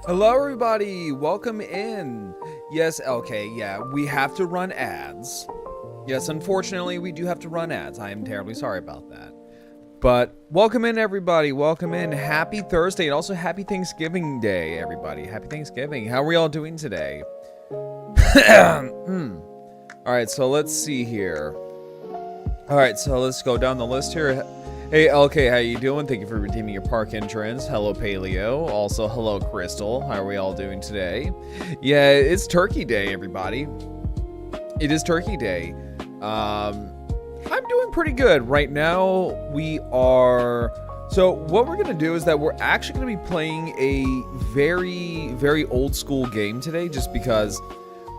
Hello, everybody. Welcome in. Yes, okay, yeah, we have to run ads. Yes, unfortunately, we do have to run ads. I am terribly sorry about that. But welcome in, everybody. Welcome in. Happy Thursday, and also happy Thanksgiving Day, everybody. Happy Thanksgiving. How are we all doing today? All right, so let's see here. All right, so let's go down the list here. Hey, LK, how you doing? Thank you for redeeming your park entrance. Hello, Paleo. Also, hello, Crystal. How are we all doing today? Yeah, it's Turkey Day, everybody. It is Turkey Day. I'm doing pretty good. Right now, we are... So, what we're going to do is that we're actually going to be playing a very, very old school game today, just because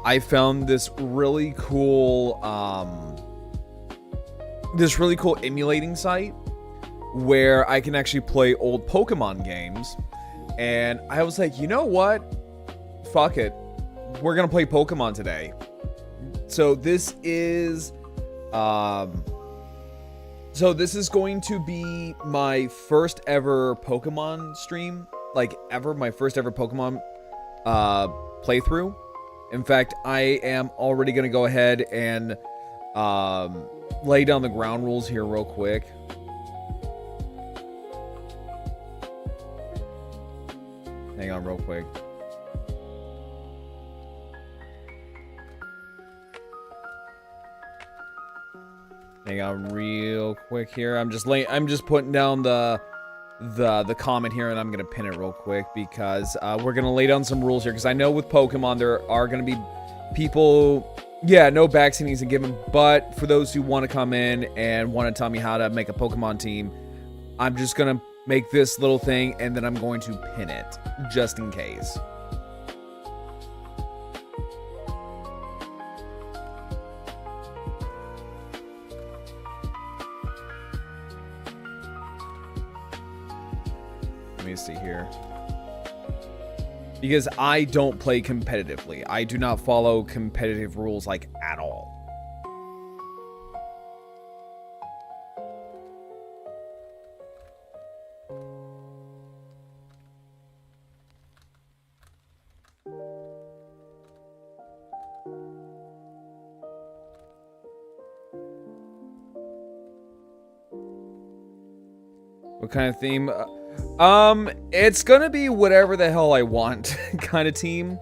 I found this really cool, emulating site where I can actually play old Pokemon games. And I was like, you know what? Fuck it. We're gonna play Pokemon today. So this is going to be my first ever Pokemon stream. Like ever, my first ever Pokemon playthrough. In fact, I am already gonna go ahead and lay down the ground rules here real quick. Hang on real quick. Hang on real quick here. I'm just putting down the comment here, and I'm gonna pin it real quick because we're gonna lay down some rules here, because I know with Pokemon there are gonna be people, yeah, no vaccine needs to given, but for those who want to come in and want to tell me how to make a Pokemon team, I'm just gonna make this little thing, and then I'm going to pin it, just in case. Let me see here. Because I don't play competitively. I do not follow competitive rules, like, at all. What kind of theme? It's gonna be whatever the hell I want kind of team.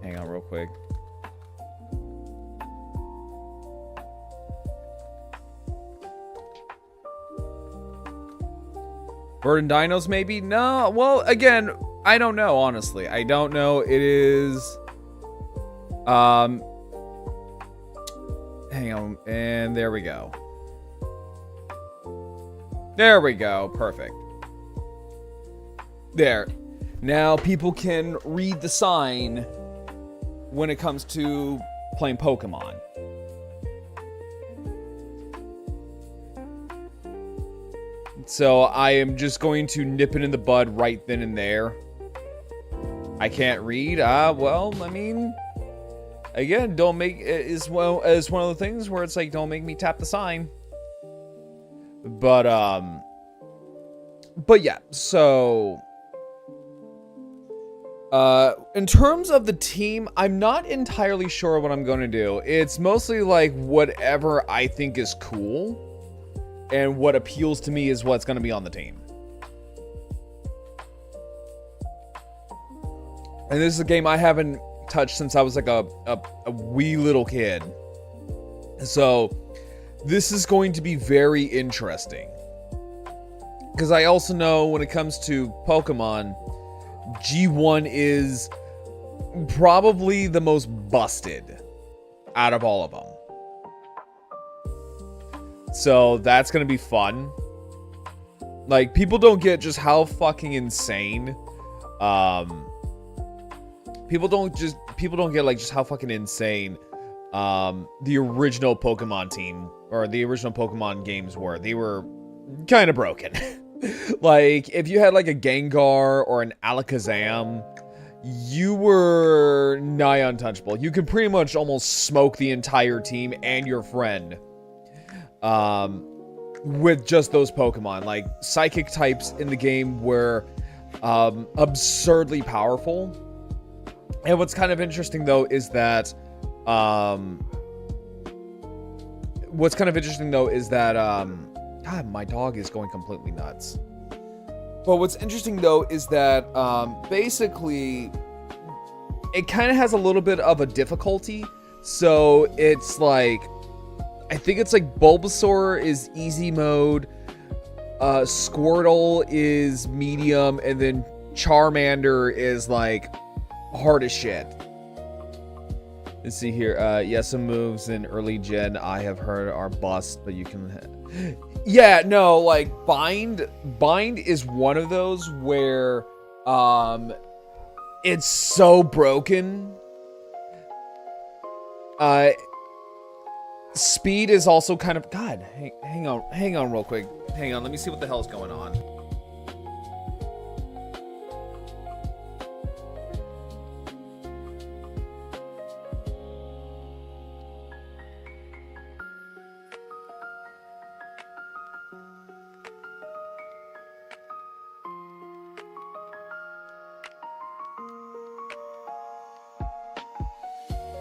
Hang on real quick. Bird and dinos, maybe? No, well, again, I don't know, honestly. I don't know. It is... hang on, and there we go. There we go, perfect. There. Now people can read the sign when it comes to playing Pokemon. So I am just going to nip it in the bud right then and there. I can't read. Well, I mean, again, don't make it as well as one of the things where it's like, don't make me tap the sign. But yeah, so in terms of the team, I'm not entirely sure what I'm going to do. It's mostly like whatever I think is cool and what appeals to me is what's going to be on the team. And this is a game I haven't touched since I was like a wee little kid. So this is going to be very interesting. Because I also know when it comes to Pokemon, G1 is probably the most busted out of all of them. So that's going to be fun. Like, people don't get just how fucking insane people don't get like just how fucking insane the original Pokemon team or the original Pokemon games were. They were kind of broken. Like if you had like a Gengar or an Alakazam, you were nigh untouchable. You could pretty much almost smoke the entire team and your friend with just those Pokemon. Like, psychic types in the game were absurdly powerful. And what's kind of interesting, though, is that God, my dog is going completely nuts. But what's interesting, though, is that basically it kind of has a little bit of a difficulty. So it's like, I think it's like Bulbasaur is easy mode, Squirtle is medium, and then Charmander is like hard as shit. Let's see here. Yeah, some moves in early gen I have heard are bust, but you can... Yeah, no, like, Bind is one of those where, it's so broken. Speed is also kind of... God, hang on real quick. Hang on, let me see what the hell's going on.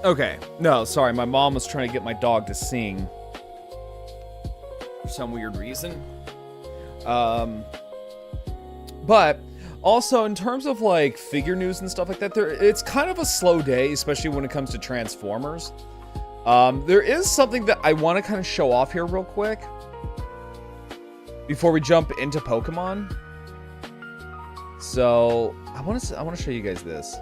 Okay, no, sorry, my mom was trying to get my dog to sing for some weird reason. But also in terms of like figure news and stuff like that, it's kind of a slow day, especially when it comes to Transformers. There is something that I want to kind of show off here real quick before we jump into Pokemon. So I want to show you guys this.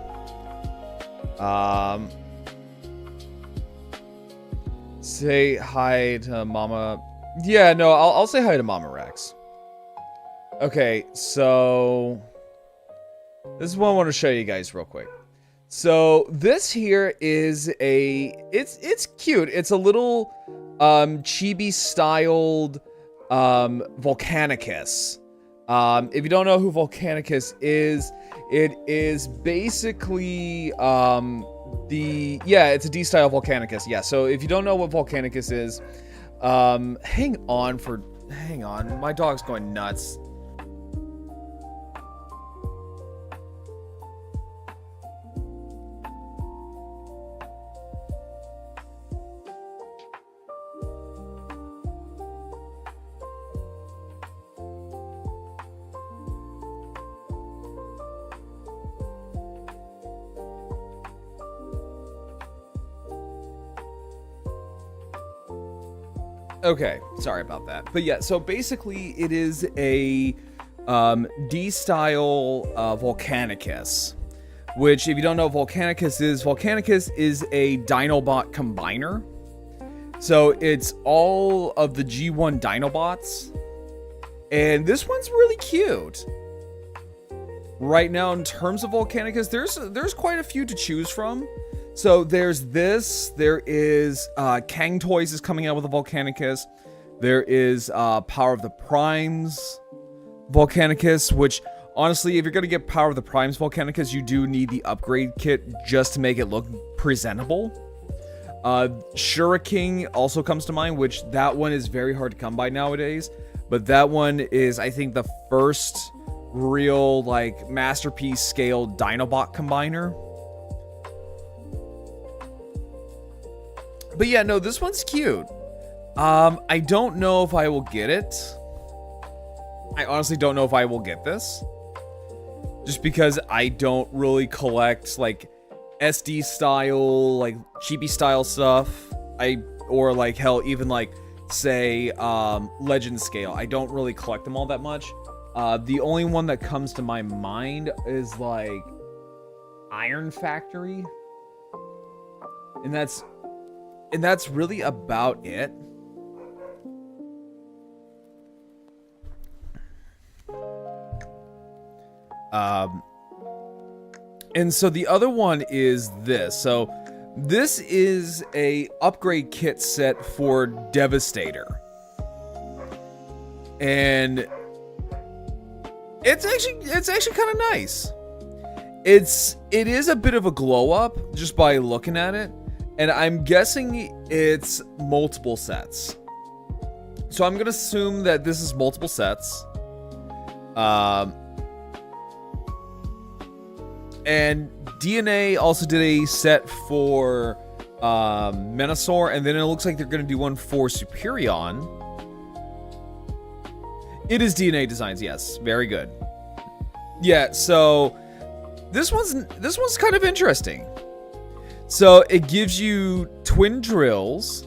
Say hi to Mama. Yeah, no, I'll say hi to Mama Rex. Okay, so this is what I want to show you guys real quick. So this here is it's cute. It's a little chibi styled Volcanicus. If you don't know who Volcanicus is, it is basically it's a D-style Volcanicus. Yeah, so if you don't know what Volcanicus is, hang on, my dog's going nuts. Okay, sorry about that. But yeah, so basically it is a D-style Volcanicus, which if you don't know what Volcanicus is a Dinobot combiner. So it's all of the G1 Dinobots. And this one's really cute. Right now, in terms of Volcanicus, there's quite a few to choose from. So there's this, there is Kang Toys is coming out with a Volcanicus. There is Power of the Primes Volcanicus, which honestly, if you're going to get Power of the Primes Volcanicus, you do need the upgrade kit just to make it look presentable. Shuriken also comes to mind, which that one is very hard to come by nowadays. But that one is, I think, the first real, like, masterpiece scale Dinobot combiner. But yeah, no, this one's cute. I don't know if I will get it. I honestly don't know if I will get this. Just because I don't really collect, like, SD style, like, chibi style stuff. Or, like, hell, even, like, say, Legend scale. I don't really collect them all that much. The only one that comes to my mind is, like, Iron Factory. And that's really about it. And so the other one is this. So this is a upgrade kit set for Devastator. And it's actually kind of nice. It is a bit of a glow up just by looking at it, and I'm guessing it's multiple sets. So I'm gonna assume that this is multiple sets. And DNA also did a set for Menasor, and then it looks like they're gonna do one for Superion. It is DNA Designs, yes, very good. Yeah, so this one's kind of interesting. So it gives you twin drills,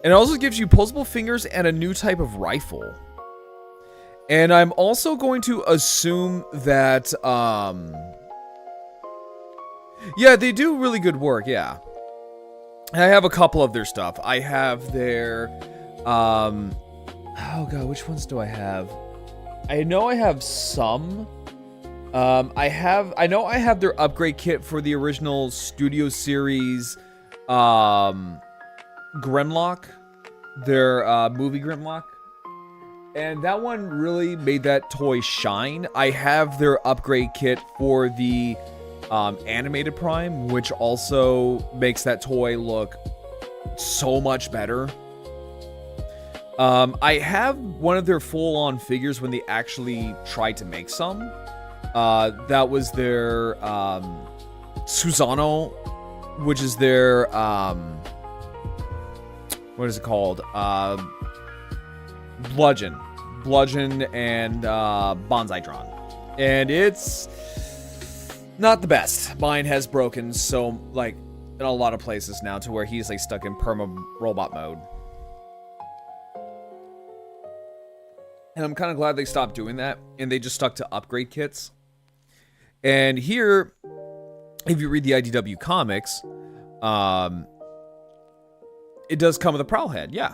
and it also gives you posable fingers and a new type of rifle. And I'm also going to assume that, yeah, they do really good work, yeah. I have a couple of their stuff. I have their, oh god, which ones do I have? I know I have some. I know I have their upgrade kit for the original Studio Series, Grimlock, their movie Grimlock, and that one really made that toy shine. I have their upgrade kit for the animated Prime, which also makes that toy look so much better. I have one of their full-on figures when they actually tried to make some. That was their Susano, which is their what is it called? Bludgeon and Bonsaitron, and it's not the best. Mine has broken so like in a lot of places now to where he's like stuck in perma robot mode. And I'm kind of glad they stopped doing that and they just stuck to upgrade kits. And here, if you read the IDW comics, it does come with a Prowlhead, yeah.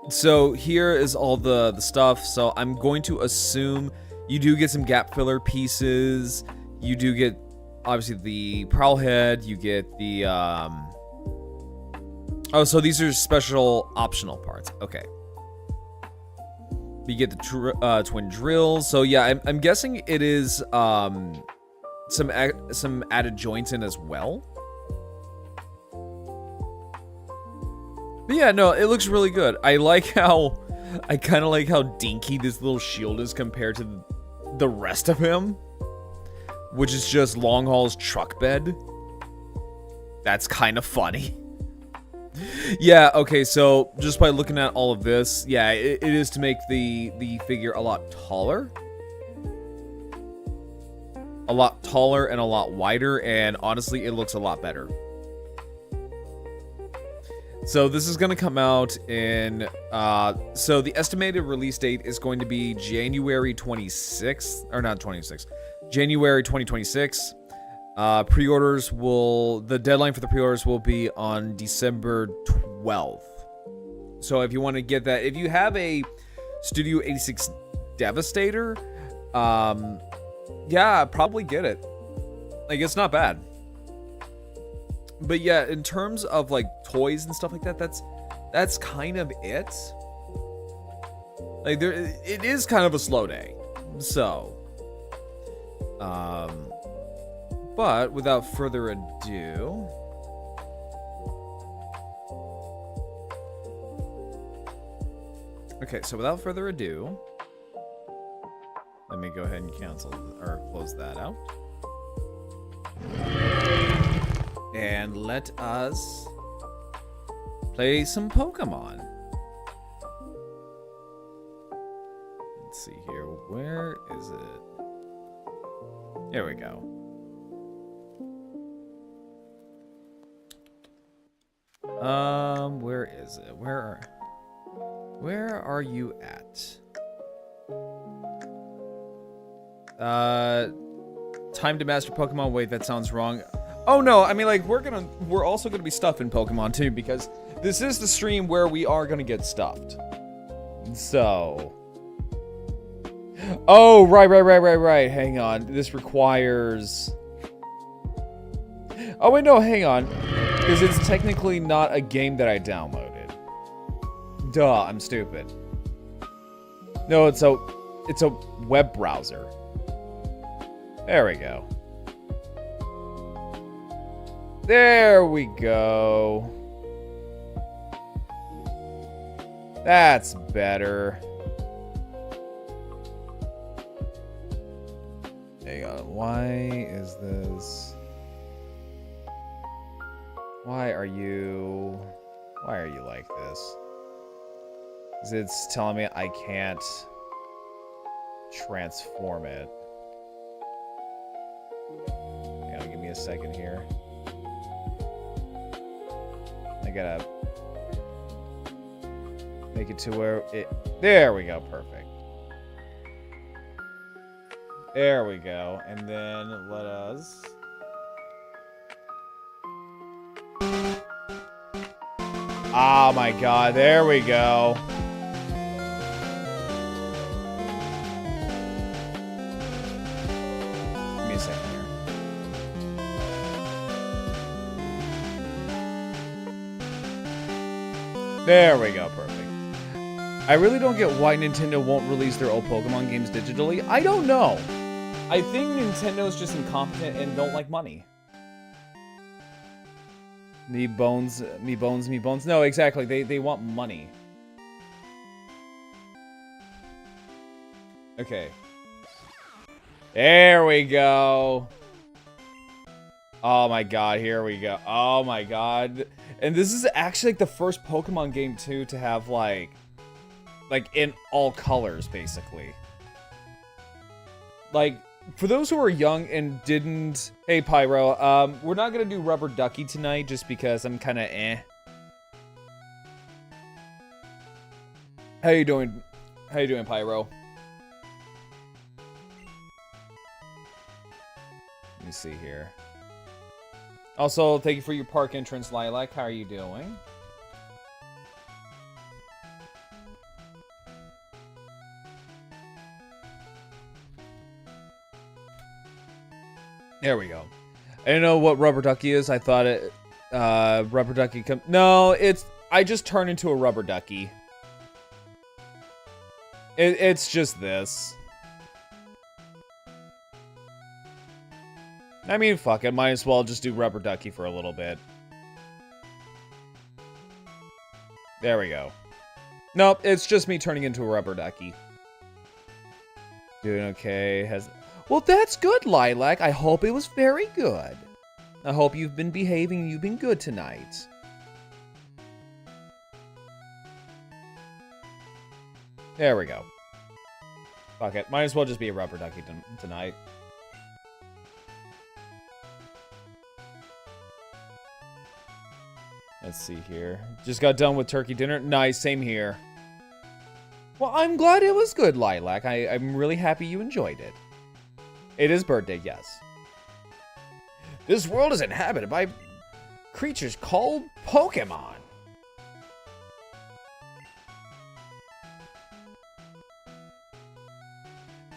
So here is all the stuff. So I'm going to assume you do get some gap filler pieces. You do get, obviously, the Prowlhead. You get the, oh, so these are special optional parts. Okay. You get the twin drills. So yeah, I'm guessing it is some added joints in as well. But yeah, no, it looks really good. I kind of like how dinky this little shield is compared to the rest of him, which is just Longhaul's truck bed. That's kind of funny. Yeah, okay, so just by looking at all of this, yeah, it is to make the figure a lot taller. A lot taller and a lot wider, and honestly, it looks a lot better. So this is going to come out in, so the estimated release date is going to be January 26th, or not 26th, January 2026. Pre-orders the deadline for the pre-orders will be on December 12th. So if you want to get that, if you have a Studio 86 Devastator, yeah, probably get it. Like, it's not bad. But yeah, in terms of like toys and stuff like that, that's kind of it. Like it is kind of a slow day. So, but without further ado, okay, so without further ado, let me go ahead and cancel or close that out. And let us play some Pokemon. Let's see here. Where is it? There we go. Where is it? Where are you at? Time to master Pokemon. Wait, that sounds wrong. Oh no, I mean, like, we're also gonna be stuffing Pokemon too, because this is the stream where we are gonna get stuffed. So, oh, right. Hang on, this requires. Oh wait, no, hang on, because it's technically not a game that I downloaded. Duh, I'm stupid. No, it's a web browser. There we go. There we go. That's better. Hang on. Why is this? Why are you like this? 'Cause it's telling me I can't transform it. Hang on, give me a second here. I gotta make it to where it... There we go, perfect. There we go, and then let us... Oh my god, there we go. Give me a second here. There we go, perfect. I really don't get why Nintendo won't release their old Pokemon games digitally. I don't know. I think Nintendo's just incompetent and don't like money. Me bones. No, exactly. They want money. Okay. There we go. Oh my god, here we go. Oh my god. And this is actually like the first Pokemon game too to have like in all colors basically. Like for those who are young and didn't... Hey, Pyro, we're not gonna do Rubber Ducky tonight just because I'm kind of eh. How you doing? How you doing, Pyro? Let me see here. Also, thank you for your park entrance, Lilac. How are you doing? There we go. I didn't know what Rubber Ducky is. I thought it, Rubber Ducky no, I just turned into a Rubber Ducky. It's just this. I mean, fuck it. Might as well just do Rubber Ducky for a little bit. There we go. Nope, it's just me turning into a Rubber Ducky. Doing okay. Well, that's good, Lilac. I hope it was very good. I hope you've been behaving and you've been good tonight. There we go. Fuck it. Might as well just be a Rubber Ducky tonight. Let's see here. Just got done with turkey dinner. Nice, same here. Well, I'm glad it was good, Lilac. I'm really happy you enjoyed it. It is birthday, yes. This world is inhabited by creatures called Pokemon.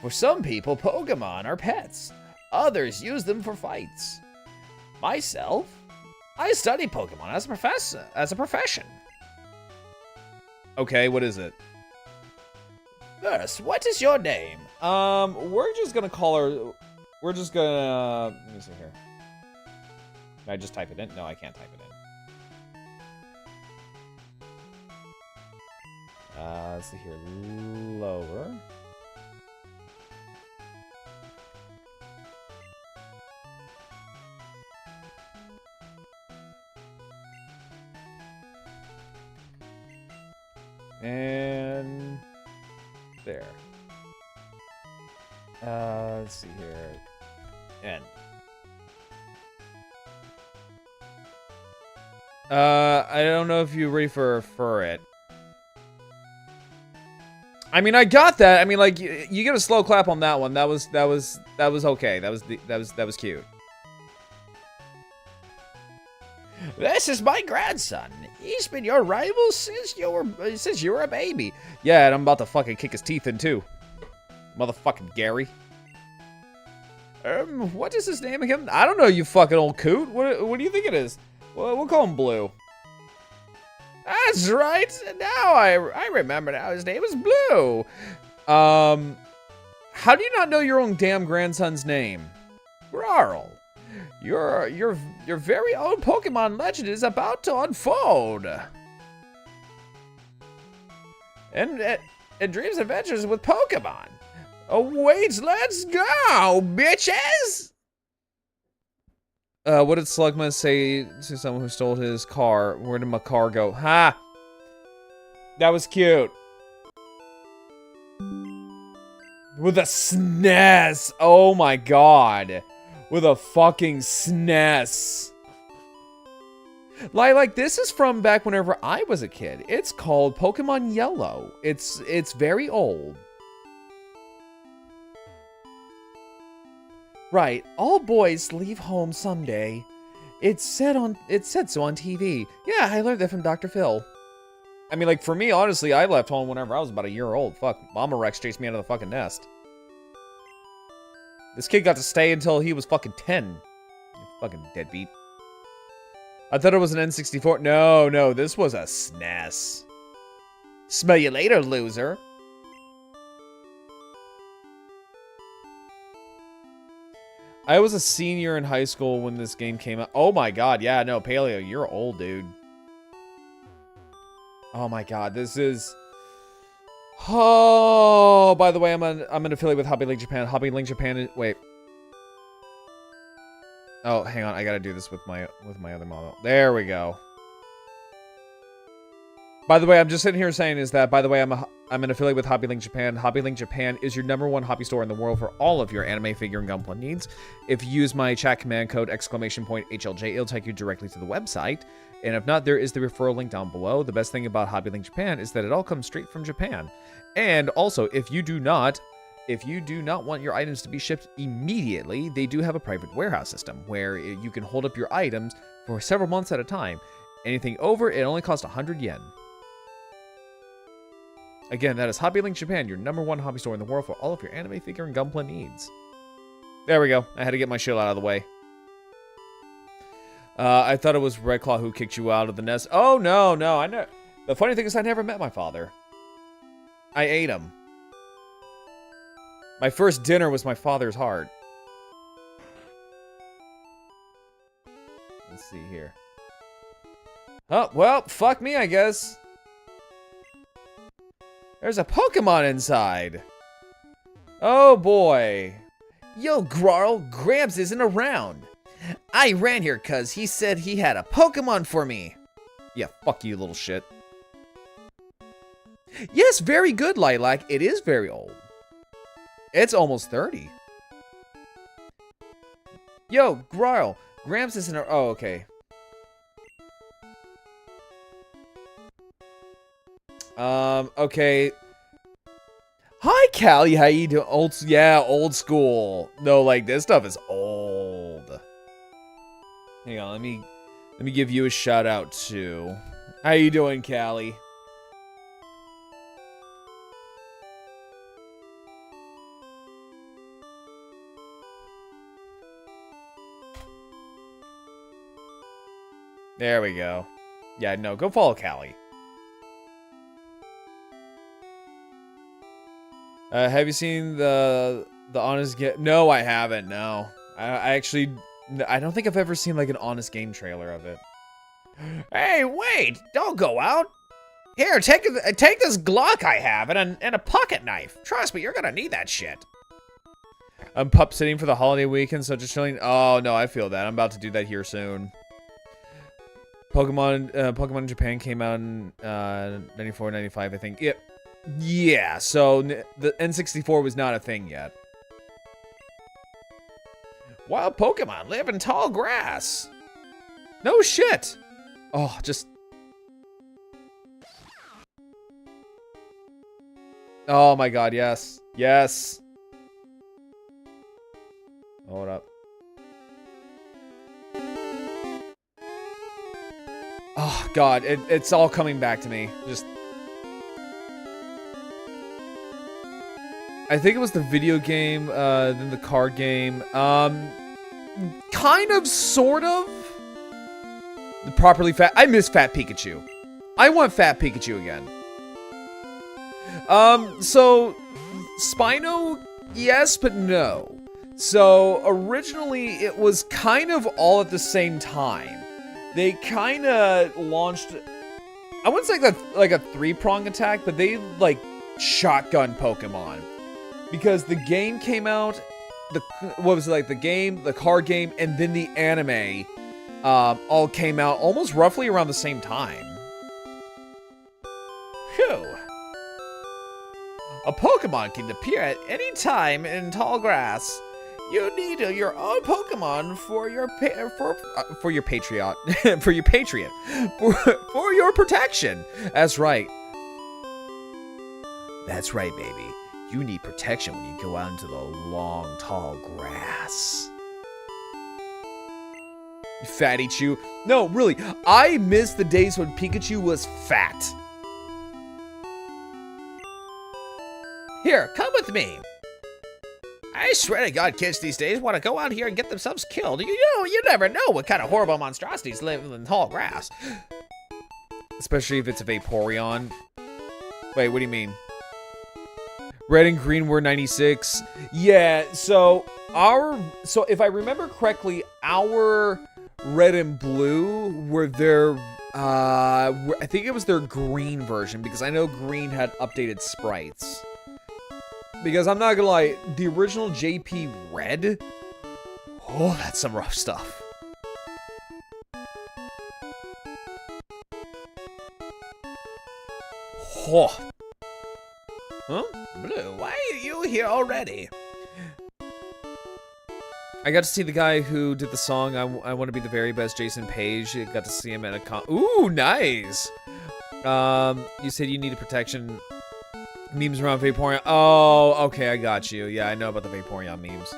For some people, Pokemon are pets. Others use them for fights. Myself, I study Pokemon as a profession. Okay, what is it? First, what is your name? We're just gonna call her... We're just gonna... Let me see here. Can I just type it in? No, I can't type it in. Let's see here. Lower. And... there. Let's see here. End. I don't know if you're ready for it. I mean, I got that. I mean, like, you get a slow clap on that one. That was okay. That was cute. This is my grandson. He's been your rival since you were a baby. Yeah, and I'm about to fucking kick his teeth in too. Motherfucking Gary. What is his name again? I don't know, you fucking old coot. What do you think it is? Well, we'll call him Blue. That's right. Now I remember now. His name is Blue. How do you not know your own damn grandson's name? Grarl, your very own Pokemon legend is about to unfold. And Dreams Adventures with Pokemon. Oh, wait, let's go, bitches! What did Slugma say to someone who stole his car? Where did my car go? Ha! That was cute. With a SNES. Oh my god. With a fucking SNES. Like this is from back whenever I was a kid. It's called Pokemon Yellow. It's very old. Right, all boys leave home someday. It said so on TV. Yeah, I learned that from Dr. Phil. I mean, like, for me, honestly, I left home whenever I was about a year old. Fuck, Mama Rex chased me out of the fucking nest. This kid got to stay until he was fucking 10. You fucking deadbeat. I thought it was an N64. No, this was a SNES. Smell you later, loser. I was a senior in high school when this game came out. Oh my god, yeah, no, Paleo, you're old, dude. Oh my god, this is... Oh, by the way, I'm an affiliate with Hobby Link Japan. Hobby Link Japan is... Wait. Oh, hang on, I gotta do this with my other model. There we go. By the way, I'm just sitting here saying is that, by the way, I'm an affiliate with Hobby Link Japan. Hobby Link Japan is your #1 hobby store in the world for all of your anime figure and gunpla needs. If you use my chat command code !HLJ, it'll take you directly to the website. And if not, there is the referral link down below. The best thing about Hobby Link Japan is that it all comes straight from Japan. And also, if you do not want your items to be shipped immediately, they do have a private warehouse system where you can hold up your items for several months at a time. Anything over, it only costs 100 yen. Again, that is Hobby Link Japan, your #1 hobby store in the world for all of your anime figure and gunpla needs. There we go. I had to get my shit out of the way. I thought it was Red Claw who kicked you out of the nest. Oh, no. The funny thing is I never met my father. I ate him. My first dinner was my father's heart. Let's see here. Oh, well, fuck me, I guess. There's a Pokemon inside. Oh, boy. Yo, Grarl, Gramps isn't around. I ran here because he said he had a Pokemon for me. Yeah, fuck you, little shit. Yes, very good, Lilac. It is very old. It's almost 30. Yo, Grarl, Gramps isn't around. Oh, okay. Okay. Hi, Callie. How you doing? Old school. No, like, this stuff is old. Hang on, let me give you a shout out too. How you doing, Callie? There we go. Yeah, no, go follow Callie. Have you seen the Honest Game? No, I haven't. No, I actually, I don't think I've ever seen like an Honest Game trailer of it. Hey, wait! Don't go out. Here, take this Glock I have and a pocket knife. Trust me, you're gonna need that shit. I'm pup sitting for the holiday weekend, so just chilling. Oh no, I feel that. I'm about to do that here soon. Pokemon in Japan came out in 94, 95, I think. Yep. Yeah, so the N64 was not a thing yet. Wild Pokemon live in tall grass. No shit. Oh, just... Oh my god, yes. Yes. Hold up. Oh god, it's all coming back to me. Just... I think it was the video game, then the card game. Kind of, sort of. The properly fat. I miss Fat Pikachu. I want Fat Pikachu again. So Spino yes, but no. So originally it was kind of all at the same time. They kind of launched, I wouldn't say like a three-prong attack, but they like shotgun Pokemon. Because the game came out, the game, the card game, and then the anime all came out almost roughly around the same time. Phew. A Pokemon can appear at any time in tall grass. You need your own Pokemon for your for your patriot for your protection. That's right. That's right, baby. You need protection when you go out into the long, tall grass. Fatty Chew. No, really, I miss the days when Pikachu was fat. Here, come with me. I swear to God, kids these days want to go out here and get themselves killed. You never know what kind of horrible monstrosities live in tall grass. Especially if it's a Vaporeon. Wait, what do you mean? Red and green were 96. Yeah, so if I remember correctly, our red and blue were their I think it was their green version, because I know green had updated sprites. Because I'm not gonna lie, the original JP Red, oh, that's some rough stuff. Oh. Huh? Blue, why are you here already? I got to see the guy who did the song I Want to Be the Very Best, Jason Page. I got to see him at a Ooh, nice! You said you needed protection. Memes around Vaporeon. Oh, okay, I got you. Yeah, I know about the Vaporeon memes.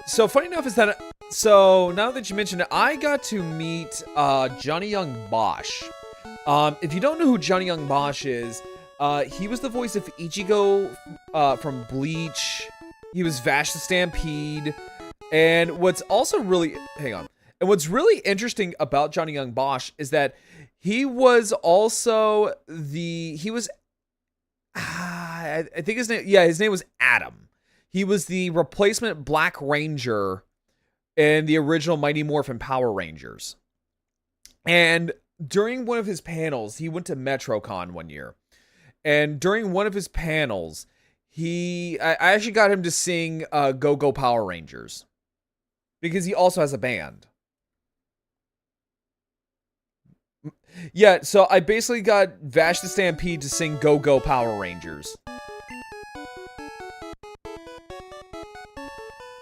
So funny enough is that, so now that you mentioned it, I got to meet Johnny Young Bosch. If you don't know who Johnny Young Bosch is, he was the voice of Ichigo from Bleach. He was Vash the Stampede. And what's also really, and what's really interesting about Johnny Young Bosch is that he was also I think his name was Adam. He was the replacement Black Ranger in the original Mighty Morphin Power Rangers. And during one of his panels, he went to MetroCon one year. And during one of his panels, I actually got him to sing Go Go Power Rangers. Because he also has a band. Yeah, so I basically got Vash the Stampede to sing Go Go Power Rangers.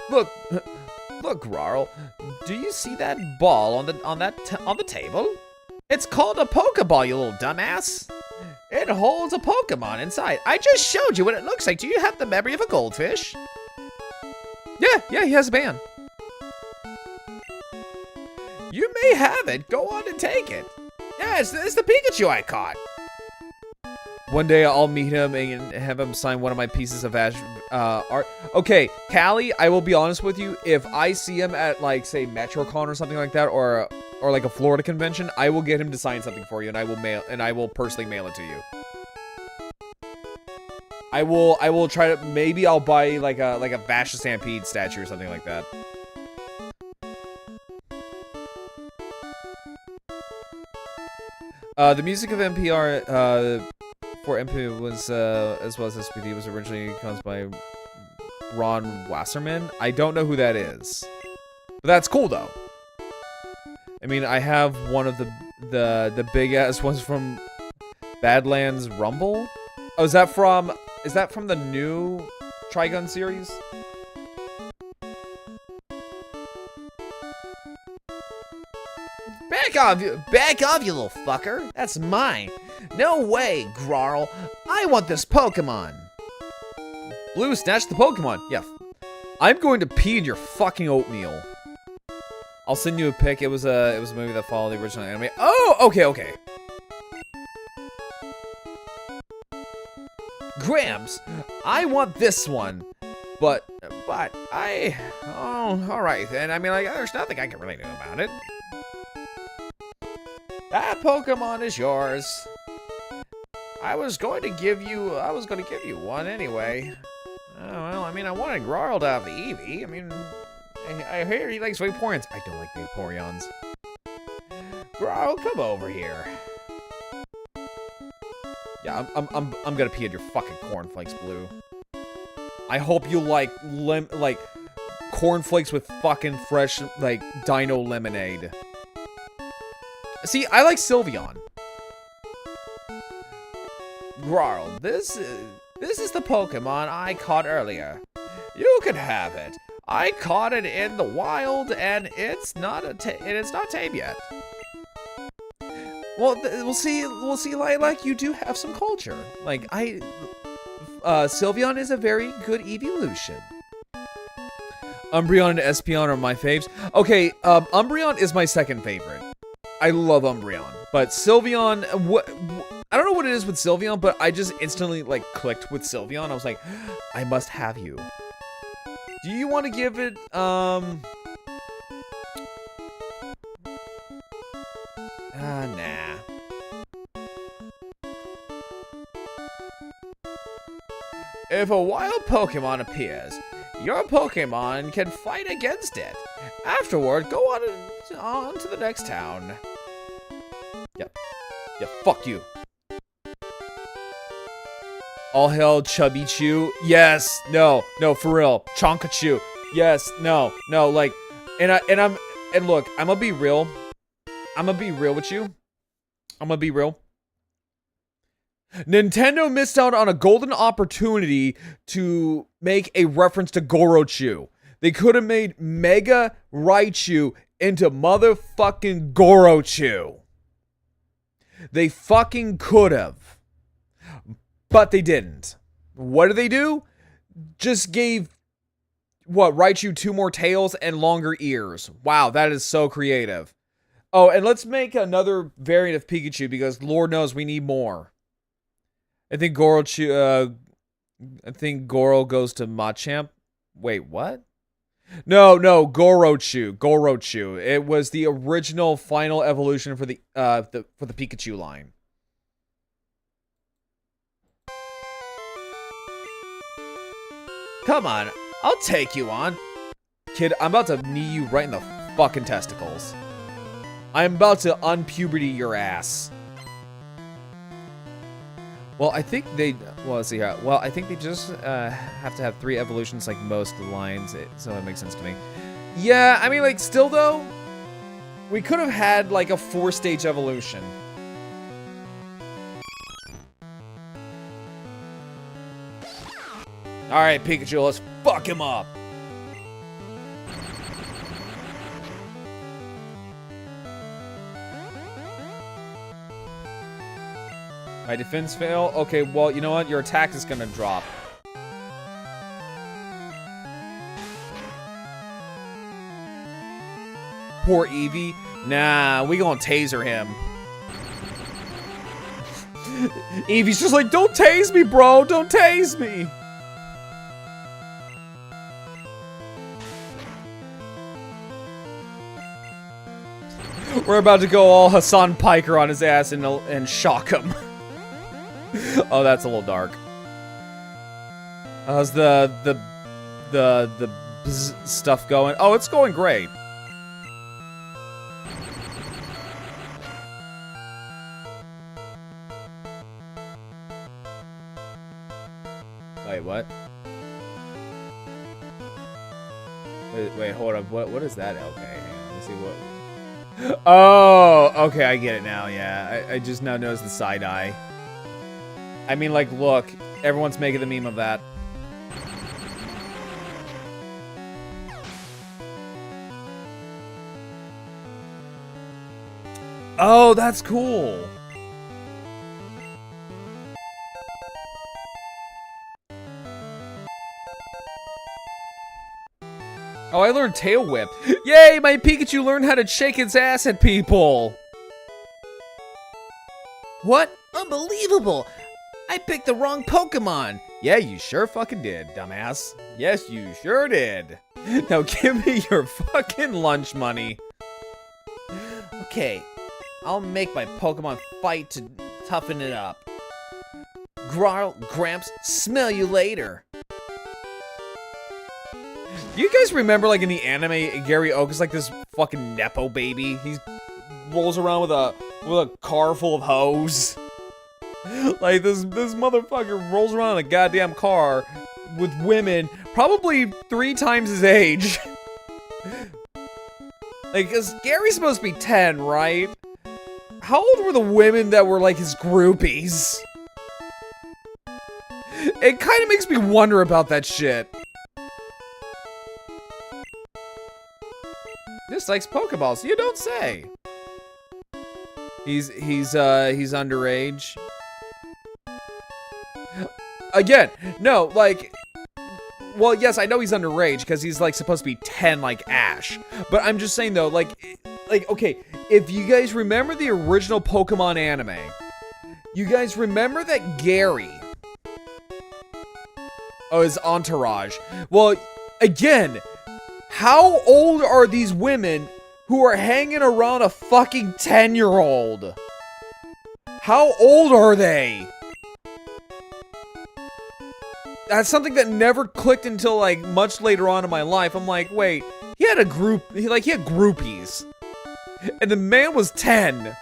Look, Grarl, do you see that ball on the table? It's called a Pokeball, you little dumbass. It holds a Pokemon inside. I just showed you what it looks like. Do you have the memory of a goldfish? Yeah, he has a band. You may have it. Go on and take it. Yeah, it's the Pikachu I caught. One day I'll meet him and have him sign one of my pieces of Ash art. Okay, Callie, I will be honest with you. If I see him at, like, say, MetroCon or something like that, or like a Florida convention, I will get him to sign something for you, and I will personally mail it to you. I will try to, maybe I'll buy like a Vash the Stampede statue or something like that. The music of NPR for MP was as well as SPD was originally composed by Ron Wasserman. I don't know who that is, but that's cool though. I mean, I have one of the big ass ones from Badlands Rumble. Oh, is that from the new Trigun series? Back off, you little fucker. That's mine. No way, Grarl. I want this Pokemon. Blue, snatch the Pokemon. Yeah. I'm going to pee in your fucking oatmeal. I'll send you a pic. It was a movie that followed the original anime. Oh, okay. Grams, I want this one. But alright then. I mean, like, there's nothing I can really do about it. That Pokemon is yours. I was going to give you one anyway. Oh, well, I mean, I wanted Grarl to have the Eevee. I mean, I hear he likes Vaporeons. I don't like Vaporeons. Grarl, come over here. Yeah, I'm gonna pee at your fucking cornflakes, Blue. I hope you like cornflakes with fucking fresh, like, dino lemonade. See, I like Sylveon. Grarl, this is the Pokemon I caught earlier. You can have it. I caught it in the wild, and it's not tame yet. Well, we'll see. Like, you do have some culture. Like, Sylveon is a very good evolution. Umbreon and Espeon are my faves. Okay, Umbreon is my second favorite. I love Umbreon, but Sylveon, I don't know what it is with Sylveon, but I just instantly, like, clicked with Sylveon. I was like, I must have you. Do you want to give it, nah. If a wild Pokemon appears, your Pokemon can fight against it. Afterward, go on to the next town. Yep. Yeah, fuck you. All hail Chubby Chew. Yes, no, for real. Chonkachu. Yes, no, like, and look, I'm gonna be real. I'm gonna be real with you. I'm gonna be real. Nintendo missed out on a golden opportunity to make a reference to Gorochu. They could have made Mega Raichu into motherfucking Gorochu. They fucking could have. But they didn't. What did they do? Just gave, Raichu 2 more tails and longer ears. Wow, that is so creative. Oh, and let's make another variant of Pikachu because Lord knows we need more. I think Goro goes to Machamp. Wait, what? No, Gorochu. It was the original final evolution for the Pikachu line. Come on, I'll take you on. Kid, I'm about to knee you right in the fucking testicles. I'm about to unpuberty your ass. Well, I think they, let's see here. Well, I think they just have to have 3 evolutions like most lines, so that makes sense to me. Yeah, I mean, like, still though, we could have had like a 4-stage evolution. Alright, Pikachu, let's fuck him up. My defense fail? Okay, well, you know what? Your attack is gonna drop. Poor Eevee. Nah, we gonna taser him. Eevee's just like, don't tase me, bro! Don't tase me! We're about to go all Hassan Piker on his ass and shock him. Oh, that's a little dark. How's the stuff going? Oh, it's going great. Wait, what? Wait, hold up. What is that? Okay, hang on. Let's see what. Oh, okay, I get it now. Yeah, I just now noticed the side eye. I mean, like, look, everyone's making the meme of that. Oh, that's cool. Oh, I learned Tail Whip. Yay, my Pikachu learned how to shake its ass at people. What? Unbelievable. I picked the wrong Pokemon. Yeah, you sure fucking did, dumbass. Yes, you sure did. Now give me your fucking lunch money. Okay, I'll make my Pokemon fight to toughen it up. Gramps, smell you later. Do you guys remember, like, in the anime, Gary Oak is like this fucking Nepo baby? He rolls around with a car full of hoes. Like, this motherfucker rolls around in a goddamn car with women, probably 3 times his age. Like, 'cause Gary's supposed to be 10, right? How old were the women that were, like, his groupies? It kind of makes me wonder about that shit. This likes Pokeballs, you don't say. He's underage. Again, no, like, well, yes, I know he's underage because he's, like, supposed to be 10 like Ash. But I'm just saying, though, like, okay, if you guys remember the original Pokemon anime, you guys remember that Gary... Oh, his entourage. Well, again, how old are these women who are hanging around a fucking 10-year-old? How old are they? That's something that never clicked until, like, much later on in my life. I'm like, wait, he had groupies. And the man was 10.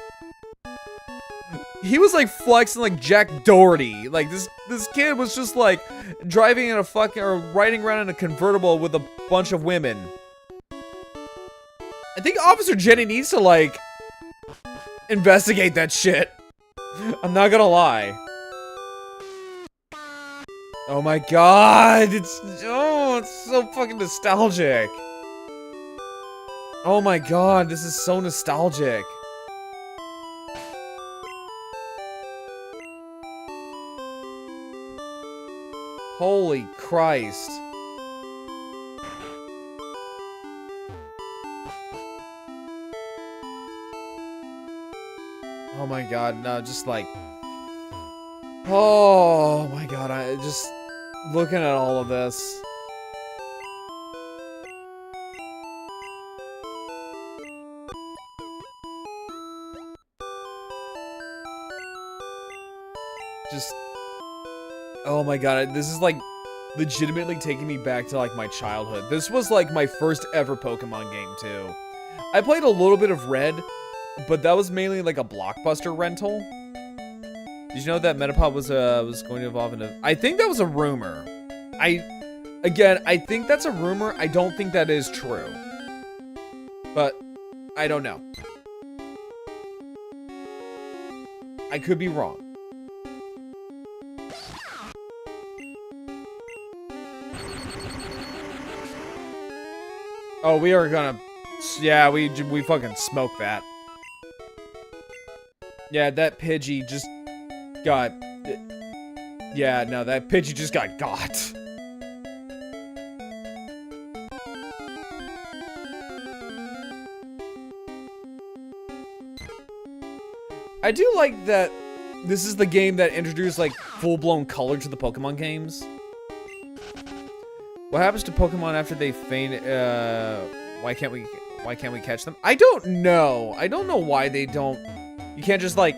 He was, like, flexing like Jack Doherty. Like, this kid was just, like, driving in a fucking, or riding around in a convertible with a bunch of women. I think Officer Jenny needs to, like, investigate that shit. I'm not gonna lie. Oh my god, it's so fucking nostalgic. Oh my god, this is so nostalgic. Holy Christ. Oh my god, no, just like... Oh my god, I just... Looking at all of this. Just... Oh my god, this is like legitimately taking me back to like my childhood. This was like my first ever Pokemon game too. I played a little bit of Red, but that was mainly like a Blockbuster rental. Did you know that Metapod was going to evolve into... I think that was a rumor. I think that's a rumor. I don't think that is true. But, I don't know. I could be wrong. Oh, we are gonna... Yeah, we fucking smoked that. Yeah, that Pidgey just... got... Yeah, no, that Pidgey just got. I do like that this is the game that introduced, like, full-blown color to the Pokemon games. What happens to Pokemon after they faint? Why can't we catch them? I don't know. I don't know why they don't... You can't just, like...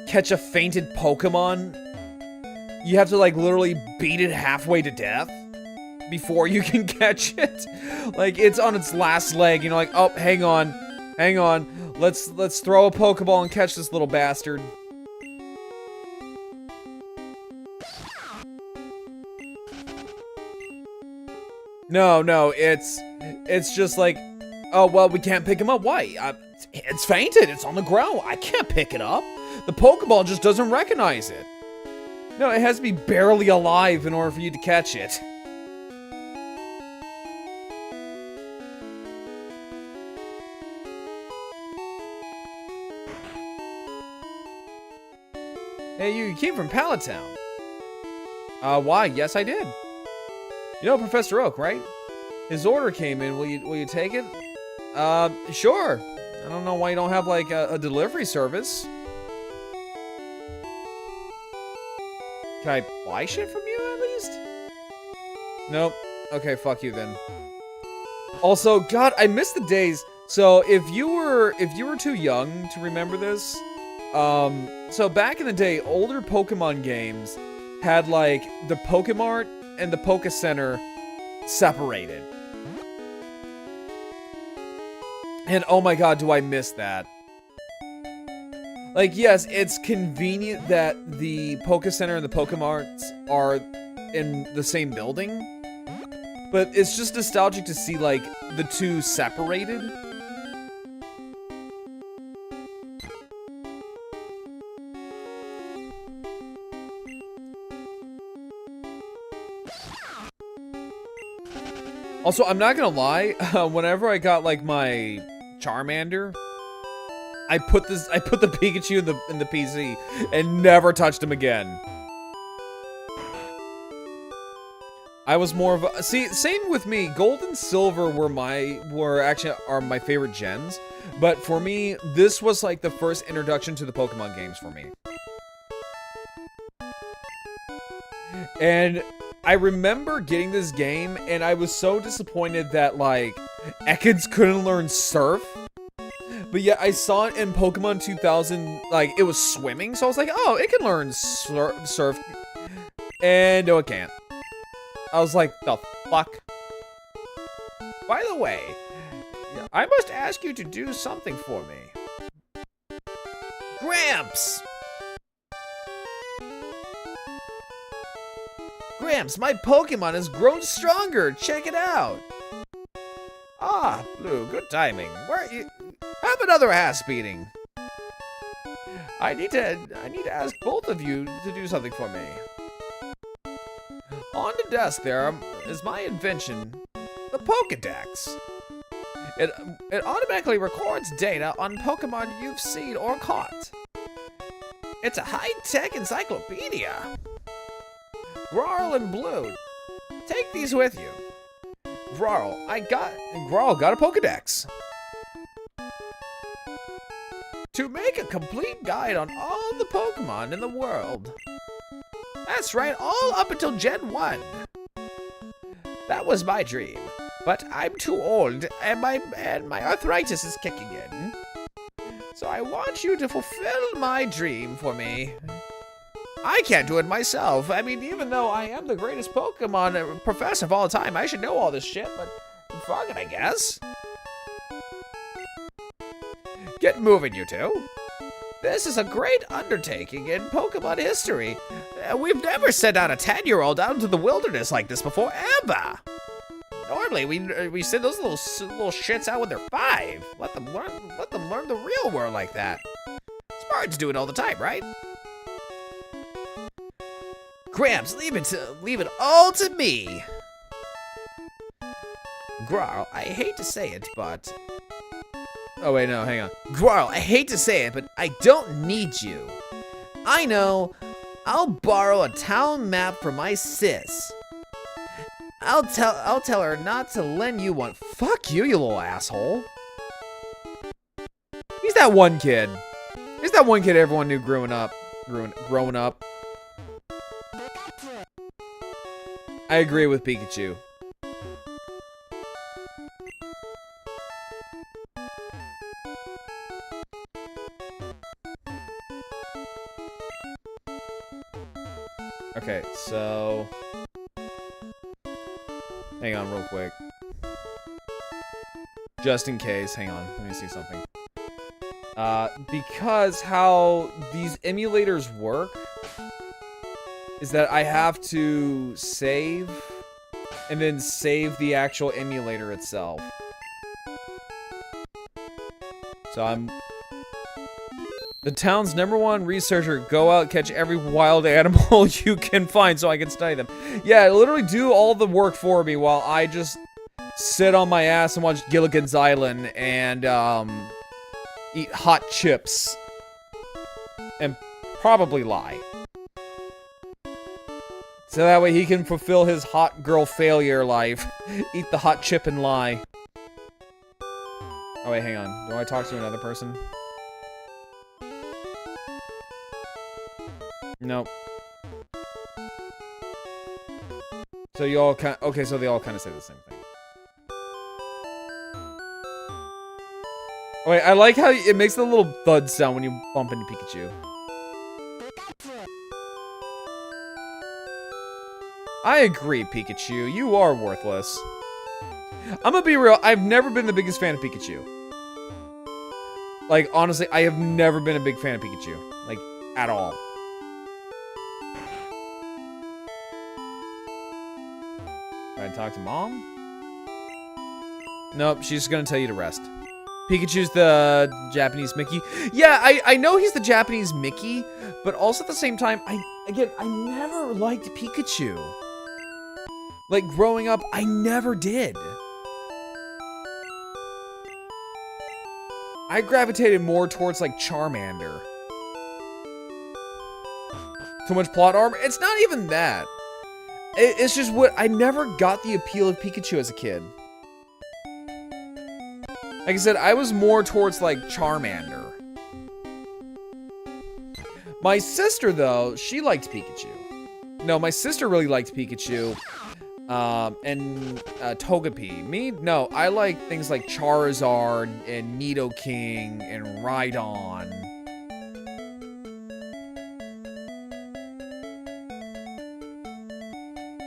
catch a fainted Pokemon. You have to, like, literally beat it halfway to death before you can catch it. Like, it's on its last leg, you know, like, oh, hang on. Let's throw a Pokeball and catch this little bastard. No, it's just like, oh, well, we can't pick him up. Why? It's fainted. It's on the ground. I can't pick it up. The Pokeball just doesn't recognize it. No, it has to be barely alive in order for you to catch it. Hey, you came from Pallet Town. Why? Yes, I did. You know Professor Oak, right? His order came in. Will you take it? Sure. I don't know why you don't have, like, a delivery service. Can I buy shit from you, at least? Nope. Okay, fuck you, then. Also, God, I miss the days. So, if you were too young to remember this, So back in the day, older Pokemon games had like the Pokemart and the Poke Center separated. And oh my god, do I miss that. Like, yes, it's convenient that the Poke Center and the Pokemarts are in the same building, but it's just nostalgic to see, like, the two separated. Also, I'm not gonna lie, whenever I got, like, my Charmander, I put the Pikachu in the PC and never touched him again. I was more of a, see, same with me. Gold and Silver were my favorite gens, but for me, this was like the first introduction to the Pokemon games for me. And I remember getting this game, and I was so disappointed that, like, Ekans couldn't learn Surf. But yeah, I saw it in Pokemon 2000, like, it was swimming, so I was like, oh, it can learn Surf. And no, it can't. I was like, the fuck? By the way, I must ask you to do something for me. Gramps! Gramps, my Pokemon has grown stronger. Check it out. Ah, Blue, good timing. Where you have another ass beating. I need to ask both of you to do something for me. On the desk there is my invention, the Pokedex. It automatically records data on Pokemon you've seen or caught. It's a high-tech encyclopedia. Grarl and Blue, take these with you. Grarl got a Pokedex. To make a complete guide on all the Pokemon in the world. That's right, all up until Gen 1. That was my dream, but I'm too old and my arthritis is kicking in. So I want you to fulfill my dream for me. I can't do it myself. I mean, even though I am the greatest Pokemon professor of all time, I should know all this shit, but fuck it, I guess. Get moving, you two. This is a great undertaking in Pokemon history. We've never sent out a 10-year-old out into the wilderness like this before, ever. Normally, we send those little shits out when they're 5. Let them learn the real world like that. Spartans do it all the time, right? Gramps, leave it all to me. Grarl, I hate to say it, but... Oh, wait, no, hang on. Grarl, I hate to say it, but I don't need you. I know. I'll borrow a town map from my sis. I'll tell her not to lend you one. Fuck you, you little asshole. He's that one kid. He's that one kid everyone knew growing up. I agree with Pikachu. Okay, so... Hang on real quick. Just in case, hang on, let me see something. Because how these emulators work is that I have to save and then save the actual emulator itself. So I'm... The town's #1 researcher, go out, catch every wild animal you can find so I can study them. Yeah, literally do all the work for me while I just sit on my ass and watch Gilligan's Island and, eat hot chips. And probably lie. So that way he can fulfill his hot girl failure life. Eat the hot chip and lie. Oh wait, hang on. Do I talk to another person? Nope. So you all kind okay, so they all kind of say the same thing. Wait, I like how it makes the little thud sound when you bump into Pikachu. I agree, Pikachu. You are worthless. I'm gonna be real. I've never been the biggest fan of Pikachu. Like, honestly, I have never been a big fan of Pikachu. Like, at all. Try to talk to Mom? Nope, she's just gonna tell you to rest. Pikachu's the Japanese Mickey. Yeah, I know he's the Japanese Mickey, but also at the same time, I never liked Pikachu. Like, growing up, I never did. I gravitated more towards, like, Charmander. Too much plot armor? It's not even that. It's just what... I never got the appeal of Pikachu as a kid. Like I said, I was more towards, like, Charmander. My sister, though, she liked Pikachu. No, my sister really liked Pikachu. And Togepi. Me? No, I like things like Charizard and Nidoking and Rhydon.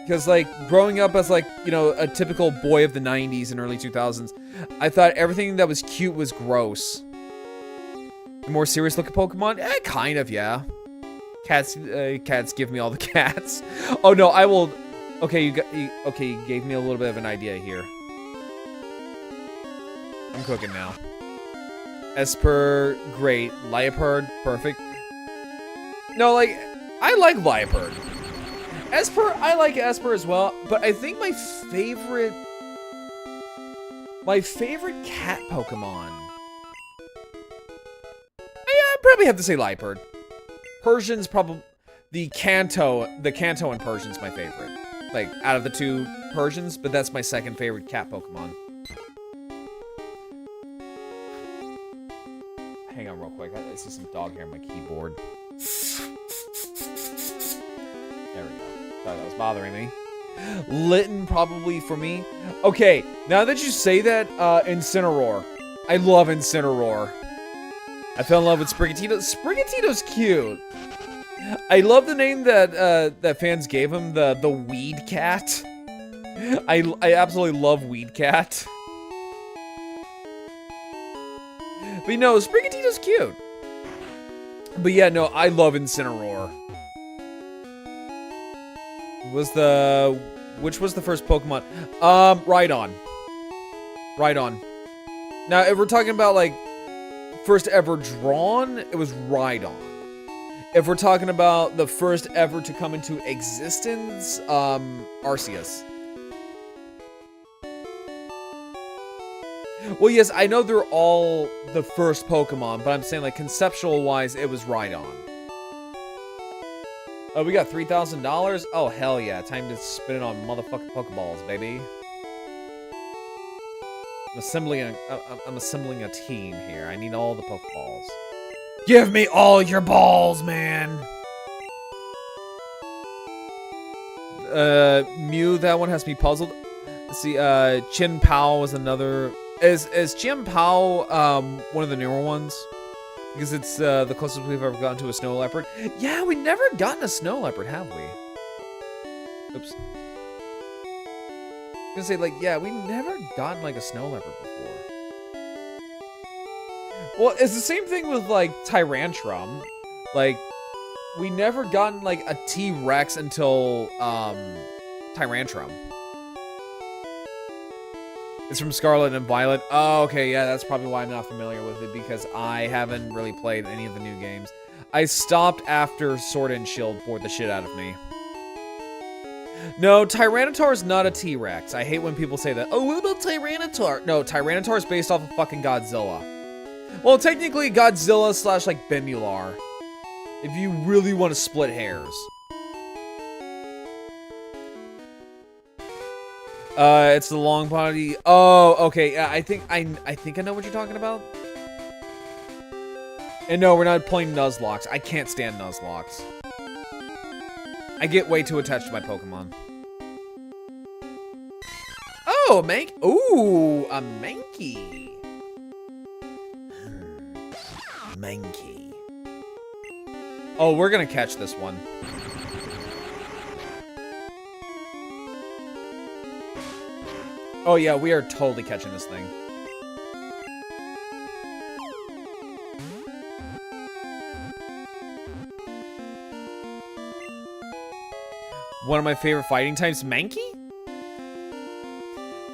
Because, like, growing up as, like, you know, a typical boy of the 90s and early 2000s, I thought everything that was cute was gross. The more serious looking Pokemon? Kind of, yeah. Cats give me all the cats. Oh, no, I will... Okay, you gave me a little bit of an idea here. I'm cooking now. Esper, great. Liepard, perfect. No, like, I like Liepard. Esper, I like Esper as well, but I think my favorite cat Pokemon... I'd probably have to say Liepard. Persian's probably... The Kanto and Persian's my favorite. Like, out of the two Persians, but that's my second favorite cat Pokemon. Hang on real quick, I see some dog hair on my keyboard. There we go. Sorry, that was bothering me. Litten, probably for me. Okay, now that you say that, Incineroar. I love Incineroar. I fell in love with Sprigatito. Sprigatito's cute. I love the name that fans gave him, the Weed Cat. I absolutely love Weed Cat. But no, Sprigatito's cute. But yeah, no, I love Incineroar. Which was the first Pokemon? Rhydon. Rhydon. Now, if we're talking about, like, first ever drawn, it was Rhydon. If we're talking about the first ever to come into existence, Arceus. Well, yes, I know they're all the first Pokemon, but I'm saying, like, conceptual-wise, it was Rhydon. Oh, we got $3,000? Oh, hell yeah. Time to spin it on motherfucking Pokeballs, baby. I'm assembling a team here. I need all the Pokeballs. Give me all your balls, man! Mew, that one has me puzzled. Let's see, Chin Pao was another... Is Chin Pao, one of the newer ones? Because it's, the closest we've ever gotten to a snow leopard. Yeah, we've never gotten a snow leopard, have we? Oops. I was gonna say, like, yeah, we've never gotten, like, a snow leopard before. Well, it's the same thing with, like, Tyrantrum. Like, we never gotten, like, a T-Rex until, Tyrantrum. It's from Scarlet and Violet. Oh, okay, yeah, that's probably why I'm not familiar with it, because I haven't really played any of the new games. I stopped after Sword and Shield bored the shit out of me. No, Tyranitar is not a T-Rex. I hate when people say that. Oh, what about Tyranitar? No, Tyranitar is based off of fucking Godzilla. Well, technically Godzilla / like Bemular. If you really want to split hairs. It's the long body. Oh, okay. Yeah, I think I know what you're talking about. And no, we're not playing Nuzlocke. I can't stand Nuzlocke. I get way too attached to my Pokemon. Oh, a Mank. Ooh, a Mankey. Mankey. Oh, we're gonna catch this one. Oh yeah, we are totally catching this thing. One of my favorite fighting types, Mankey?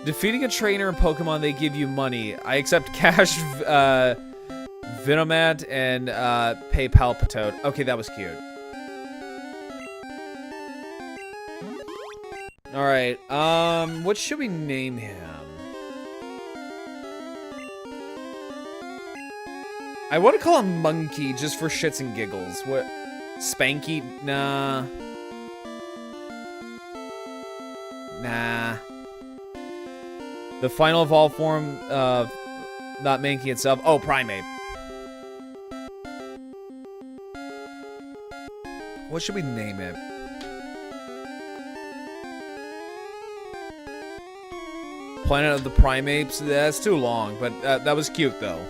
Defeating a trainer in Pokemon, they give you money. I accept cash, Venomat, and pay Palpitoad. Okay, that was cute. Alright, what should we name him? I want to call him Monkey just for shits and giggles. What? Spanky? Nah. Nah. The final evolved form of not Mankey itself. Oh, Primeape. What should we name it? Planet of the Primeapes? That's too long, but that was cute, though.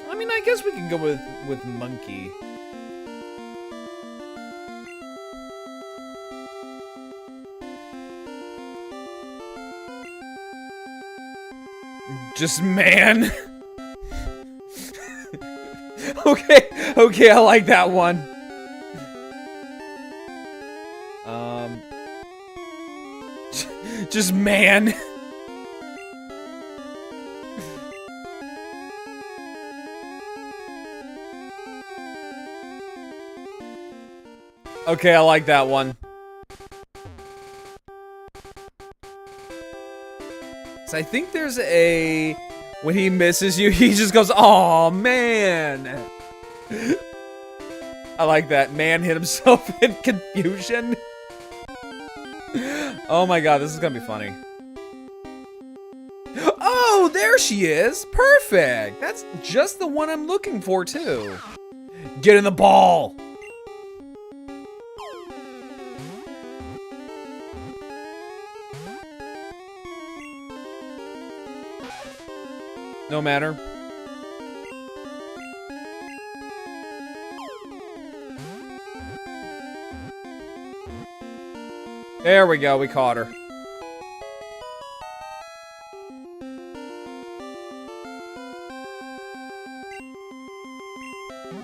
I mean, I guess we can go with Monkey. Just man. Okay, I like that one. Just man. Okay, I like that one. So I think there's a... When he misses you, he just goes, "Aw, man." I like that. Man hit himself in confusion. Oh my god, this is gonna be funny. Oh, there she is. Perfect. That's just the one I'm looking for, too. Get in the ball. No matter. There we go, we caught her.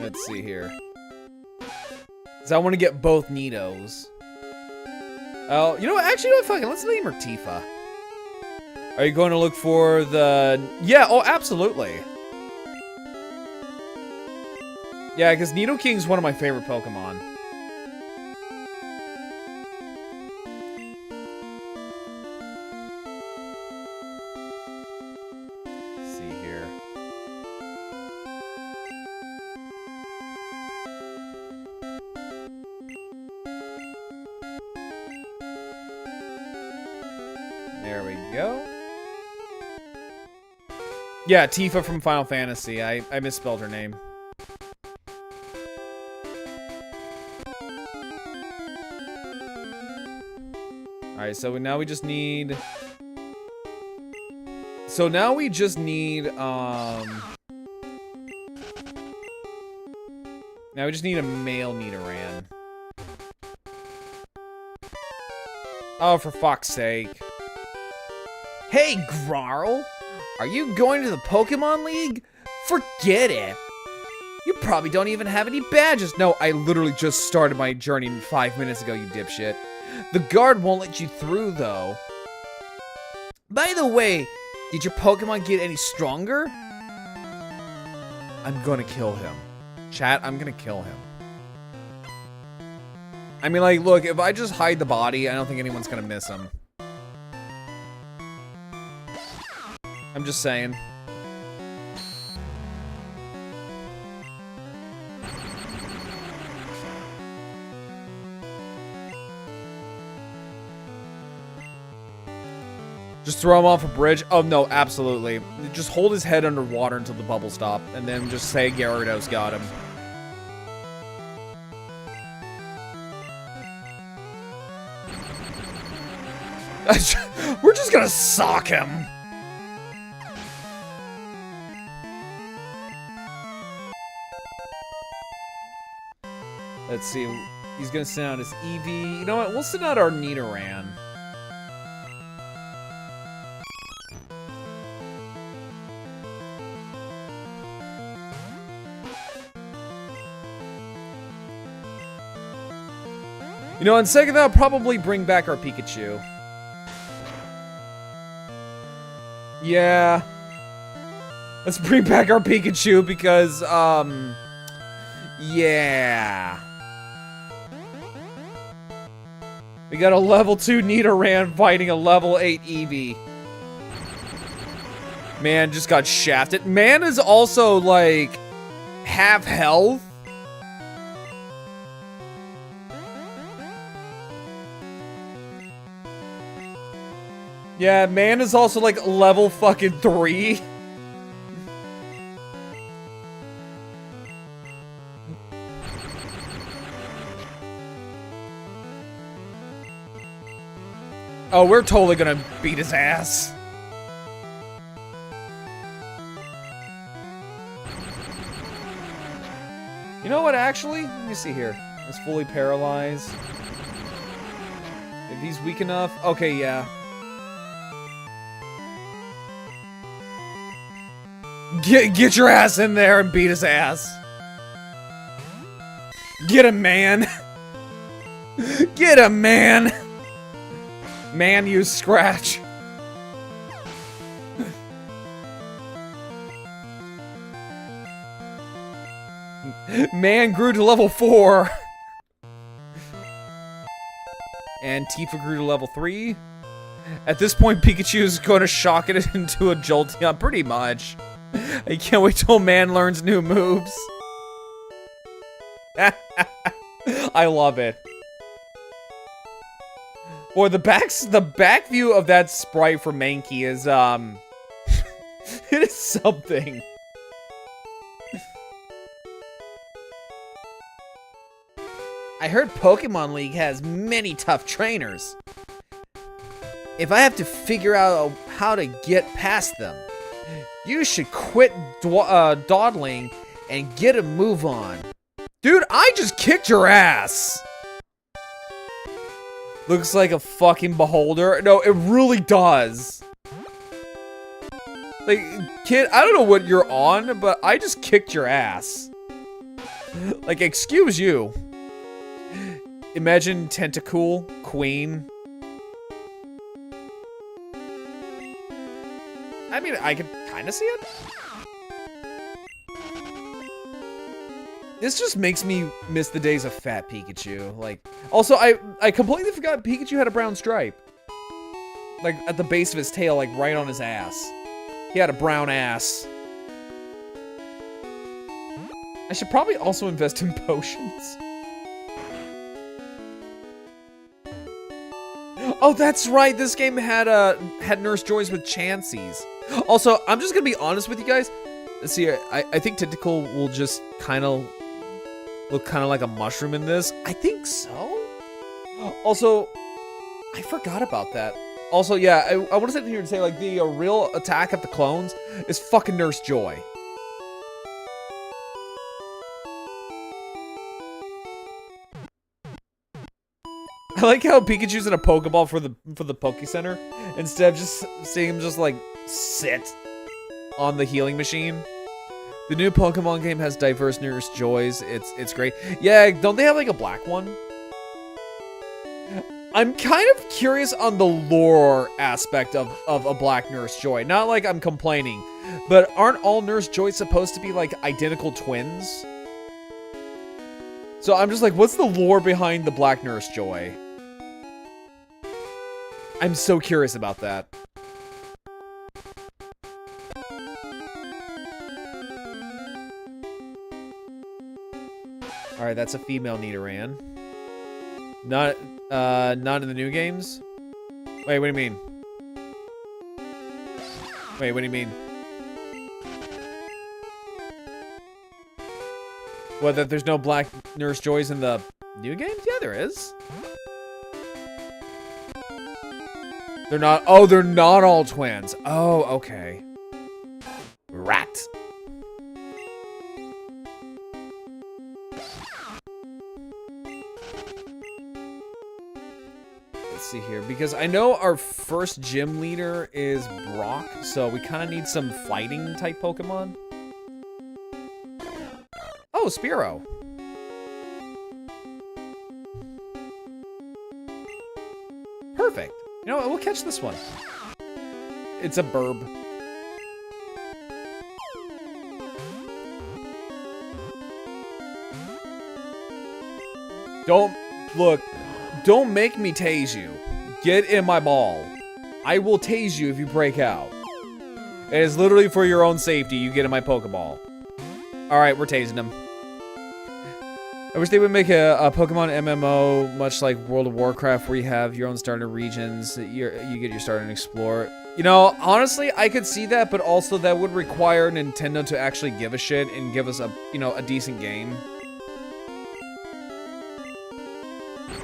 Let's see here. Because I want to get both Nidos. Oh, you know what? Actually, no, fucking, let's name her Tifa. Are you going to look for the... Yeah, oh, absolutely. Yeah, because Nidoking's one of my favorite Pokemon. Let's see here. There we go. Yeah, Tifa from Final Fantasy. I misspelled her name. Alright, so now we just need... So now we just need, Now we just need a male Nidoran. Oh, for fuck's sake. Hey, Grarl! Are you going to the Pokemon League? Forget it! You probably don't even have any badges. No, I literally just started my journey 5 minutes ago, you dipshit. The guard won't let you through, though. By the way, did your Pokemon get any stronger? I'm gonna kill him. Chat, I'm gonna kill him. I mean, like, look, if I just hide the body, I don't think anyone's gonna miss him. I'm just saying. Just throw him off a bridge? Oh, no, absolutely. Just hold his head underwater until the bubbles stop, and then just say Gyarados got him. We're just gonna sock him. Let's see. He's gonna send out his Eevee. You know what? We'll send out our Nidoran. You know, on second, I'll probably bring back our Pikachu. Yeah. Let's bring back our Pikachu because, yeah. We got a level 2 Nidoran fighting a level 8 Eevee. Man just got shafted. Man is also, like, half health. Yeah, man is also, like, level fucking 3. Oh, we're totally gonna beat his ass. You know what, actually? Let me see here. It's fully paralyzed. If he's weak enough. Okay, yeah. Get your ass in there and beat his ass. Get him, man. Get him, man. Man, use Scratch. Man grew to level 4. And Tifa grew to level 3. At this point, Pikachu is going to shock it into a Jolteon, pretty much. I can't wait till man learns new moves. I love it. Boy, the back view of that sprite for Mankey is, it is something. I heard Pokemon League has many tough trainers. If I have to figure out how to get past them, you should quit dawdling and get a move on. Dude, I just kicked your ass. Looks like a fucking beholder. No, it really does. Like, kid, I don't know what you're on, but I just kicked your ass. Like, excuse you. Imagine Tentacool, Queen. I mean, I can kind of see it. This just makes me miss the days of fat Pikachu. Like, also, I completely forgot Pikachu had a brown stripe. Like, at the base of his tail, like, right on his ass. He had a brown ass. I should probably also invest in potions. Oh, that's right. This game had Nurse Joys with Chanseys. Also, I'm just gonna be honest with you guys. Let's see, I think Tentacool will just kind of look kind of like a mushroom in this. I think so. Also, I forgot about that. Also, yeah, I want to sit here and say, like, the real attack of the clones is fucking Nurse Joy. I like how Pikachu's in a Pokeball for the Poke Center instead of just seeing him just, like, sit on the healing machine. The new Pokemon game has diverse Nurse Joys. It's great. Yeah, don't they have, like, a black one? I'm kind of curious on the lore aspect of a black Nurse Joy. Not like I'm complaining, but aren't all Nurse Joys supposed to be, like, identical twins? So I'm just like, what's the lore behind the black Nurse Joy? I'm so curious about that. Alright, that's a female Nidoran. Not in the new games? Wait, what do you mean? Wait, what do you mean? What, that there's no black Nurse Joys in the new games? Yeah, there is. They're not, oh, they're not all twins. Oh, okay. Rat. let's see here. Because I know our first gym leader is Brock, so we kind of need some fighting type Pokemon. Oh, Spearow. Perfect. You know what? We'll catch this one. It's a burb. Don't make me tase you. Get in my ball. I will tase you if you break out. It is literally for your own safety. You get in my Pokeball. Alright, we're tasing him. I wish they would make a Pokemon MMO, much like World of Warcraft, where you have your own starter regions. You get your starter and explore. You know, honestly, I could see that, but also that would require Nintendo to actually give a shit and give us a, you know, a decent game.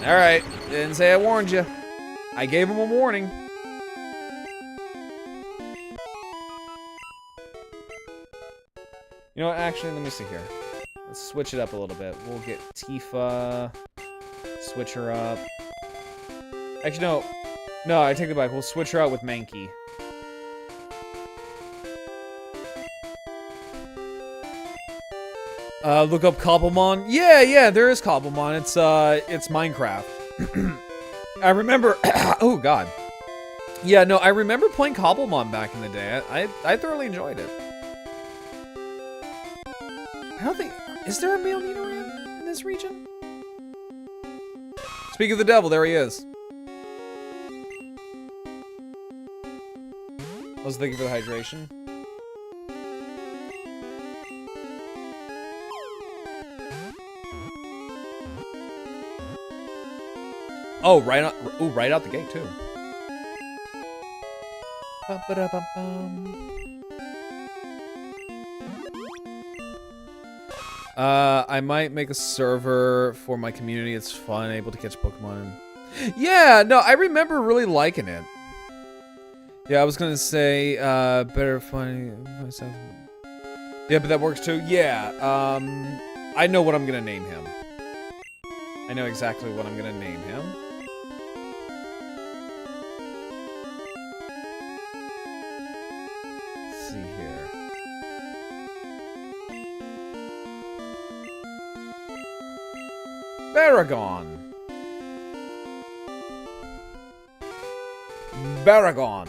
Alright, didn't say I warned you. I gave him a warning. You know what, actually, let me see here. Let's switch it up a little bit. We'll get Tifa. Switch her up. Actually, no. No, I take it back. We'll switch her out with Mankey. Look up Cobblemon. Yeah, there is Cobblemon. It's Minecraft. I remember. Oh God. Yeah, no, I remember playing Cobblemon back in the day. I thoroughly enjoyed it. I don't think. Is there a male Nidoran in this region? Speak of the devil, there he is. I was thinking for the hydration. Oh, right out the gate too. I might make a server for my community. It's fun, able to catch Pokemon. Yeah, no, I remember really liking it. Yeah, I was gonna say, better fun. Yeah, but that works too. Yeah, I know what I'm gonna name him. I know exactly what I'm gonna name him. Let's see here. Baragon. Baragon.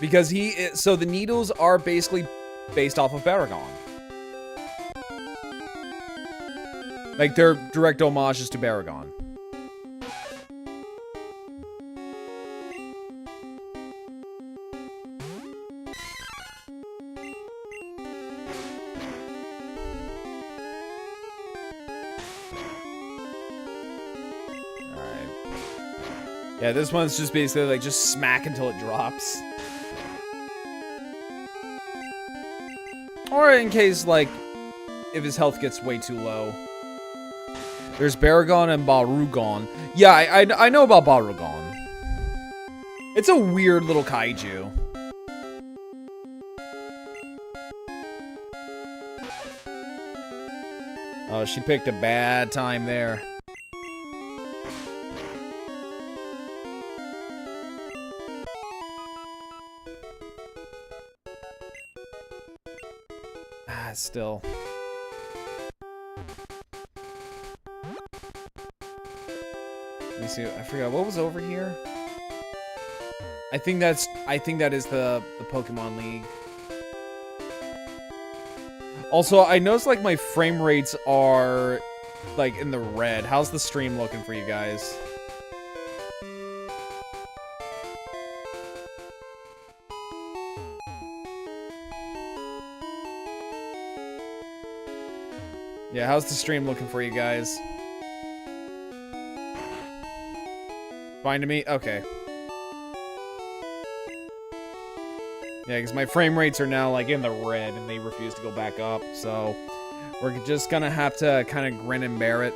Because so the needles are basically based off of Baragon. Like, they're direct homages to Baragon. Alright. Yeah, this one's just basically like, just smack until it drops. Or in case, like, if his health gets way too low. There's Baragon and Barugon. Yeah, I know about Barugon. It's a weird little kaiju. Oh, she picked a bad time there. Ah, still. Let me see. I forgot what was over here. I think that is the Pokemon League. Also, I noticed like my frame rates are like in the red. How's the stream looking for you guys? Yeah, how's the stream looking for you guys? Fine to me? Okay. Yeah, because my frame rates are now, like, in the red, and they refuse to go back up, so we're just gonna have to kind of grin and bear it.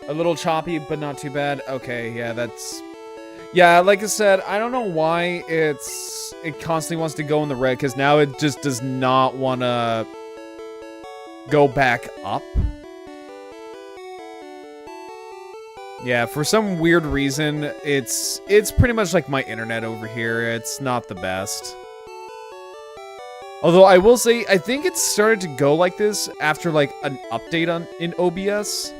A little choppy, but not too bad. Okay, yeah, that's... Yeah, like I said, I don't know why it constantly wants to go in the red, because now it just does not want to go back up. Yeah, for some weird reason, it's pretty much like my internet over here. It's not the best. Although I will say, I think it started to go like this after like an update in OBS.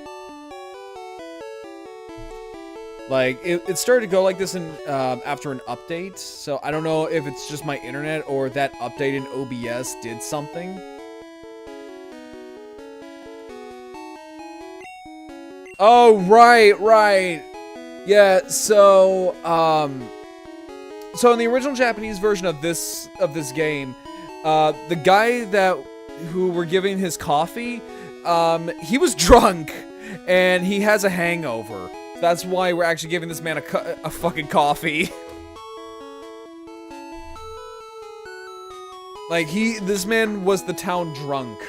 Like, it started to go like this after an update, so I don't know if it's just my internet or that update in OBS did something. Oh, right. Yeah, so in the original Japanese version of this game, the guy who we're giving his coffee, he was drunk, and he has a hangover. That's why we're actually giving this man a fucking coffee. Like, this man was the town drunk.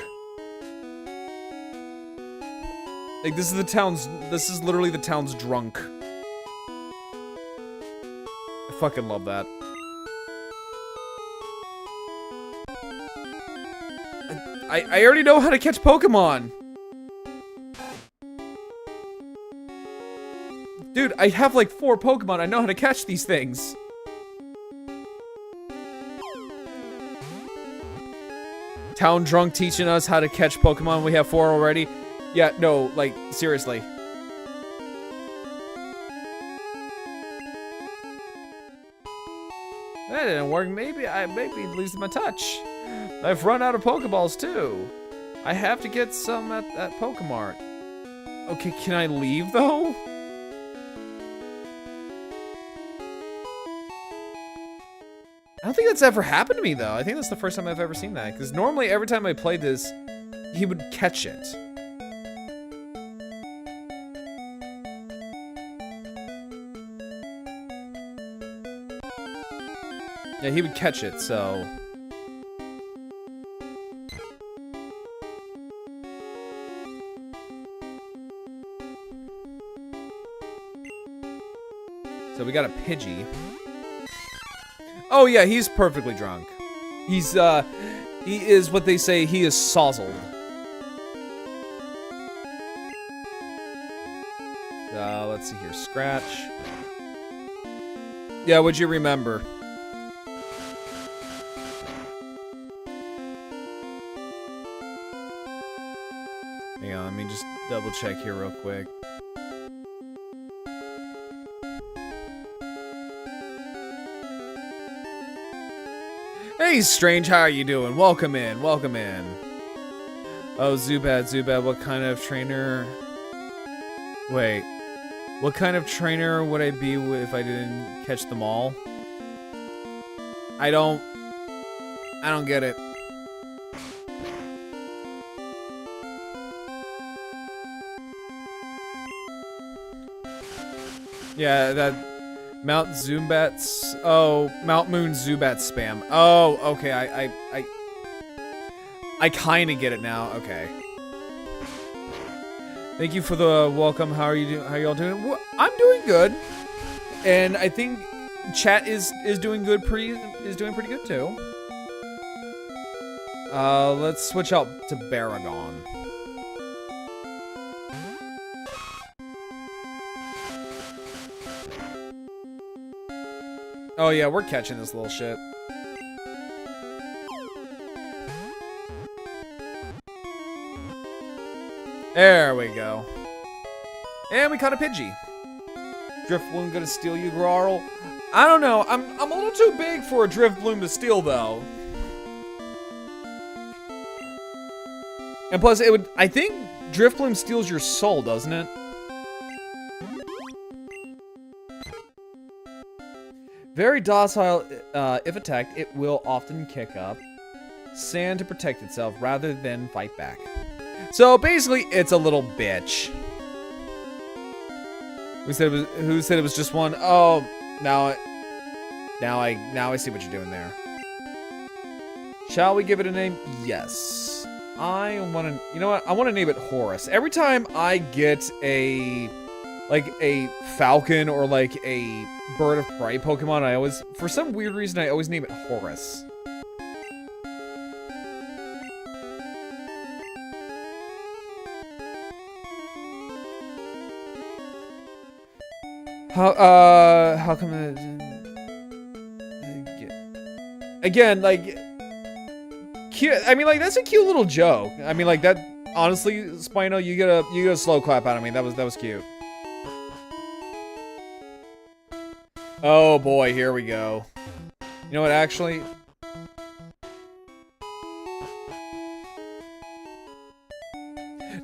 Like, this is literally the town's drunk. I fucking love that. I already know how to catch Pokemon. Dude, I have like 4 Pokemon. I know how to catch these things. Town drunk teaching us how to catch Pokemon. We have 4 already. Yeah, no, like, seriously. That didn't work. Maybe losing my touch. I've run out of Pokeballs too. I have to get some at Pokemart. Okay, can I leave though? I don't think that's ever happened to me, though. I think that's the first time I've ever seen that. Because normally, every time I played this, he would catch it. Yeah, he would catch it, so... So we got a Pidgey. Oh yeah, he's perfectly drunk. He is what they say, he is sozzled. Let's see here, Scratch. Yeah, what'd you remember? Hang on, let me just double check here real quick. Hey, Strange, how are you doing? Welcome in, welcome in. Oh, Zubat, what kind of trainer... Wait. What kind of trainer would I be if I didn't catch them all? I don't get it. Yeah, that... Mount Zubat's... Oh, Mount Moon Zubat spam. Oh, okay, I kinda get it now, okay. Thank you for the welcome. How are you doing? How y'all doing? Well, I'm doing good. And I think chat is doing good is doing pretty good too. Let's switch out to Baragon. Oh yeah, we're catching this little shit. There we go. And we caught a Pidgey. Drifloon gonna steal you, Grarl? I don't know. I'm a little too big for a Drifloon to steal, though. And plus, it would... I think Drifloon steals your soul, doesn't it? Very docile. If attacked, it will often kick up sand to protect itself rather than fight back. So basically, it's a little bitch. Who said it was just one? Oh, now I see what you're doing there. Shall we give it a name? Yes. I want to. You know what? I want to name it Horus. Every time I get a like a falcon or like a bird of prey Pokemon, I always, for some weird reason, I always name it Horus. How come it, again, like, cute, I mean, like, that's a cute little joke. I mean, like, that, honestly, Spino, you get a slow clap out of me. That was cute. Oh boy, here we go. You know what, actually?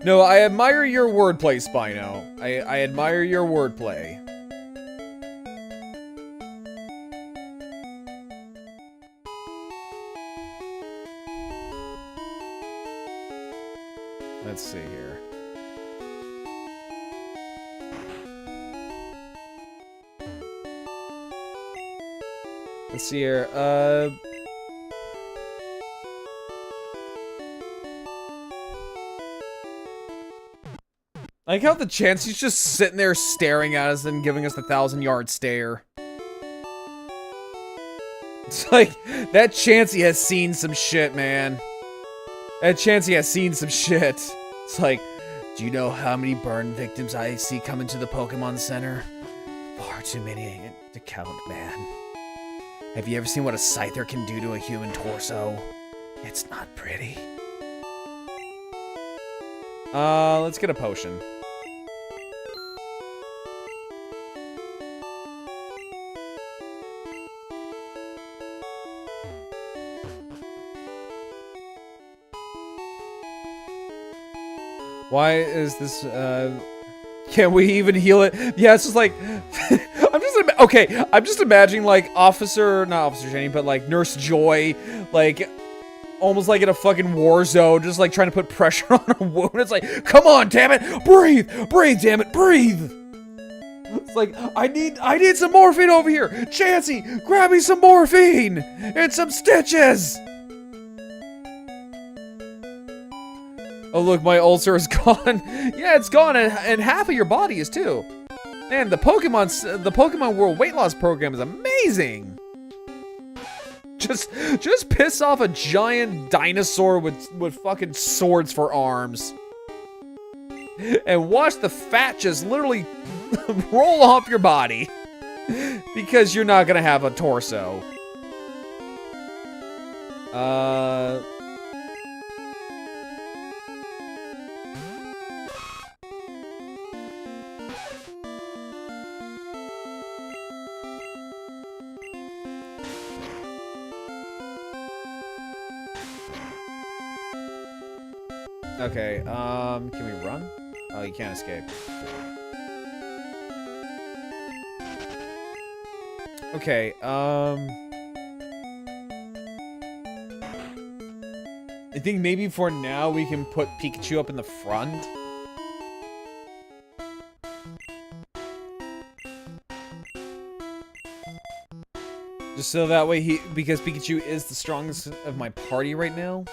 No, I admire your wordplay, Spino. I admire your wordplay. Let's see here. Let's see here. I like how the Chansey's just sitting there staring at us and giving us the 1,000-yard stare. It's like, that Chansey has seen some shit, man. That Chansey has seen some shit. It's like, do you know how many burn victims I see coming to the Pokemon Center? Far too many to count, man. Have you ever seen what a Scyther can do to a human torso? It's not pretty. Let's get a potion. Why is this, can we even heal it? Yeah, it's just like, I'm just imagining, like, not Officer Jenny, but, like, Nurse Joy, like, almost like in a fucking war zone, just, like, trying to put pressure on her wound. It's like, come on, damn it, breathe, damn it, breathe. It's like, I need some morphine over here. Chansey, grab me some morphine and some stitches. Oh look, my ulcer is gone. Yeah, it's gone, and half of your body is too. Man, the Pokemon World Weight Loss Program is amazing. Just piss off a giant dinosaur with fucking swords for arms, and watch the fat just literally roll off your body because you're not gonna have a torso. Okay, can we run? Oh, you can't escape. Okay, I think maybe for now we can put Pikachu up in the front. Just so that way because Pikachu is the strongest of my party right now.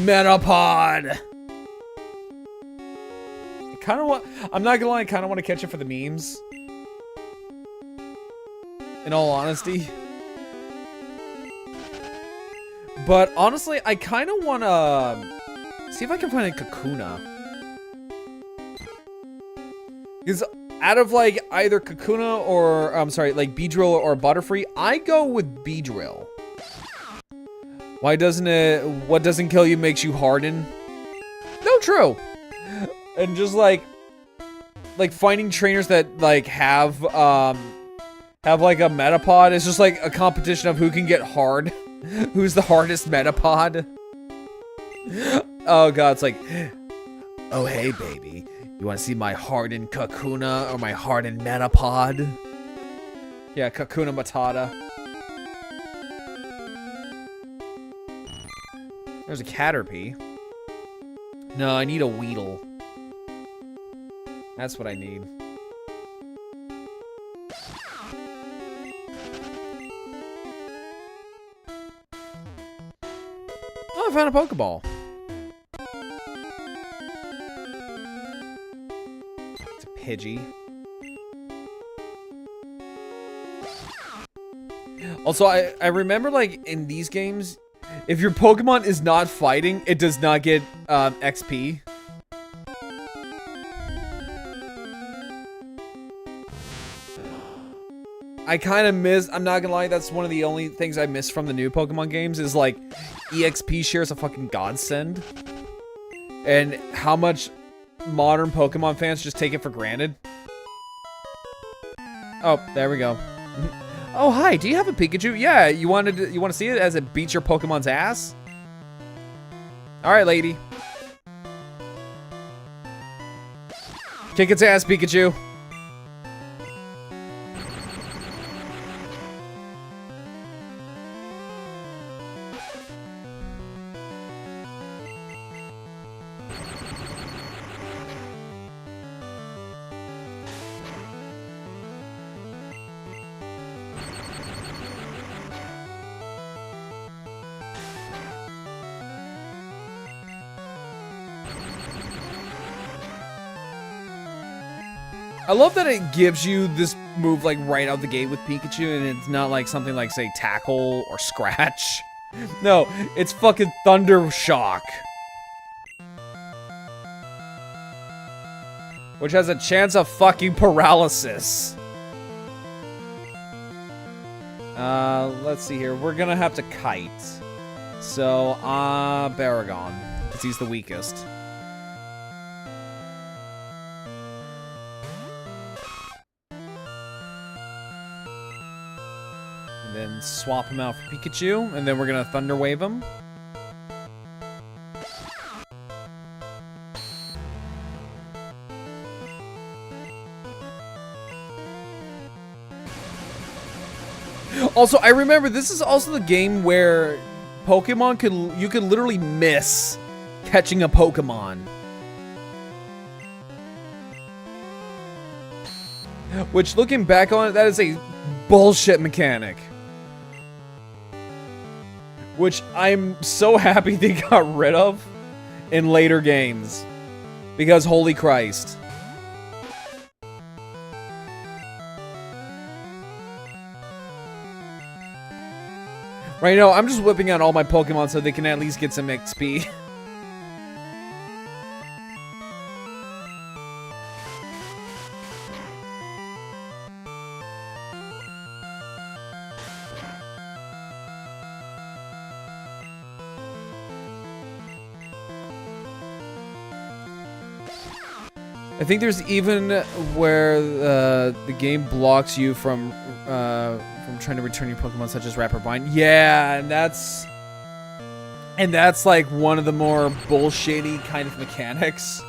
Metapod! I'm not gonna lie, I kinda wanna catch it for the memes. In all honesty. But honestly, I kinda wanna see if I can find a Kakuna. Because out of like either Kakuna or, I'm sorry, like Beedrill or Butterfree, I go with Beedrill. Why doesn't it, what doesn't kill you makes you harden? No, true. And just like finding trainers that like have like a Metapod is just like a competition of who can get hard. Who's the hardest Metapod? Oh god, it's like, oh hey baby, you wanna see my hardened Kakuna or my hardened Metapod? Yeah, Kakuna Matata. There's a Caterpie. No, I need a Weedle. That's what I need. Oh, I found a Pokeball. It's a Pidgey. Also, I remember, like, in these games, if your Pokemon is not fighting, it does not get XP. I kind of miss, I'm not gonna lie, that's one of the only things I miss from the new Pokemon games is, like, EXP shares a fucking godsend. And how much modern Pokemon fans just take it for granted. Oh, there we go. Oh, hi, do you have a Pikachu? Yeah, you want to see it as it beats your Pokemon's ass? Alright, lady. Kick its ass, Pikachu. I love that it gives you this move like right out the gate with Pikachu, and it's not like something like, say, Tackle or Scratch. No, it's fucking Thunder Shock. Which has a chance of fucking paralysis. Let's see here. We're gonna have to kite. So, Baragon, because he's the weakest. And then swap him out for Pikachu, and then we're gonna Thunder Wave him. Also, I remember this is also the game where Pokemon you could literally miss catching a Pokemon. Which, looking back on it, that is a bullshit mechanic. Which I'm so happy they got rid of in later games. Because holy Christ. Right now, I'm just whipping out all my Pokemon so they can at least get some XP. I think there's even where the game blocks you from trying to return your Pokemon, such as Rapid Bind. Yeah, and that's like one of the more bullshitty kind of mechanics.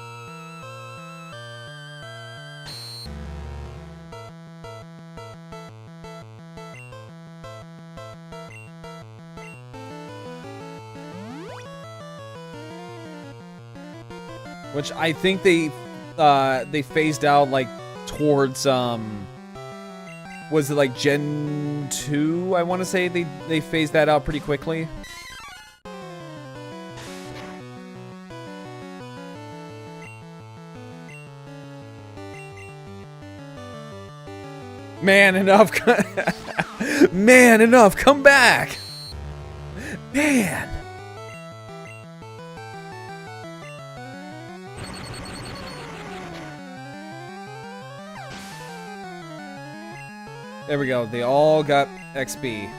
Which I think they phased out like towards was it like Gen 2? I want to say they phased that out pretty quickly. Man, enough. Man, enough. Come back. Man. There we go. They all got XP.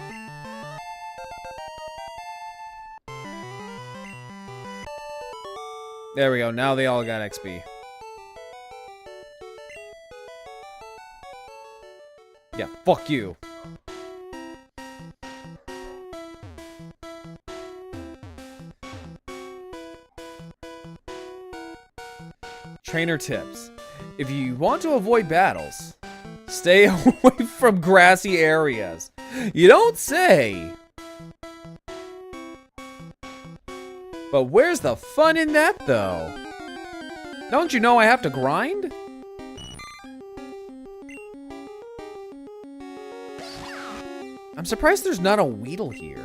There we go. Now they all got XP. Yeah, fuck you. Trainer tips. If you want to avoid battles, stay away from grassy areas. You don't say. But where's the fun in that, though? Don't you know I have to grind? I'm surprised there's not a Weedle here.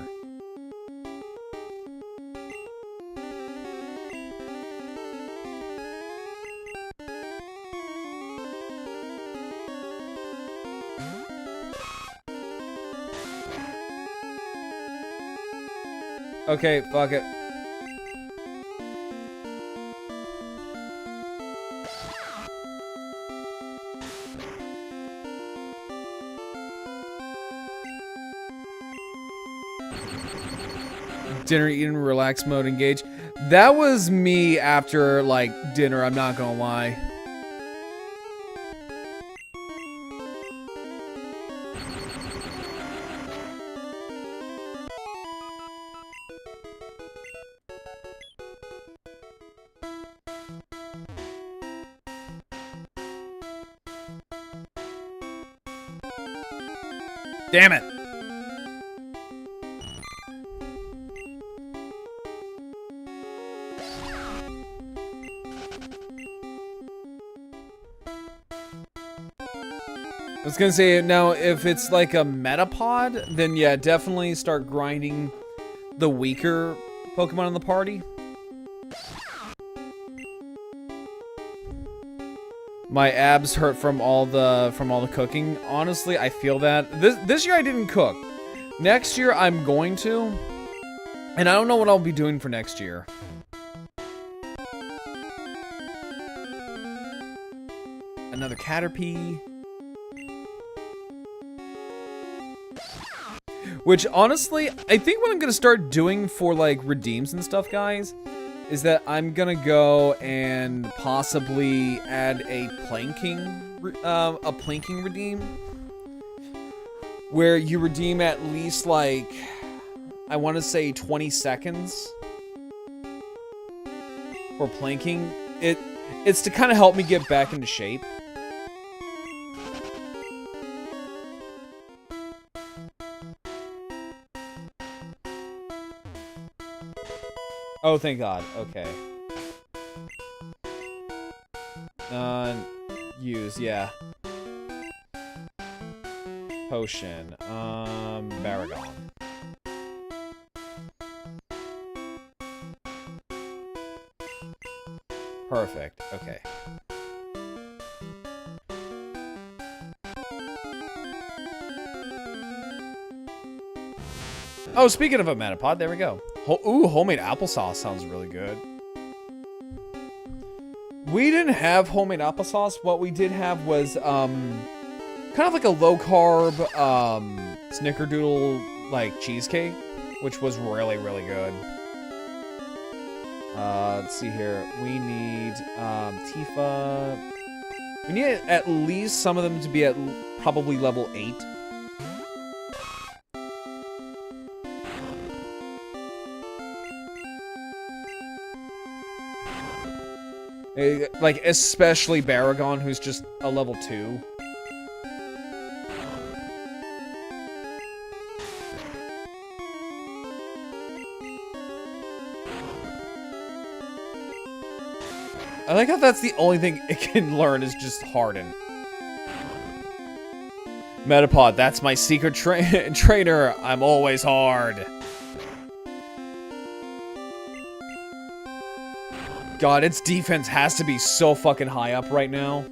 Okay, fuck it. Dinner, eating, relax mode, engage. That was me after, like, dinner, I'm not gonna lie. Damn it! I was gonna say, now, if it's like a Metapod, then yeah, definitely start grinding the weaker Pokemon in the party. My abs hurt from all the cooking. Honestly, I feel that. This year I didn't cook. Next year I'm going to. And I don't know what I'll be doing for next year. Another Caterpie. Which, honestly, I think what I'm going to start doing for, like, redeems and stuff, guys, is that I'm going to go and possibly add a planking redeem. Where you redeem at least, like, I want to say 20 seconds for planking. It's to kind of help me get back into shape. Oh, thank God. Okay. Use, yeah. Potion. Baragon. Perfect. Okay. Oh, speaking of a Metapod, there we go. Ooh, homemade applesauce sounds really good. We didn't have homemade applesauce. What we did have was, kind of like a low-carb, snickerdoodle, like, cheesecake, which was really, really good. Let's see here. We need, Tifa. We need at least some of them to be at probably level 8. Like, especially Baragon, who's just a level 2. I like how that's the only thing it can learn is just Harden. Metapod, that's my secret trainer. I'm always hard. God, its defense has to be so fucking high up right now.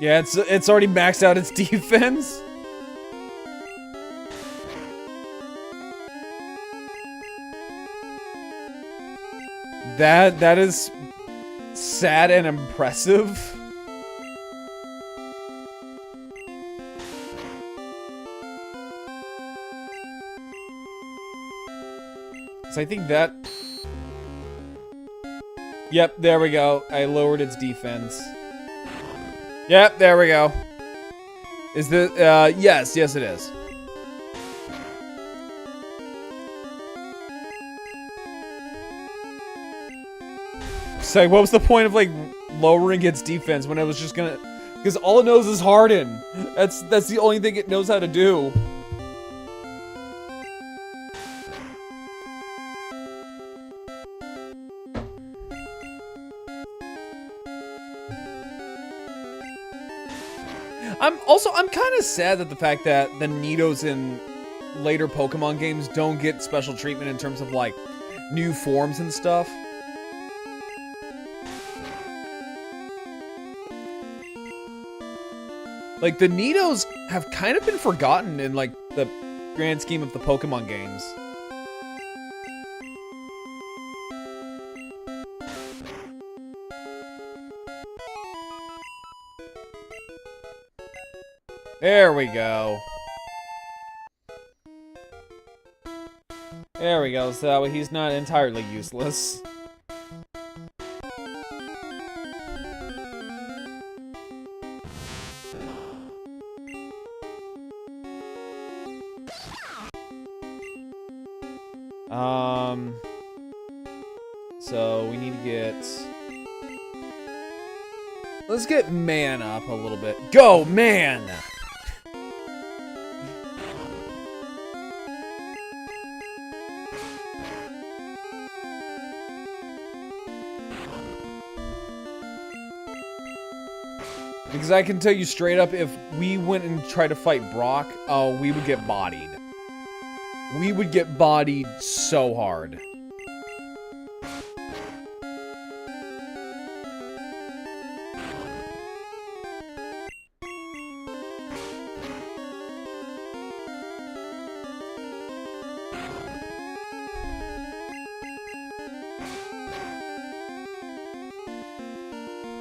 Yeah, it's already maxed out its defense. That is sad and impressive. So I think that... Yep, there we go. I lowered its defense. Yep, there we go. Is the... yes, it is. So what was the point of, like, lowering its defense when it was just gonna... Because all it knows is Harden. That's the only thing it knows how to do. I'm kind of sad that the fact that the Nidos in later Pokemon games don't get special treatment in terms of, like, new forms and stuff. Like, the Nidos have kind of been forgotten in, like, the grand scheme of the Pokemon games. There we go. There we go, so he's not entirely useless. So we need to get... Let's get Man up a little bit. Go, Man! Because I can tell you straight up, if we went and tried to fight Brock, oh, we would get bodied. We would get bodied so hard.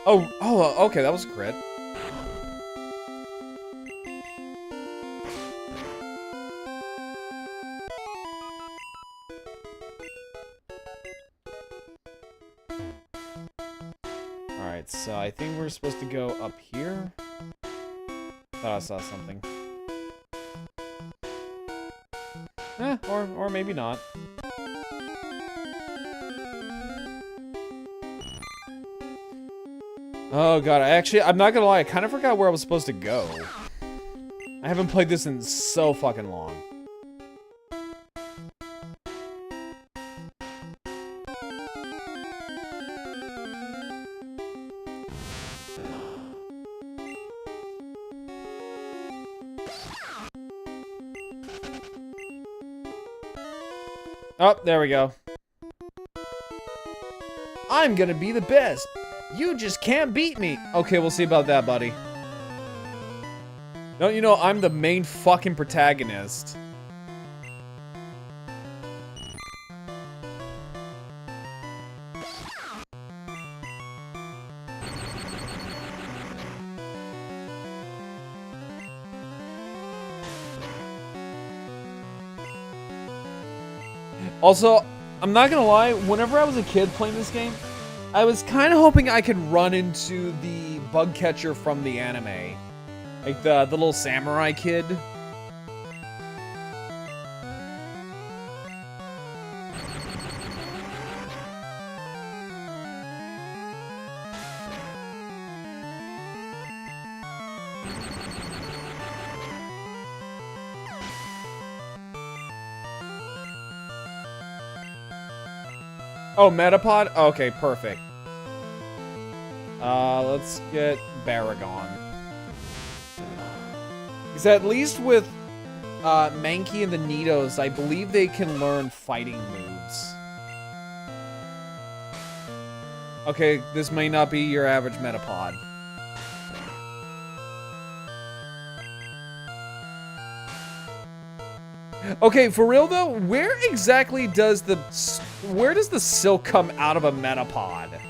Oh, okay, that was a crit. Alright, so I think we're supposed to go up here. Thought I saw something. Or maybe not. Oh god, I'm not gonna lie, I kind of forgot where I was supposed to go. I haven't played this in so fucking long. Oh, there we go. I'm gonna be the best. You just can't beat me. Okay, we'll see about that, buddy. Don't you know I'm the main fucking protagonist? Also, I'm not gonna lie, whenever I was a kid playing this game, I was kind of hoping I could run into the bug catcher from the anime. Like the little samurai kid. Oh, Metapod? Okay, perfect. Let's get Baragon. Because at least with Mankey and the Nidos, I believe they can learn fighting moves. Okay, this may not be your average Metapod. Okay, for real though, where exactly does the silk come out of a Metapod?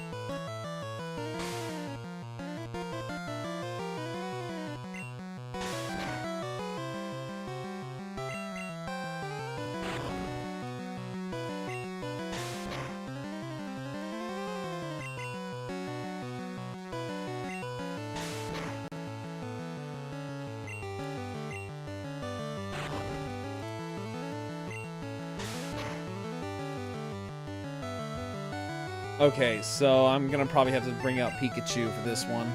Okay, so I'm gonna probably have to bring out Pikachu for this one.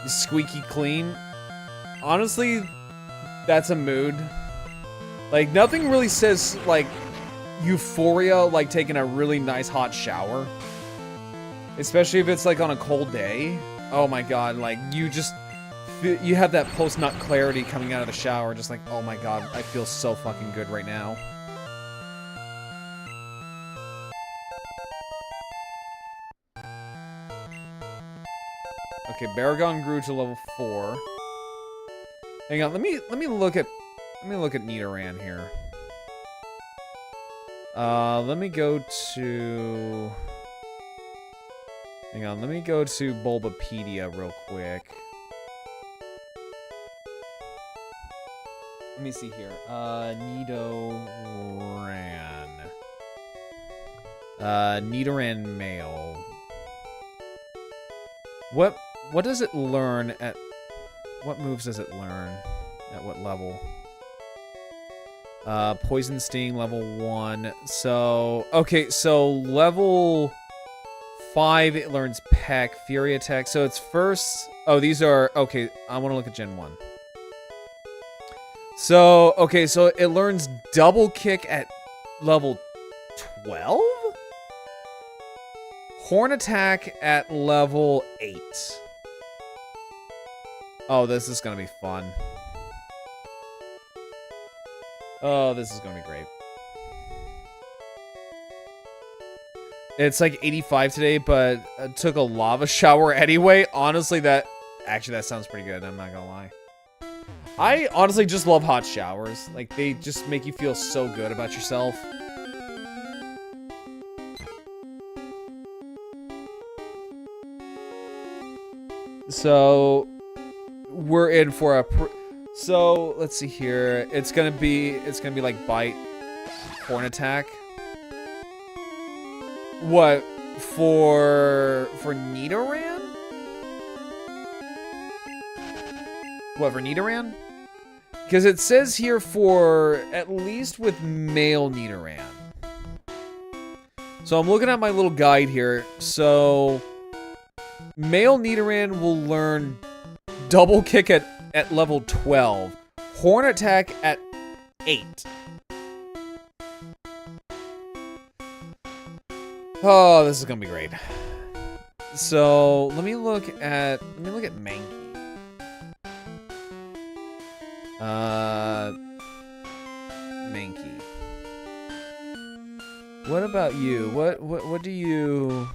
Squeaky clean. Honestly, that's a mood. Like, nothing really says, like, euphoria like taking a really nice hot shower. Especially if it's like on a cold day. Oh my god, like You have that post-nut clarity coming out of the shower, just like, oh my god, I feel so fucking good right now. Okay, Baragon grew to level 4. Hang on, let me look at Nidoran here. Let me go to... Hang on, let me go to Bulbapedia real quick. Let me see here. Nidoran. Nidoran male. What does it learn at... What moves does it learn? At what level? Poison Sting, level 1. So, okay, so level 5, it learns Peck, Fury Attack. So it's first... Oh, these are... Okay, I want to look at Gen 1. So, okay, so it learns Double Kick at level 12? Horn Attack at level 8. Oh, this is gonna be fun. Oh, this is gonna be great. It's like 85 today, but I took a lava shower anyway. Honestly, that sounds pretty good, I'm not gonna lie. I honestly just love hot showers. Like, they just make you feel so good about yourself. So, we're in for a... So, let's see here. It's gonna be like Bite, Horn Attack. What? For Nidoran? What, for Nidoran? Because it says here for, at least with male Nidoran. So I'm looking at my little guide here. So, male Nidoran will learn Double Kick at level 12. Horn Attack at 8. Oh, this is gonna be great. So, let me look at Mankey. Mankey. What about you? What do you...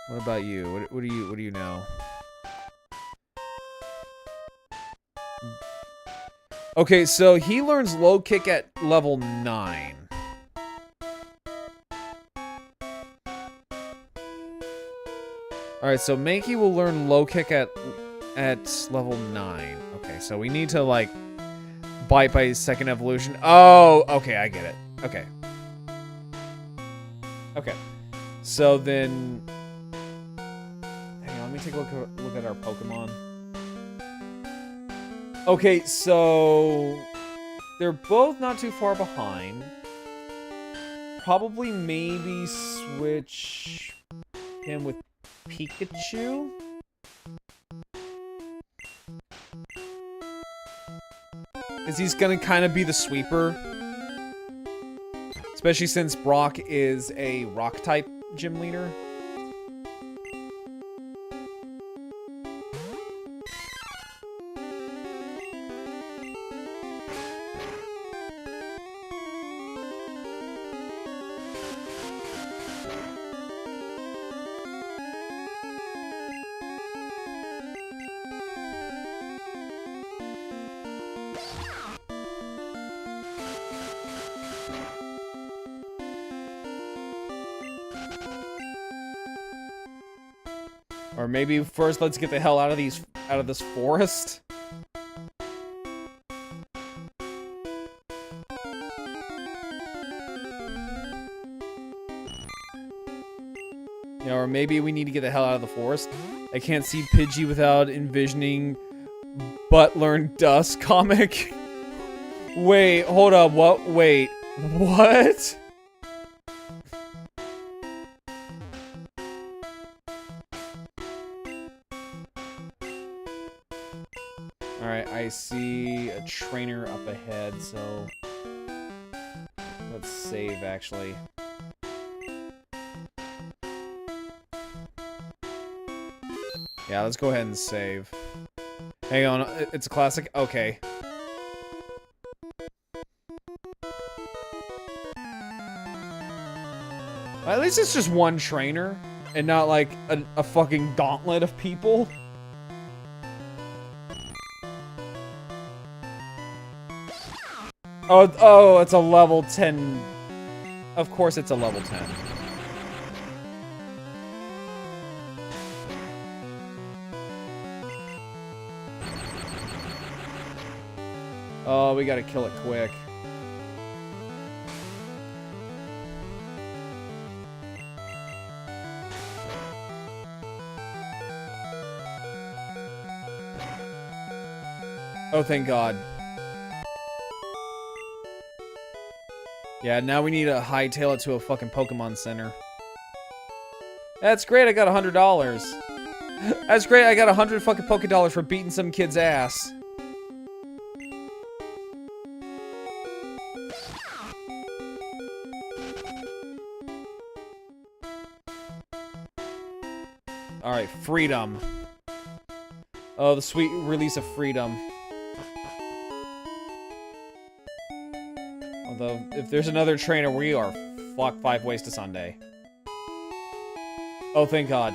What about you? What do you know? Okay, so he learns Low Kick at level 9. Alright, so Mankey will learn Low Kick at level 9. Okay, so we need to, like, Bite by second evolution. Oh, okay, I get it. Okay. Okay. So then... Hang on, let me take a look at our Pokemon. Okay, so... They're both not too far behind. Probably maybe switch him with Pikachu? Because he's gonna kind of be the sweeper. Especially since Brock is a rock-type gym leader. Or maybe first let's get the hell out of this forest. Yeah, or maybe we need to get the hell out of the forest. I can't see Pidgey without envisioning But Learn Dust comic. Wait, hold up, what? Wait, what? Alright, I see a trainer up ahead, so... Let's save, actually. Yeah, let's go ahead and save. Hang on, it's a classic? Okay. At least it's just one trainer, and not like a fucking gauntlet of people. Oh, it's a level 10. Of course it's a level 10. Oh, we gotta kill it quick. Oh, thank God. Yeah, now we need to hightail it to a fucking Pokemon Center. That's great, I got $100. That's great, I got 100 fucking Pokédollars for beating some kid's ass. Alright, freedom. Oh, the sweet release of freedom. Although, if there's another trainer, we are fucked 5 ways to Sunday. Oh, thank God.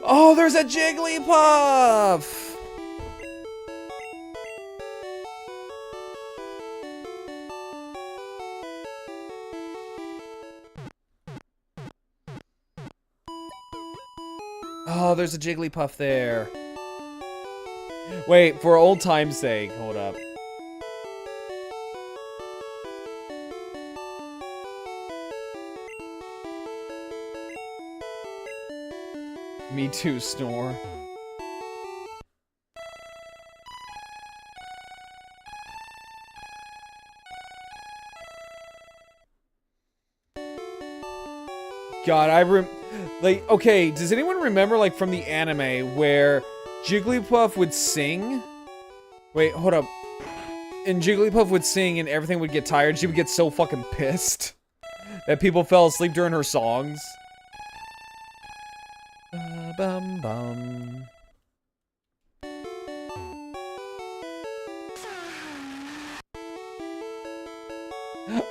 Oh, there's a Jigglypuff! Oh, there's a Jigglypuff there. Wait, for old time's sake, hold up. Me too, Snore. God, like, okay, does anyone remember, like, from the anime where Jigglypuff would sing? Wait, hold up. And Jigglypuff would sing and everything would get tired. She would get so fucking pissed that people fell asleep during her songs. Bum bum.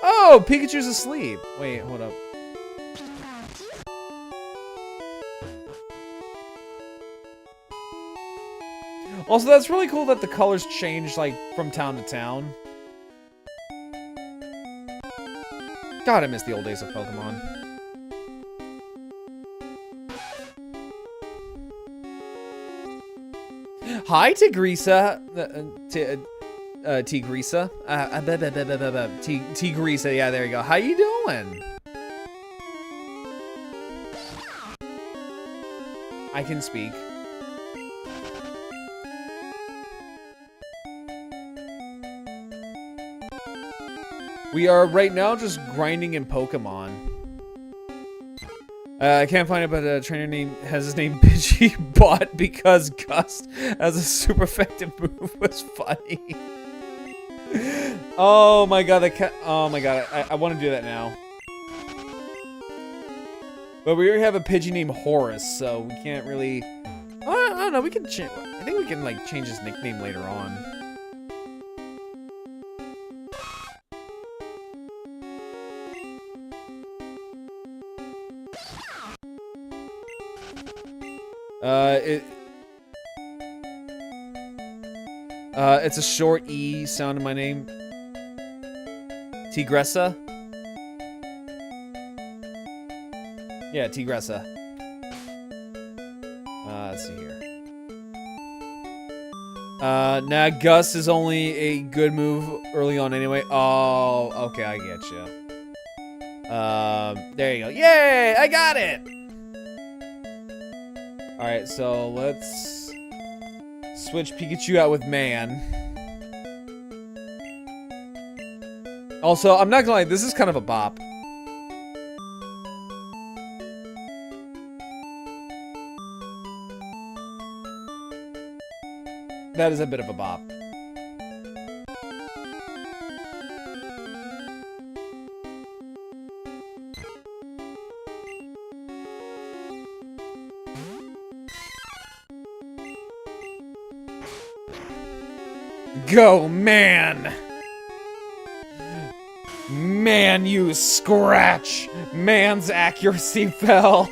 Oh, Pikachu's asleep. Wait, hold up. Also, that's really cool that the colors change, like, from town to town. God, I miss the old days of Pokemon. Hi, Tigresa. Tigresa. Tigresa, yeah, there you go. How you doing? I can speak. We are right now just grinding in Pokemon. I can't find it, but a trainer name has his name Pidgeybot because Gust as a super effective move was funny. Oh my god, oh my god, I want to do that now. But we already have a Pidgey named Horace, so we can't really. I don't know. We can change. I think we can like change his nickname later on. It's a short E sound in my name. Tigresa? Yeah, Tigresa. Let's see here. Nah, Gus is only a good move early on anyway. Oh, okay, I get you. There you go. Yay! I got it! Alright, so let's switch Pikachu out with Man. Also, I'm not gonna lie, this is kind of a bop. That is a bit of a bop. Go, man! Man, you scratch! Man's accuracy fell.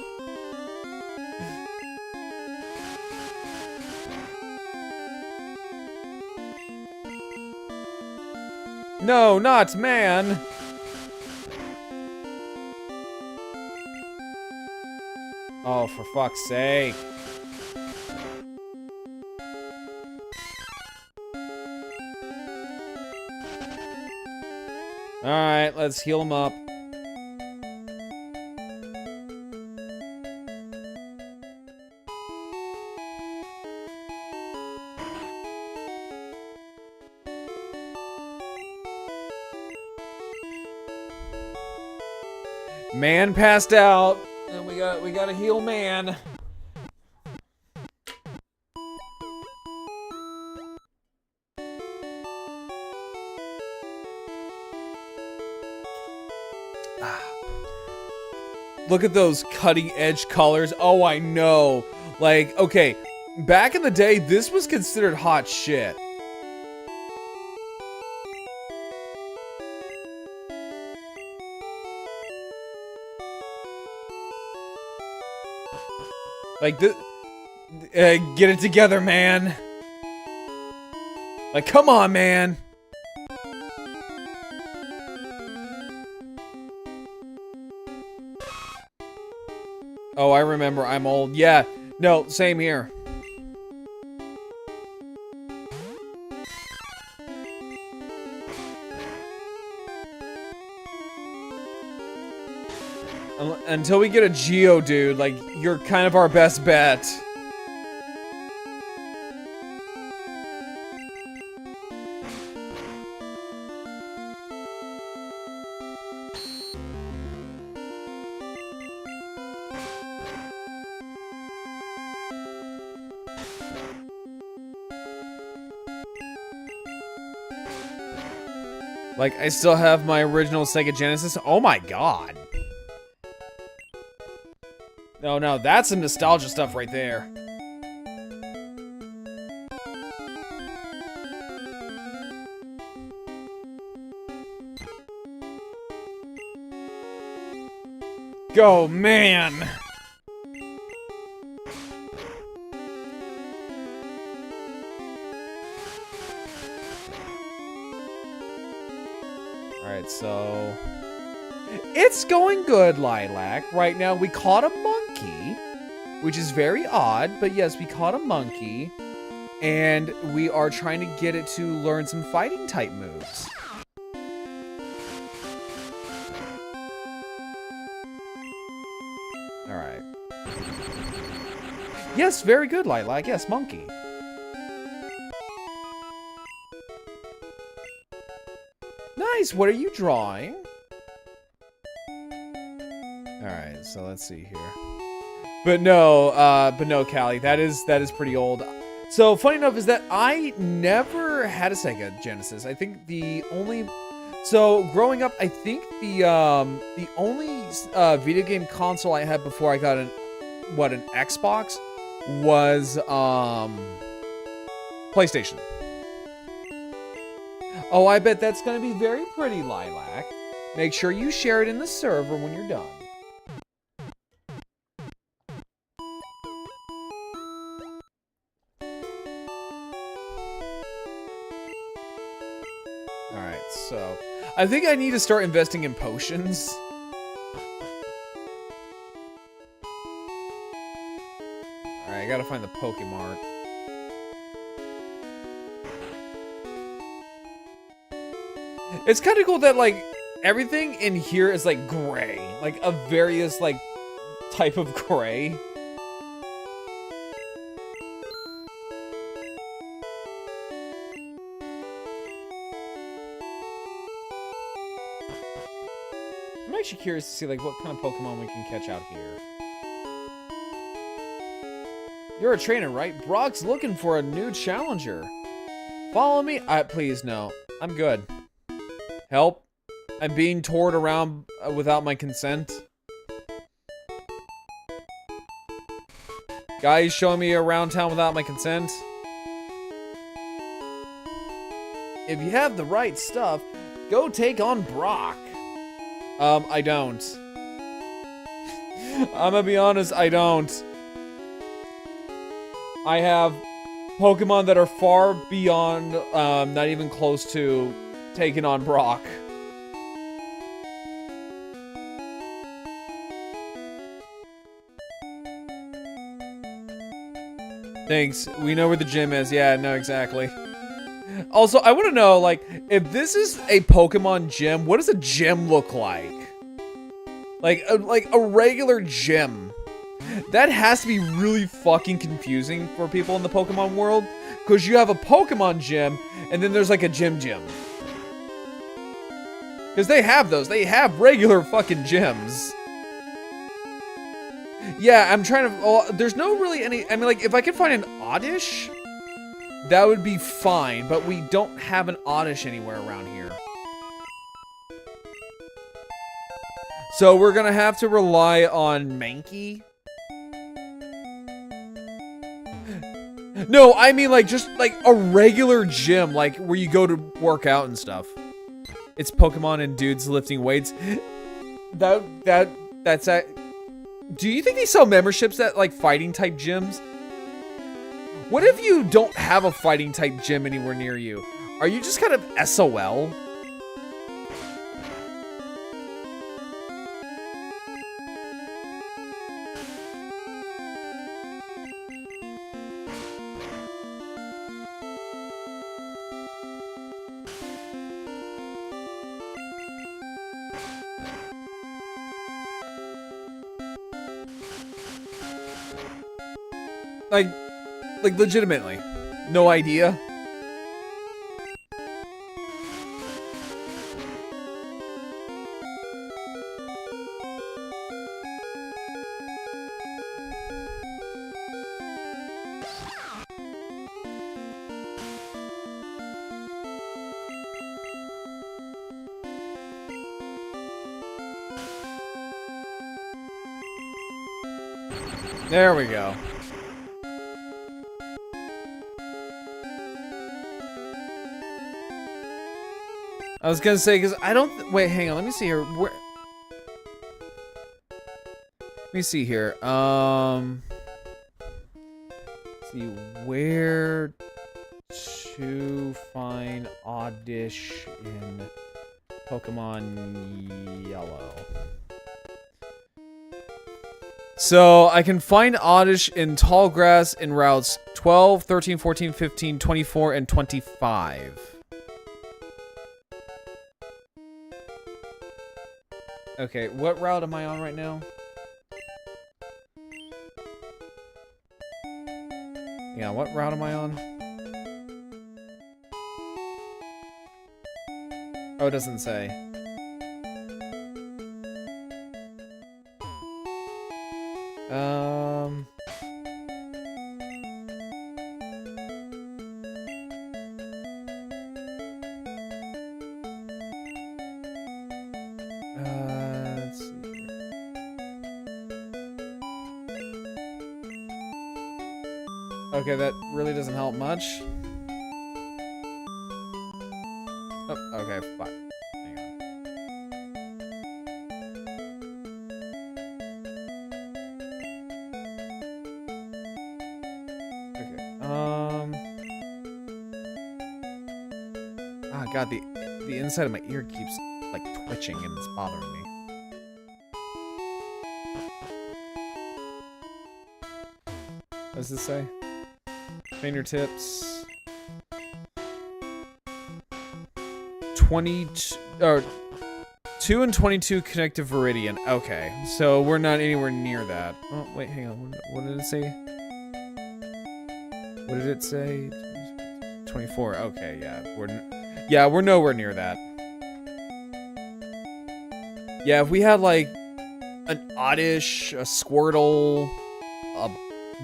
No, not man! Oh, for fuck's sake. Alright, let's heal him up. Man passed out, and we gotta heal man. Look at those cutting edge colors. Oh, I know. Like, okay, back in the day, this was considered hot shit. Like, get it together, man. Like, come on, man. Oh, I remember. I'm old. Yeah. No, same here. Until we get a Geodude, like, you're kind of our best bet. Like, I still have my original Sega Genesis. Oh my god. No, that's some nostalgia stuff right there. Go, man! Alright, so... It's going good, Lilac. Right now, we caught a monkey, which is very odd, but yes, we caught a monkey, and we are trying to get it to learn some fighting type moves. Alright. Yes, very good, Lilac. Yes, monkey. Nice, what are you drawing? Alright, so let's see here. But no, Callie, that is pretty old. So, funny enough is that I never had a Sega Genesis. I think the only... So, growing up, I think the only video game console I had before I got an Xbox was, PlayStation. Oh, I bet that's gonna be very pretty, Lilac. Make sure you share it in the server when you're done. Alright, so... I think I need to start investing in potions. Alright, I gotta find the Pokemart. It's kind of cool that, like, everything in here is, like, gray. Like, a various, like, type of gray. I'm actually curious to see, like, what kind of Pokemon we can catch out here. You're a trainer, right? Brock's looking for a new challenger. Follow me? Please, no. I'm good. Help. I'm being toured around without my consent. Guys showing me around town without my consent. If you have the right stuff, go take on Brock. I don't. I'm gonna be honest, I don't. I have Pokemon that are far beyond, not even close to taking on Brock. Thanks. We know where the gym is. Yeah, no, exactly. Also, I want to know, like, if this is a Pokemon gym, what does a gym look like? Like a regular gym. That has to be really fucking confusing for people in the Pokemon world, because you have a Pokemon gym, and then there's like a gym. Because they have those. They have regular fucking gyms. Yeah, I'm trying to... Oh, there's no really any... I mean, like, if I could find an Oddish, that would be fine, but we don't have an Oddish anywhere around here. So we're gonna have to rely on Mankey. No, I mean, like, just, like, a regular gym, like, where you go to work out and stuff. It's Pokemon and dudes lifting weights. That's... Do you think they sell memberships at, like, fighting-type gyms? What if you don't have a fighting-type gym anywhere near you? Are you just kind of SOL? Like legitimately, no idea. There we go. I was gonna say, because I don't... Wait, hang on. Let me see here. Where... Let me see here. See where to find Oddish in Pokemon Yellow. So, I can find Oddish in Tallgrass in routes 12, 13, 14, 15, 24, and 25. Okay, what route am I on right now? Yeah, what route am I on? Oh, it doesn't say. Let's see here. Okay, that really doesn't help much. Oh, okay, fine. Hang on. Okay, oh god, the inside of my ear keeps like twitching and it's bothering me. What does this say? Fingertips. 22 or 2 and 22 connective viridian. Okay, so we're not anywhere near that. Oh wait, hang on. What did it say? What did it say? 24. Okay, yeah, we're nowhere near that. Yeah, if we had like an Oddish, a Squirtle, a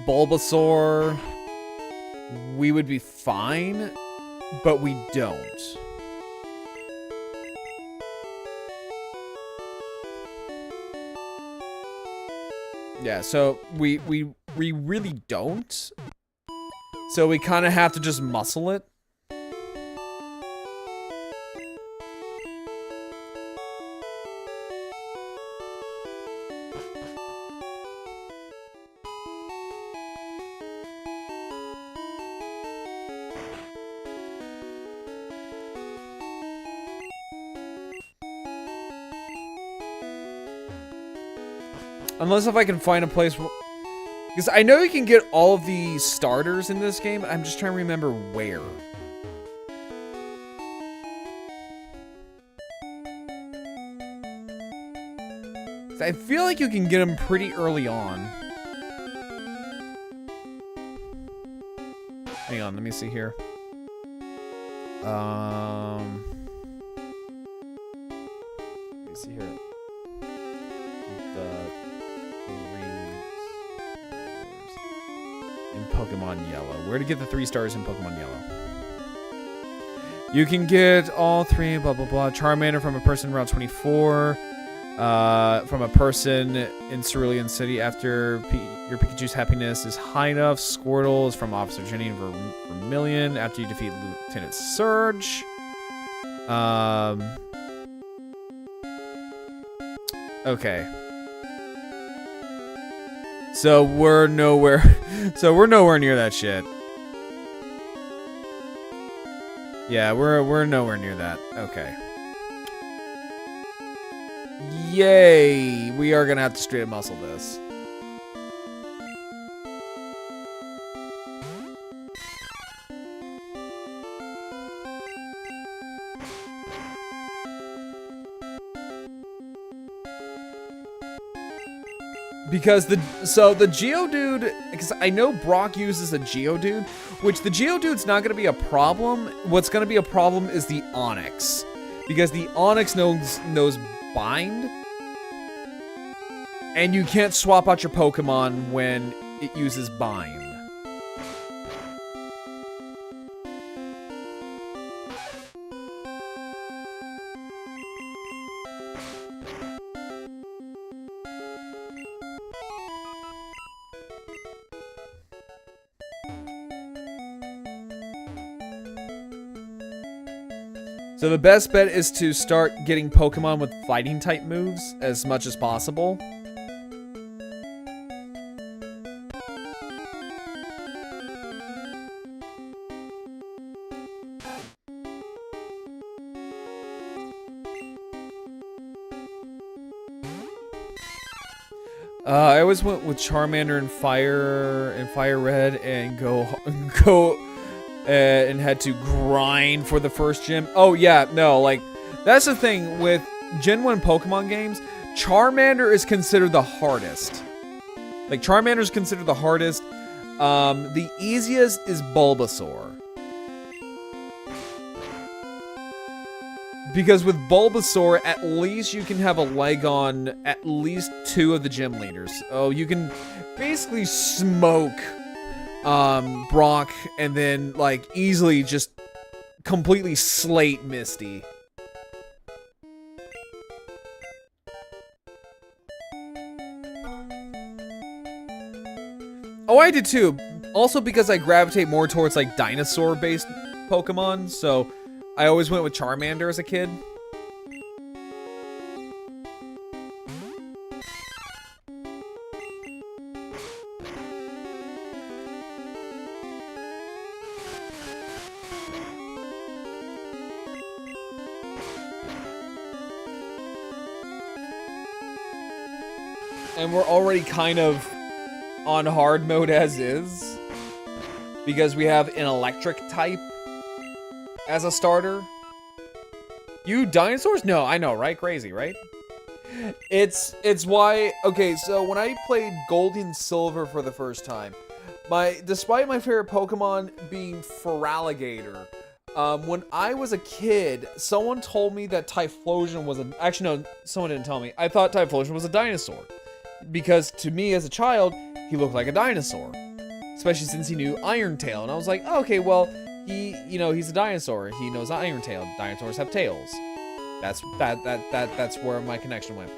Bulbasaur, we would be fine, but we don't. Yeah, so we really don't. So we kind of have to just muscle it. Unless if I can find a place where... Because I know you can get all of the starters in this game. I'm just trying to remember where. I feel like you can get them pretty early on. Hang on, let me see here. Let me see here. In Pokemon Yellow. Where to get the 3 stars in Pokemon Yellow? You can get all 3, blah, blah, blah. Charmander from a person Route 24. From a person in Cerulean City after your Pikachu's happiness is high enough. Squirtle is from Officer Jenny in Vermilion after you defeat Lieutenant Surge. Okay. So we're nowhere near that shit. Yeah, we're nowhere near that. Okay. Yay! We are gonna have to straight muscle this. Because the Geodude, because I know Brock uses a Geodude, which the Geodude's not gonna be a problem. What's gonna be a problem is the Onix. Because the Onix knows Bind. And you can't swap out your Pokemon when it uses Bind. So the best bet is to start getting Pokemon with fighting type moves as much as possible. I always went with Charmander and Fire Red and go and had to grind for the first gym. Oh yeah, no, like that's the thing with Gen 1 Pokemon games. Charmander is considered the hardest. Like Charmander is considered the hardest. The easiest is Bulbasaur. Because with Bulbasaur, at least you can have a leg on at least 2 of the gym leaders. Oh, you can basically smoke Brock and then like easily just completely slate Misty. Oh, I did too. Also because I gravitate more towards like dinosaur-based Pokemon, so I always went with Charmander as a kid. And we're already kind of on hard mode as is, because we have an electric type as a starter. You dinosaurs? No, I know, right? Crazy, right? It's why, okay, so when I played Gold and Silver for the first time, despite my favorite Pokemon being Feraligatr, when I was a kid, someone told me that Typhlosion was actually no, someone didn't tell me. I thought Typhlosion was a dinosaur. Because to me as a child, he looked like a dinosaur. Especially since he knew Iron Tail. And I was like, oh, okay, well, he's a dinosaur. He knows Iron Tail. Dinosaurs have tails. That's where my connection went.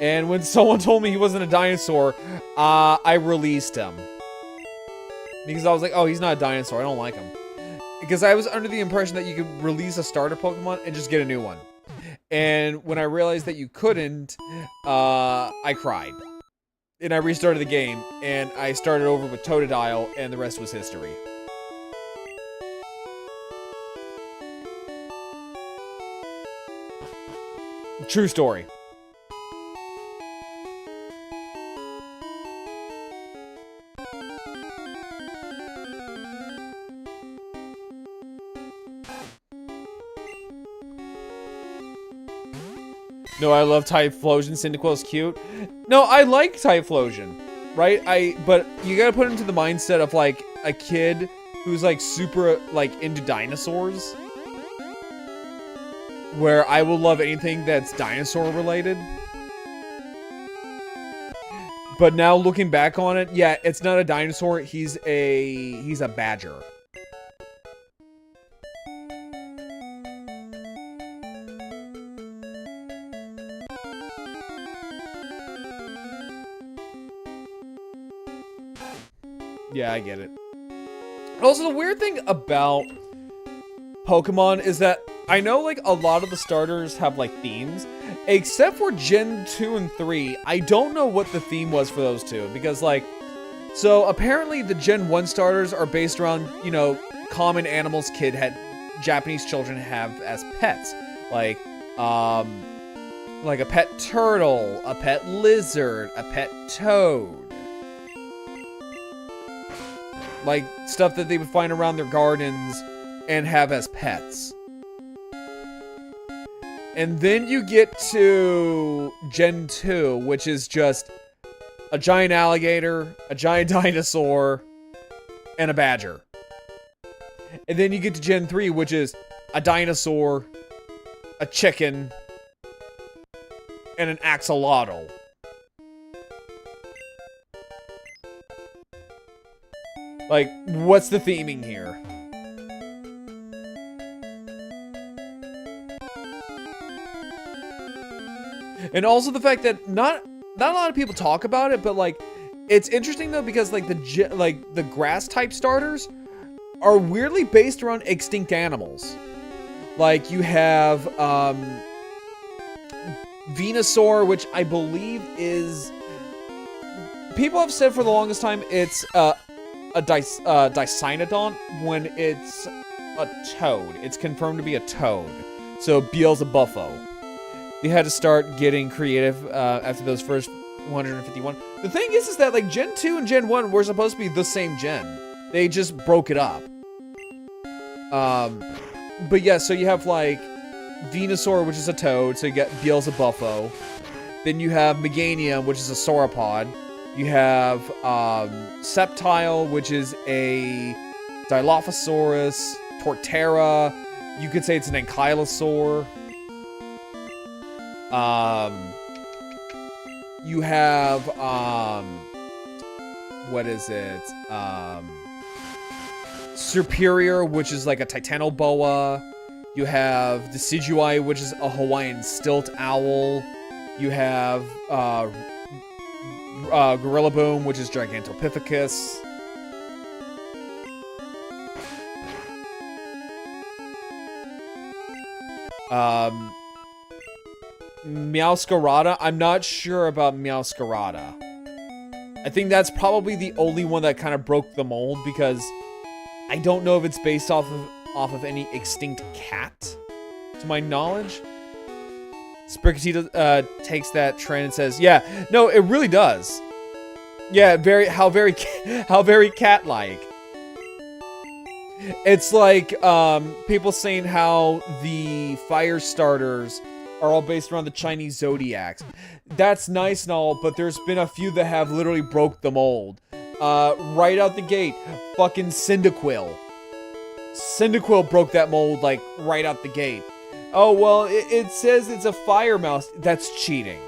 And when someone told me he wasn't a dinosaur, I released him. Because I was like, oh, he's not a dinosaur. I don't like him. Because I was under the impression that you could release a starter Pokemon and just get a new one. And when I realized that you couldn't, I cried. And I restarted the game, and I started over with Totodile, and the rest was history. True story. No, I love Typhlosion. Cyndaquil's cute. No, I like Typhlosion, right? But you gotta put into the mindset of like a kid who's like super like into dinosaurs, where I will love anything that's dinosaur related. But now looking back on it, yeah, it's not a dinosaur. He's a badger. Yeah, I get it. Also, the weird thing about Pokemon is that I know, like, a lot of the starters have, like, themes. Except for Gen 2 and 3, I don't know what the theme was for those two. Because, like, so apparently the Gen 1 starters are based around, you know, common animals Japanese children have as pets. Like a pet turtle, a pet lizard, a pet toad. Like, stuff that they would find around their gardens and have as pets. And then you get to Gen 2, which is just a giant alligator, a giant dinosaur, and a badger. And then you get to Gen 3, which is a dinosaur, a chicken, and an axolotl. Like, what's the theming here? And also the fact that not a lot of people talk about it, but like, it's interesting though because like the grass type starters are weirdly based around extinct animals. Like you have Venusaur, which I believe is, people have said for the longest time it's a Dicynodon when it's a toad. It's confirmed to be a toad. So Beelzebufo. They had to start getting creative after those first 151. The thing is that like Gen 2 and Gen 1 were supposed to be the same gen. They just broke it up. But yeah, so you have like Venusaur, which is a toad, so you get Beelzebufo. Then you have Meganium, which is a sauropod. You have Sceptile, which is a Dilophosaurus. Torterra. You could say it's an Ankylosaur. You have, what is it? Serperior, which is like a Titanoboa. You have Decidueye, which is a Hawaiian stilt owl. You have, Gorillaboom, which is Gigantopithecus. Meowscarada. I'm not sure about Meowscarada. I think that's probably the only one that kind of broke the mold because I don't know if it's based off of any extinct cat, to my knowledge. Sprigatito takes that trend and says, "Yeah, no, it really does. Yeah, how very cat-like." It's like people saying how the fire starters are all based around the Chinese zodiacs. That's nice and all, but there's been a few that have literally broke the mold. Right out the gate, fucking Cyndaquil. Cyndaquil broke that mold, like, right out the gate. Oh, well, it says it's a fire mouse. That's cheating.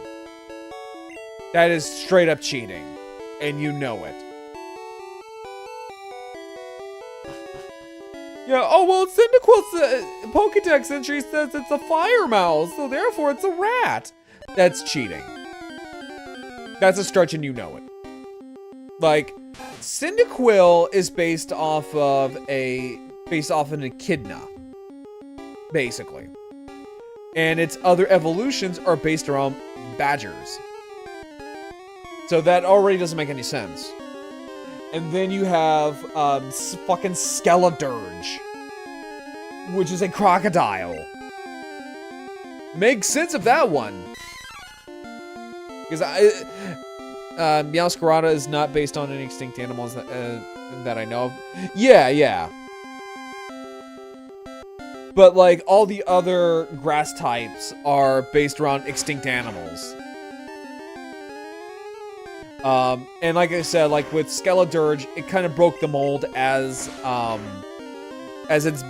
That is straight up cheating. And you know it. Yeah, oh, well, Cyndaquil's Pokedex entry says it's a fire mouse, so therefore it's a rat. That's cheating. That's a stretch and you know it. Like, Cyndaquil is based off of an echidna. Basically. And its other evolutions are based around badgers. So that already doesn't make any sense. And then you have fucking Skeledirge, which is a crocodile. Makes sense of that one. Because Meowscarada is not based on any extinct animals that I know of. Yeah. But, like, all the other grass types are based around extinct animals. And like I said, like with Skeledirge, it kind of broke the mold as it's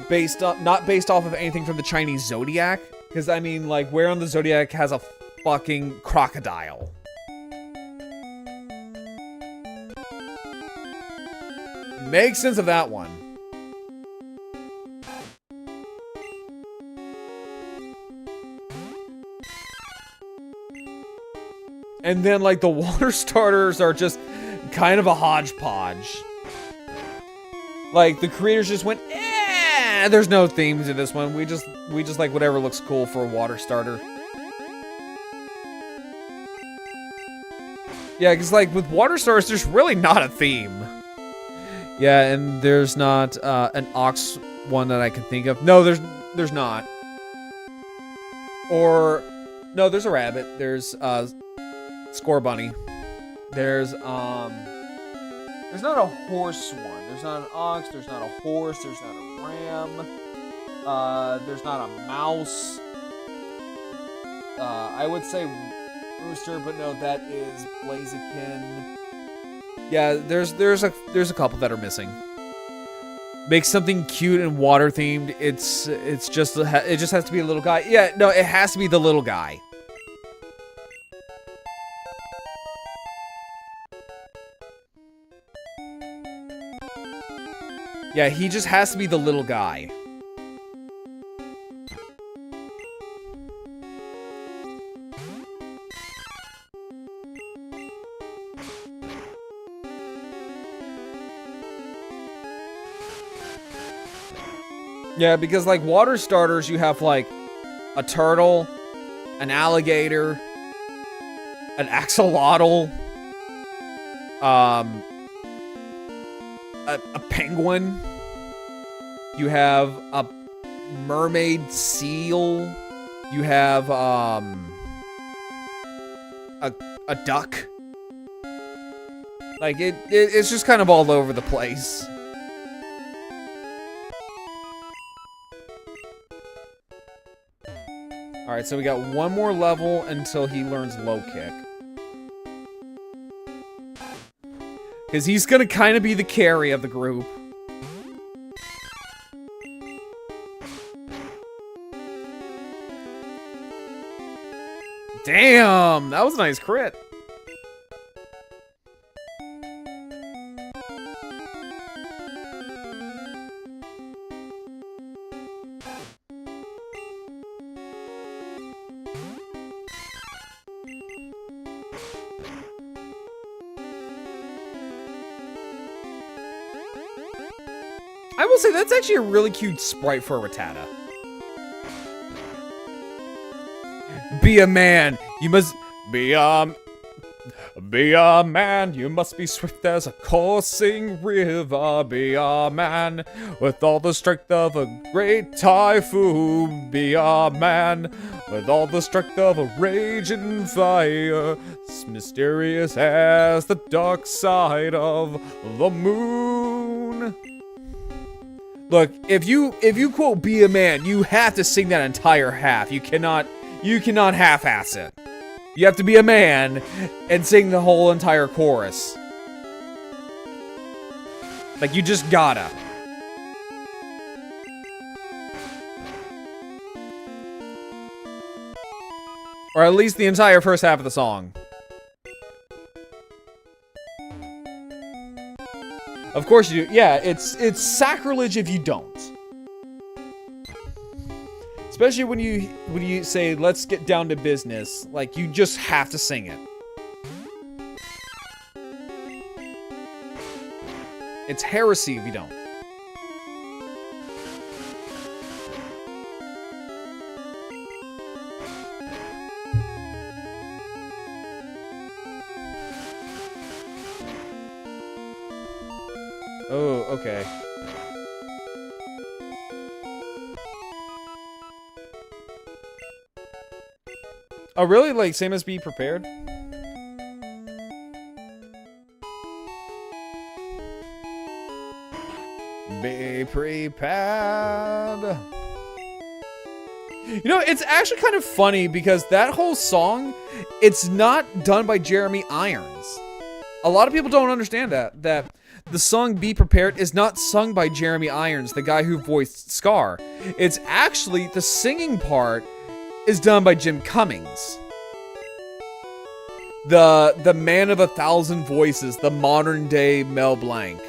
not based off of anything from the Chinese zodiac. Because, I mean, like, where on the zodiac has a fucking crocodile? Makes sense of that one. And then, like, the water starters are just kind of a hodgepodge. Like, the creators just went, there's no theme to this one. We just like whatever looks cool for a water starter. Yeah, because, like, with water starters, there's really not a theme. Yeah, and there's not an ox one that I can think of. No, there's not. Or, no, there's a rabbit. There's, Scorbunny. There's not a horse one. There's not an ox. There's not a horse. There's not a ram. There's not a mouse. I would say rooster, but no, that is Blaziken. Yeah, there's a couple that are missing. Make something cute and water themed. It just has to be a little guy. Yeah, no, it has to be the little guy. Yeah, he just has to be the little guy. Yeah, because, like, water starters, you have, like, a turtle, an alligator, an axolotl, a penguin. You have a mermaid seal. You have, a duck. Like, it's just kind of all over the place. Alright, so we got one more level until he learns low kick. Because he's gonna kind of be the carry of the group. Damn! That was a nice crit. I will say, that's actually a really cute sprite for a Rattata. Be a man, you must be a man, you must be swift as a coursing river. Be a man with all the strength of a great typhoon. Be a man with all the strength of a raging fire, mysterious as the dark side of the moon. Look, if you quote "Be a Man," you have to sing that entire half. You cannot half-ass it. You have to be a man and sing the whole entire chorus. Like, you just gotta. Or at least the entire first half of the song. Of course you do. Yeah, it's sacrilege if you don't. Especially when you say, let's get down to business. Like, you just have to sing it. It's heresy if you don't. Oh, okay. Oh, really? Like, same as be prepared? Be prepared. You know, it's actually kind of funny because that whole song, it's not done by Jeremy Irons. A lot of people don't understand that the song Be Prepared is not sung by Jeremy Irons, the guy who voiced Scar. It's actually, the singing part is done by Jim Cummings. The man of 1,000 voices, the modern day Mel Blanc.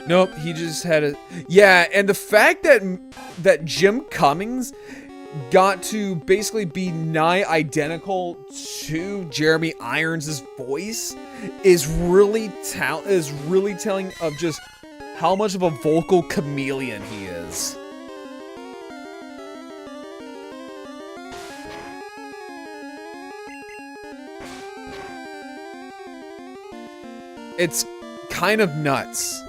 Nope, he just had a... Yeah, and the fact that Jim Cummings got to basically be nigh identical to Jeremy Irons' voice is really telling of just how much of a vocal chameleon he is. It's kind of nuts.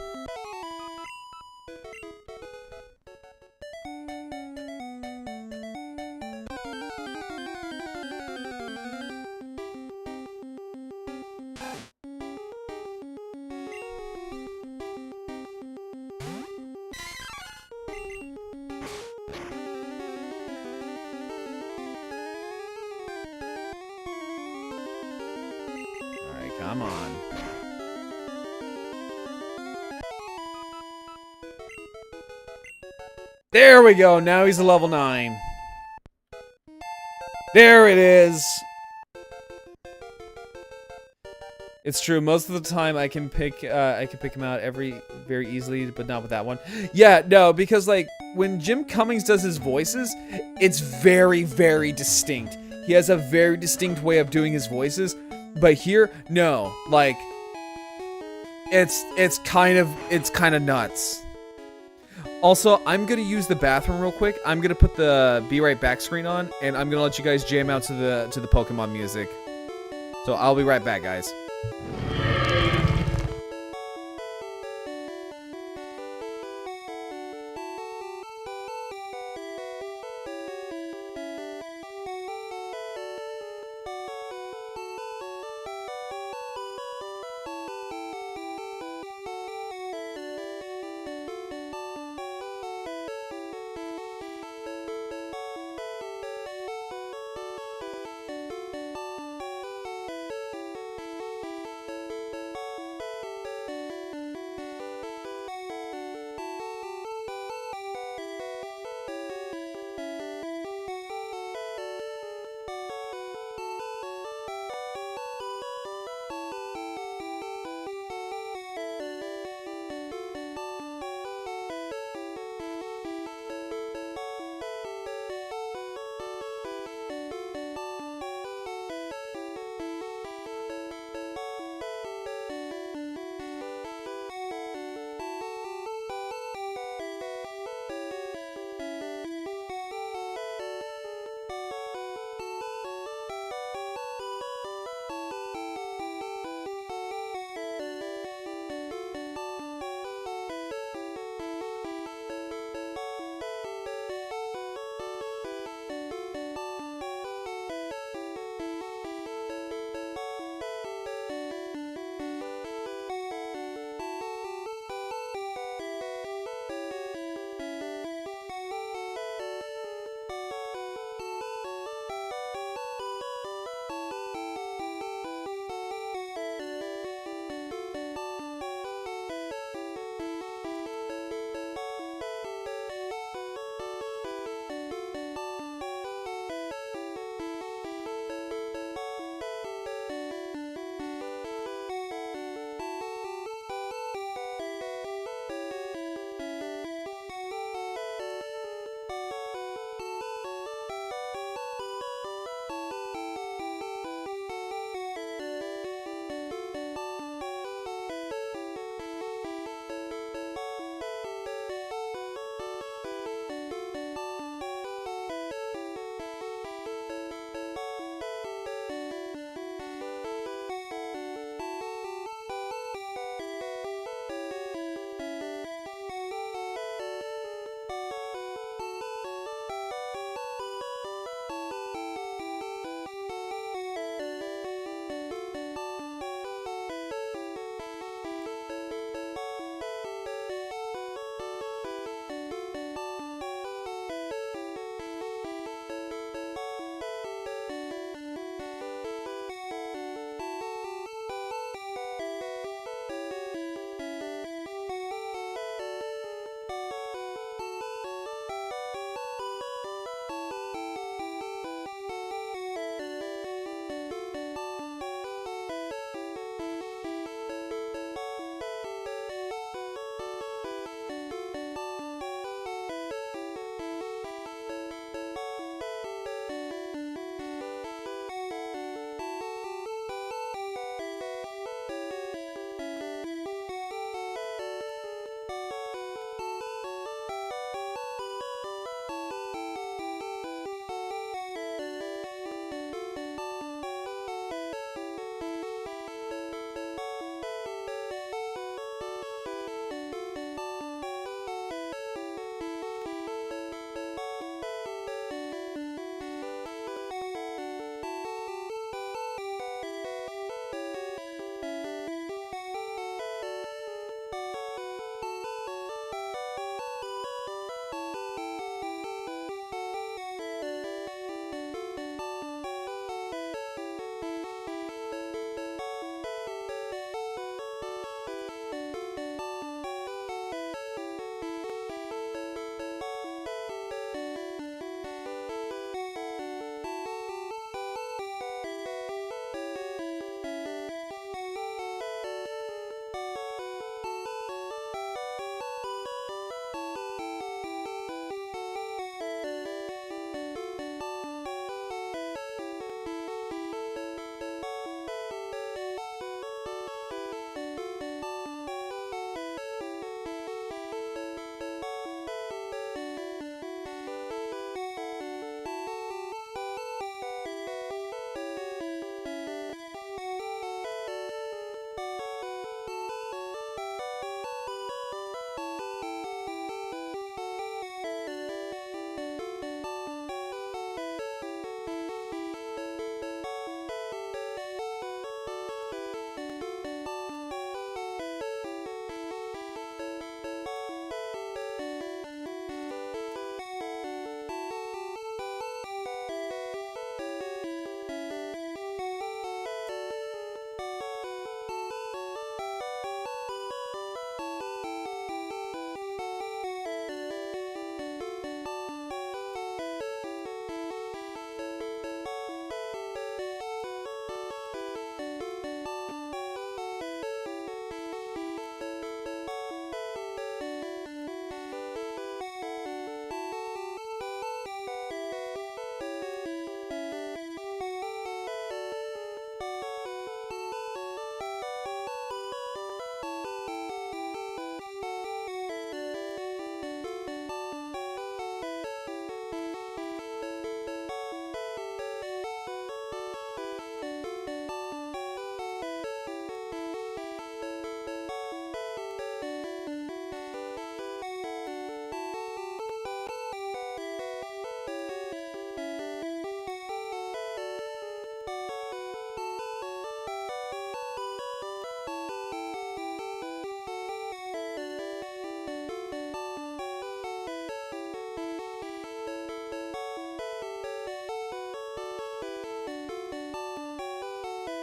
Come on. There we go. Now he's a level 9. There it is. It's true. Most of the time I can pick him out very easily, but not with that one. Yeah, no, because like when Jim Cummings does his voices, it's very, very distinct. He has a very distinct way of doing his voices. But here, no, like, it's kind of nuts. Also, I'm gonna use the bathroom real quick. I'm gonna put the Be Right Back screen on, and I'm gonna let you guys jam out to the Pokemon music. So I'll be right back, guys.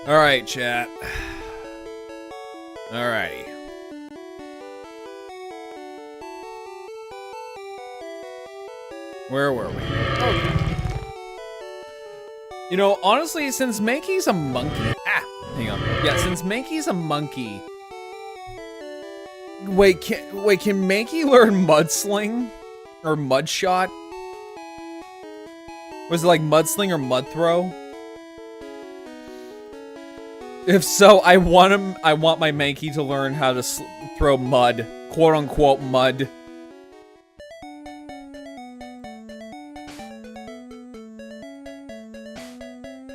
Alright, chat. Alrighty. Where were we? Okay. You know, honestly, since Mankey's a monkey... hang on. Yeah, since Mankey's a monkey... Wait, can Mankey learn Mudsling? Or Mudshot? Was it like Mudsling or Mud Throw? If so, I want my Mankey to learn how to throw mud. Quote-unquote mud.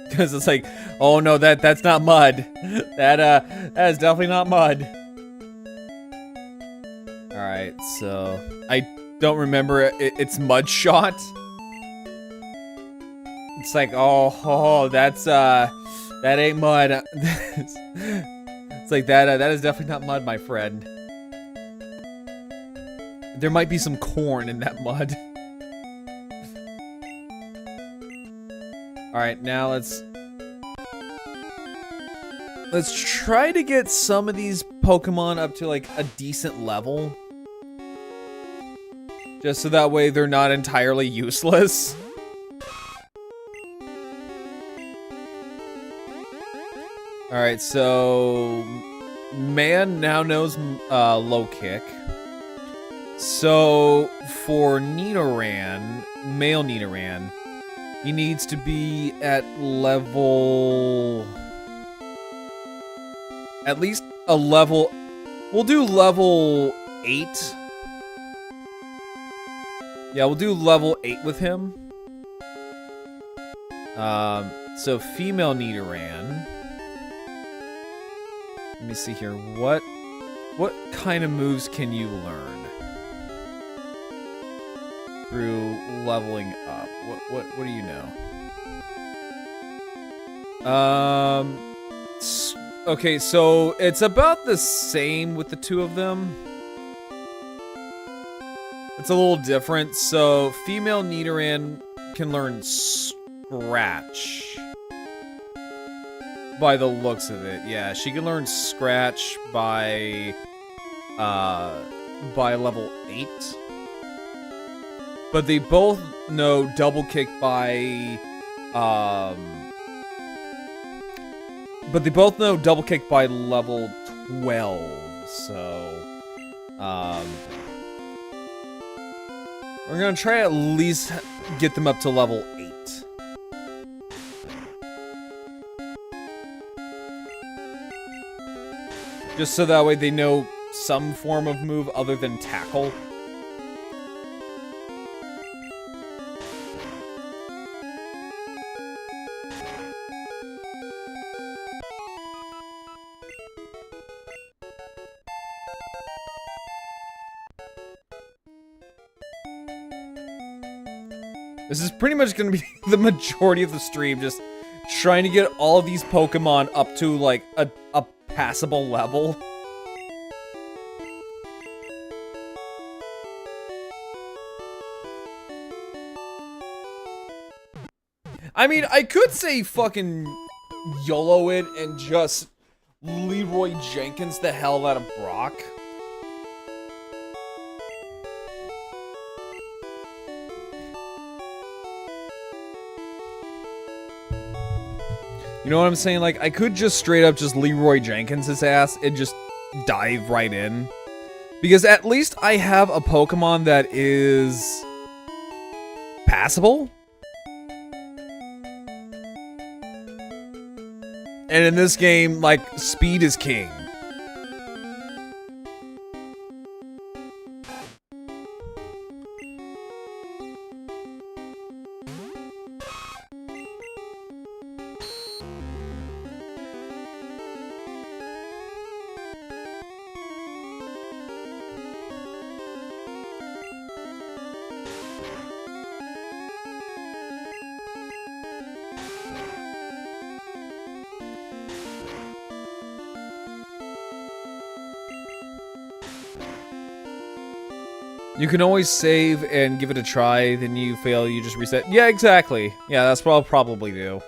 Because it's like, oh no, that's not mud. That is definitely not mud. Alright, so I don't remember it's Mudshot. It's like, oh, that's that ain't mud. It's like that is definitely not mud, my friend. There might be some corn in that mud. Alright, now let's try to get some of these Pokemon up to like a decent level. Just so that way they're not entirely useless. Alright, so Man now knows Low Kick. So for Nidoran, male Nidoran, he needs to be at level... At least a level... We'll do level 8. Yeah, we'll do level 8 with him. So female Nidoran. Let me see here. What kind of moves can you learn through leveling up? What do you know? Okay, so it's about the same with the two of them. It's a little different. So female Nidoran can learn Scratch. By the looks of it, yeah, she can learn Scratch by level 8. But they both know Double Kick by level 12. So we're gonna try at least get them up to level 8. Just so that way they know some form of move other than Tackle. This is pretty much going to be the majority of the stream, just trying to get all of these Pokemon up to, like, a passable level. I mean, I could say fucking YOLO it and just Leroy Jenkins the hell out of Brock. You know what I'm saying? Like, I could just straight up just Leroy Jenkins his ass and just dive right in. Because at least I have a Pokemon that is passable. And in this game, like, speed is king. You can always save and give it a try, then you fail, you just reset. Yeah, exactly. Yeah, that's what I'll probably do.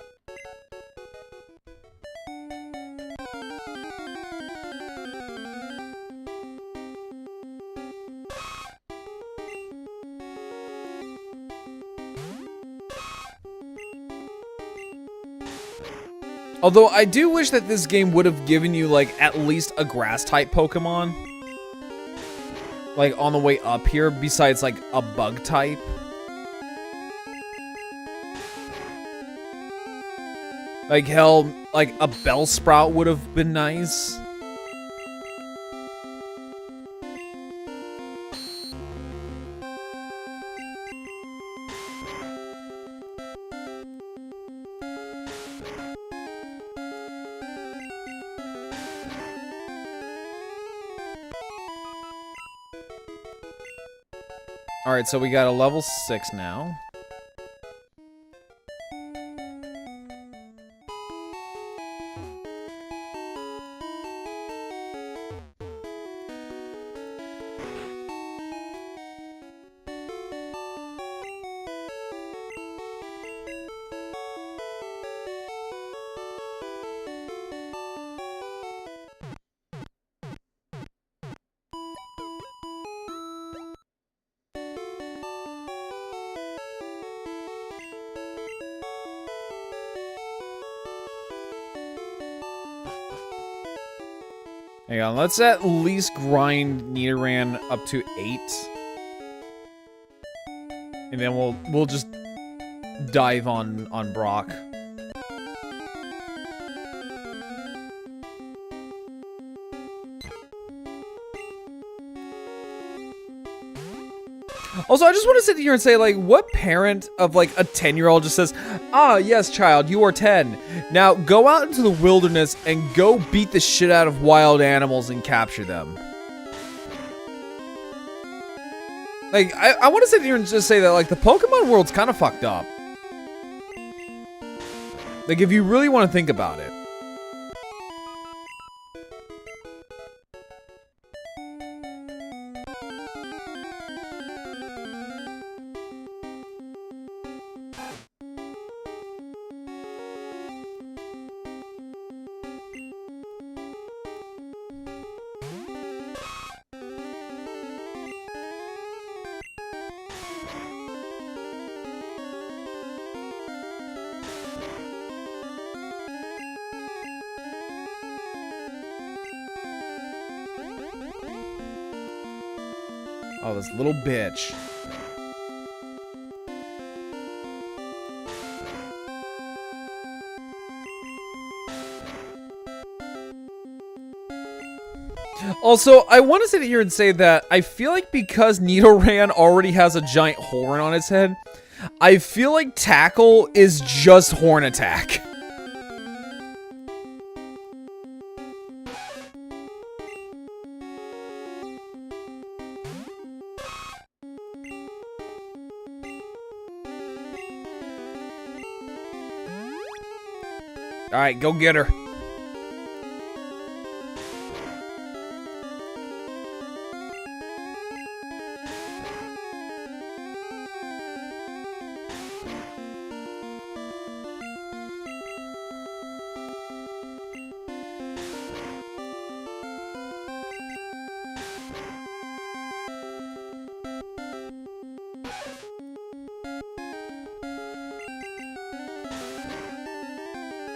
Although I do wish that this game would have given you like at least a grass type Pokemon. Like on the way up here, besides like a bug type. Like hell, like a Bellsprout would have been nice. Alright, so we got a level 6 now. Hang on, let's at least grind Nidoran up to 8. And then we'll just dive on Brock. Also, I just want to sit here and say, like, what parent of, like, a 10-year-old just says, "Ah, yes, child, you are 10. Now, go out into the wilderness and go beat the shit out of wild animals and capture them." Like, I want to sit here and just say that, like, the Pokemon world's kind of fucked up. Like, if you really want to think about it. Oh, this little bitch. Also, I want to sit here and say that I feel like because Nidoran already has a giant horn on its head, I feel like Tackle is just horn attack. Alright, go get her.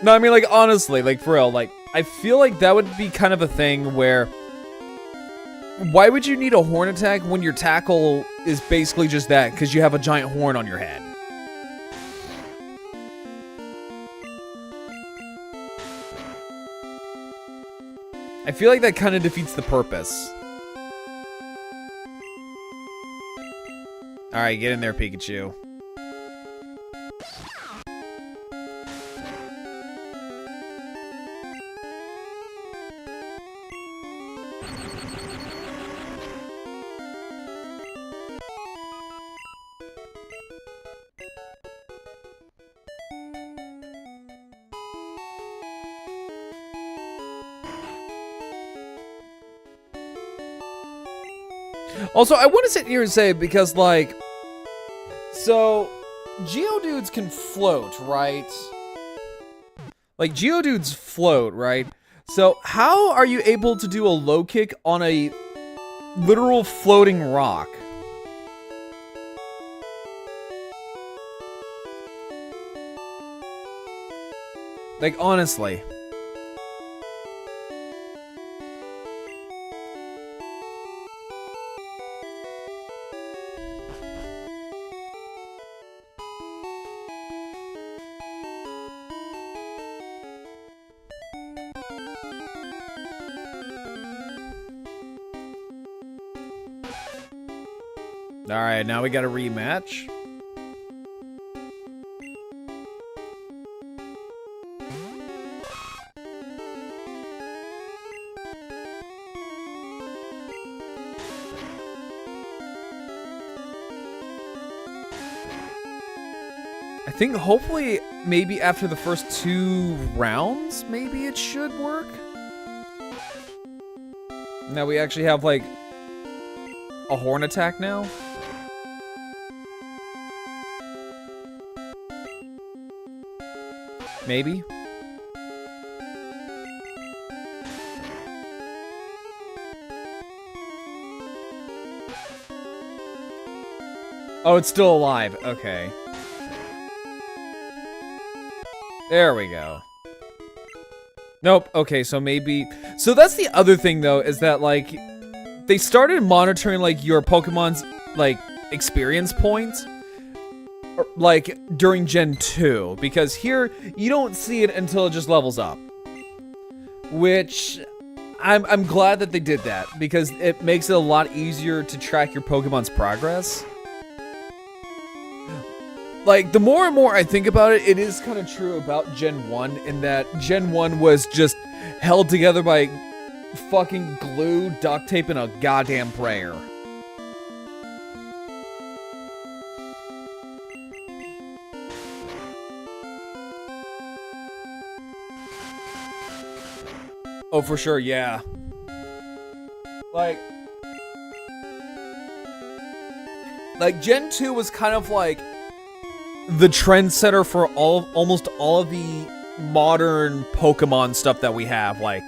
No, I mean, like, honestly, like, for real, like, I feel like that would be kind of a thing where... Why would you need a horn attack when your Tackle is basically just that, because you have a giant horn on your head? I feel like that kind of defeats the purpose. Alright, get in there, Pikachu. Also, I want to sit here and say, because, like... So, Geodudes can float, right? Like, Geodudes float, right? So, how are you able to do a low kick on a literal floating rock? Like, honestly. Alright, now we got a rematch. I think hopefully maybe after the first 2 rounds, maybe it should work. Now we actually have like a horn attack now. Maybe. Oh, it's still alive. Okay. There we go. Nope. Okay, so maybe... So that's the other thing, though, is that, like, they started monitoring, like, your Pokemon's, like, experience points, like, during Gen 2. Because here, you don't see it until it just levels up. Which... I'm glad that they did that, because it makes it a lot easier to track your Pokemon's progress. Like, the more and more I think about it, it is kind of true about Gen 1, in that Gen 1 was just held together by fucking glue, duct tape, and a goddamn prayer. Oh, for sure, yeah. Like, Gen 2 was kind of like the trendsetter for almost all of the modern Pokemon stuff that we have, like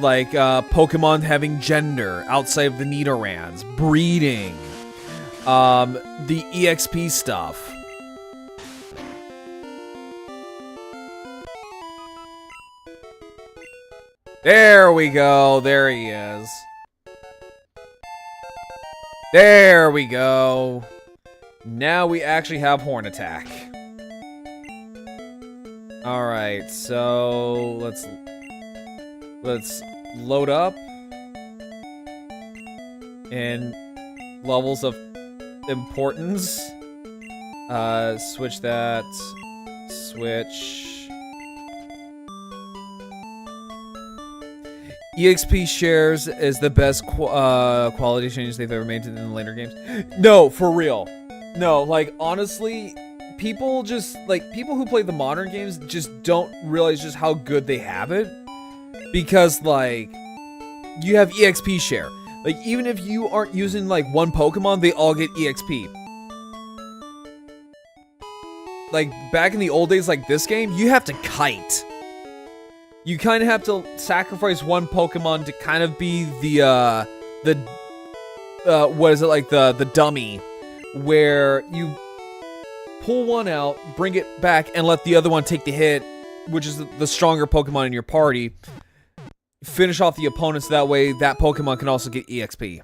Pokemon having gender outside of the Nidorans, breeding, the EXP stuff. There we go. There he is. There we go. Now we actually have Horn Attack. Alright, so let's load up in levels of importance. Switch that. Switch. EXP shares is the best quality change they've ever made in the later games. No, for real. No, like, honestly, people who play the modern games just don't realize just how good they have it. Because, like, you have EXP share. Like, even if you aren't using, like, one Pokemon, they all get EXP. Like, back in the old days, like this game, you have to kite. You kind of have to sacrifice one Pokemon to kind of be the what is it, like, the dummy, where you pull one out, bring it back, and let the other one take the hit, which is the stronger Pokemon in your party. Finish off the opponents, that way that Pokemon can also get EXP.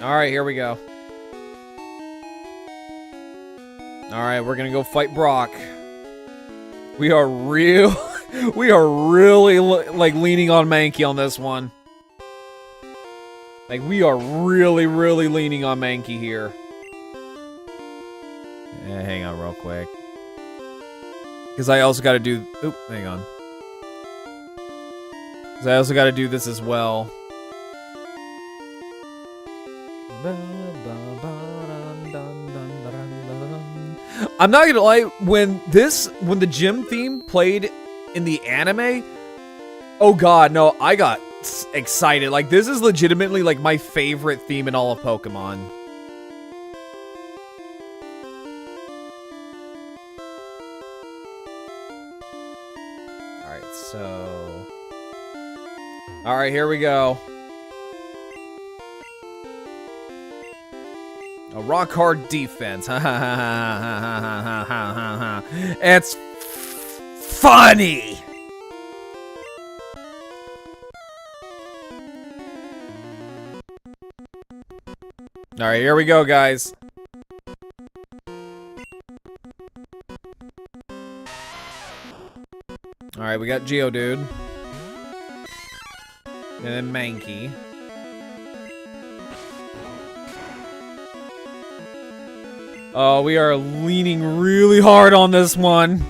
Alright, here we go. Alright, we're gonna go fight Brock. We are really, like, leaning on Mankey on this one. Like, we are really leaning on Mankey here. Yeah, hang on real quick. Because I also gotta do... Oop, hang on. Because I also gotta do this as well. I'm not gonna lie, when the gym theme played in the anime, oh god, no, I got excited. Like, this is legitimately, like, my favorite theme in all of Pokemon. All right, here we go. A rock hard defense. It's funny. All right, here we go, guys. All right, we got Geodude. And then Mankey. Oh, we are leaning really hard on this one.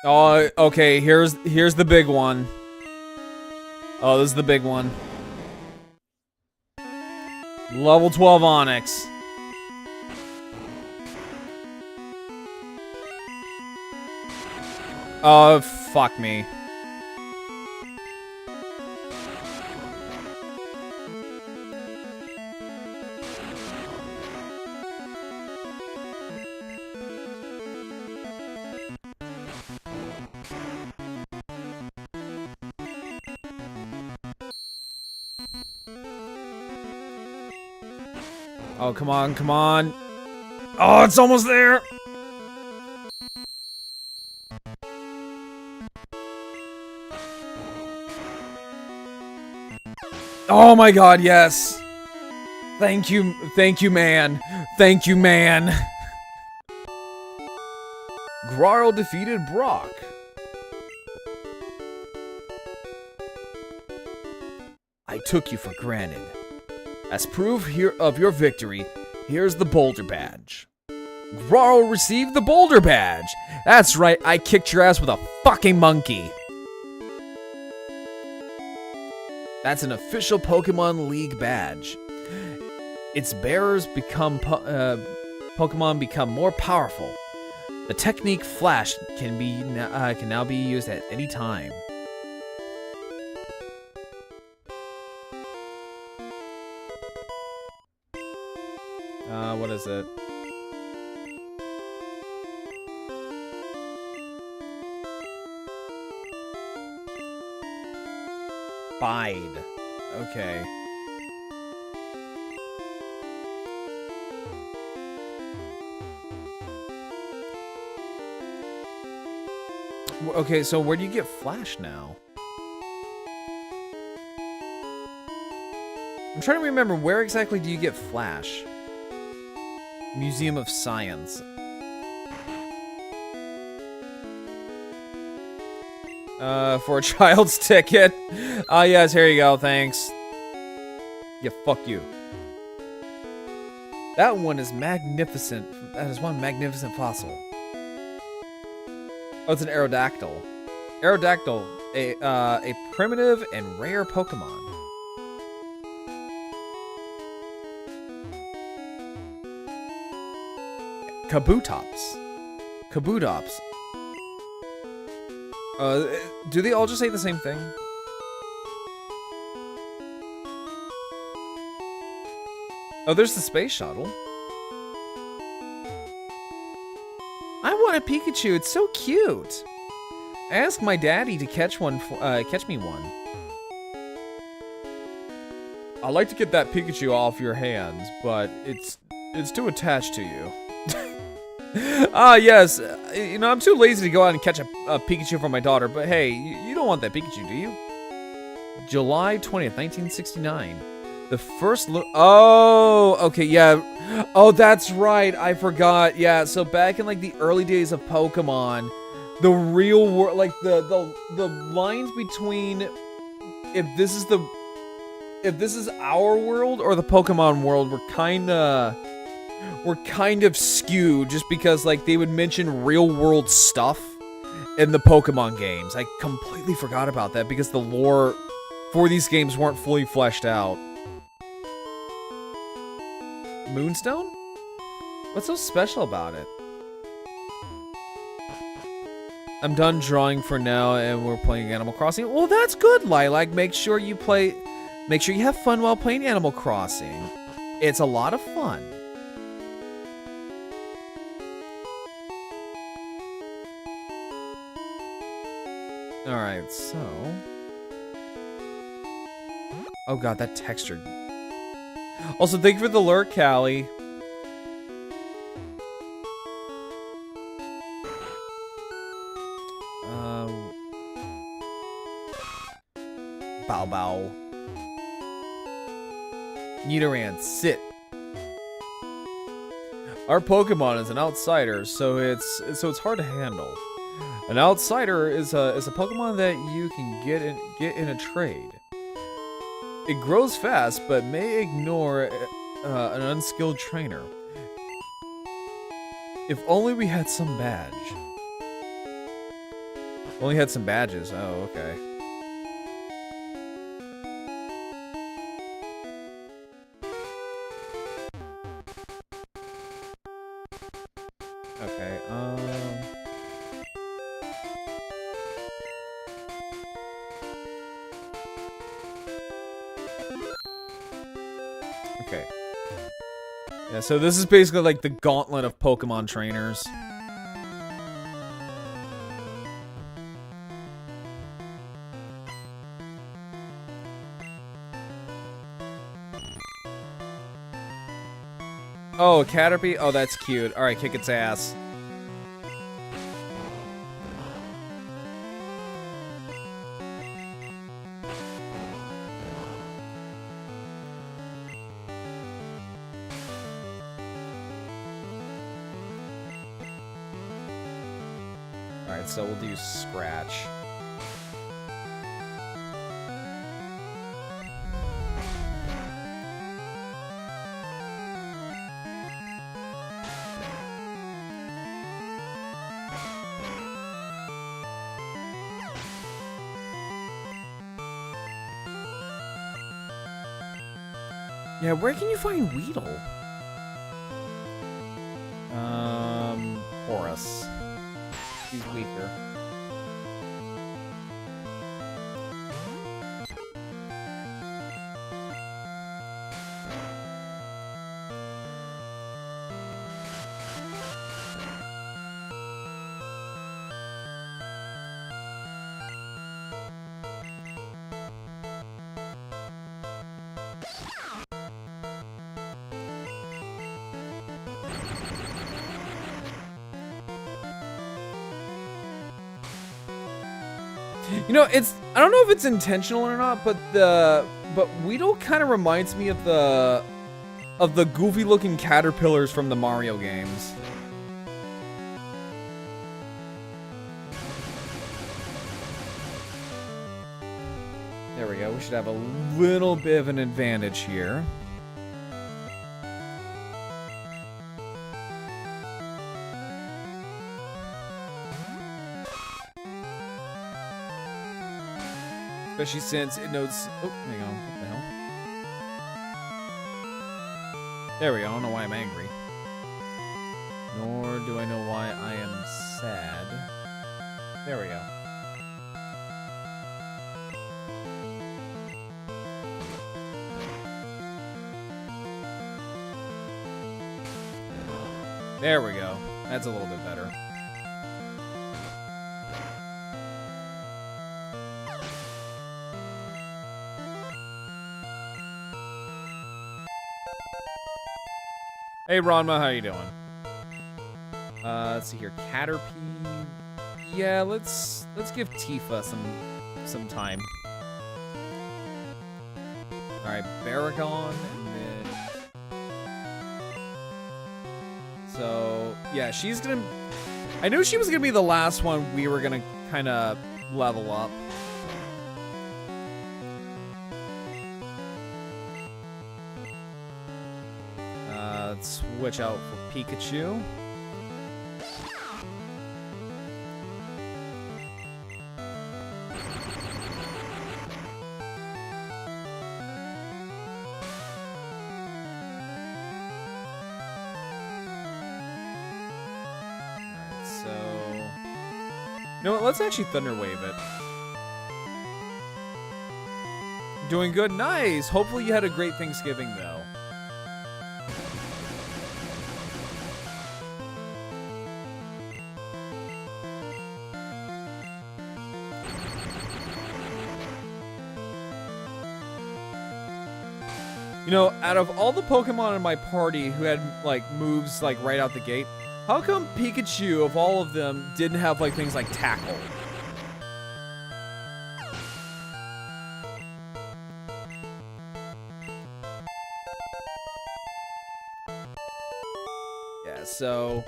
Oh, okay, here's the big one. Oh, this is the big one. Level 12 Onix. Oh, fuck me. Oh, come on, come on. Oh, it's almost there. Oh my god, yes. Thank you, man. Thank you, man. Grarl defeated Brock. I took you for granted. As proof of your victory, here's the Boulder Badge. Grarl received the Boulder Badge. That's right, I kicked your ass with a fucking monkey. That's an official Pokemon League badge. Its bearers become Pokemon become more powerful. The technique Flash can now be used at any time. What is it? Bide. Okay. Okay, so where do you get Flash now? I'm trying to remember, where exactly do you get Flash? Museum of Science. For a child's ticket. Yes, here you go, thanks. Yeah, fuck you. That one is magnificent. That is one magnificent fossil. Oh, it's an Aerodactyl. Aerodactyl, a primitive and rare Pokemon. Kabutops. Kabutops. Do they all just say the same thing? Oh, there's the space shuttle. I want a Pikachu. It's so cute. I asked my daddy to catch me one. I'd like to get that Pikachu off your hands, but it's too attached to you. Yes. You know, I'm too lazy to go out and catch a Pikachu for my daughter, but hey, you don't want that Pikachu, do you? July 20th, 1969. The first oh, okay, yeah. Oh, that's right. I forgot. Yeah, so back in like the early days of Pokemon, the real world, like the lines between if this is our world or the Pokemon world were kind of skewed, just because like they would mention real world stuff in the Pokemon games. I completely forgot about that because the lore for these games weren't fully fleshed out. Moonstone? What's so special about it? I'm done drawing for now and we're playing Animal Crossing. Well, that's good, Lilac. Make sure you play Make sure you have fun while playing Animal Crossing. It's a lot of fun. Alright, so... Oh god, that texture. Also, thank you for the lurk, Callie. Bow bow. Nidoran, sit. Our Pokemon is an outsider, so it's hard to handle. An outsider is a Pokemon that you can get in a trade. It grows fast, but may ignore an unskilled trainer. If only we had some badge. Only had some badges. Oh, okay. Okay, okay. Yeah, so this is basically like the gauntlet of Pokemon trainers. Oh, Caterpie? Oh, that's cute. Alright, kick its ass. Alright, so we'll do Scratch. Yeah, where can you find Weedle? Horus. He's weaker. You know, I don't know if it's intentional or not, but Weedle kind of reminds me of the goofy looking caterpillars from the Mario games. There we go. We should have a little bit of an advantage here. Especially since it knows... Oh, hang on. What the hell? There we go. I don't know why I'm angry. Nor do I know why I am sad. There we go. There we go. That's a little bit better. Hey Ranma, how you doing? Let's see here, Caterpie. Yeah, let's give Tifa some time. All right, Baragon, and then so yeah, she's gonna. I knew she was gonna be the last one we were gonna kind of level up. Switch out for Pikachu. Alright, so... You know what, let's actually Thunder Wave it. Doing good, nice. Hopefully you had a great Thanksgiving though. You know, out of all the Pokemon in my party who had, like, moves, like, right out the gate, how come Pikachu, of all of them, didn't have, like, things like Tackle? Yeah, so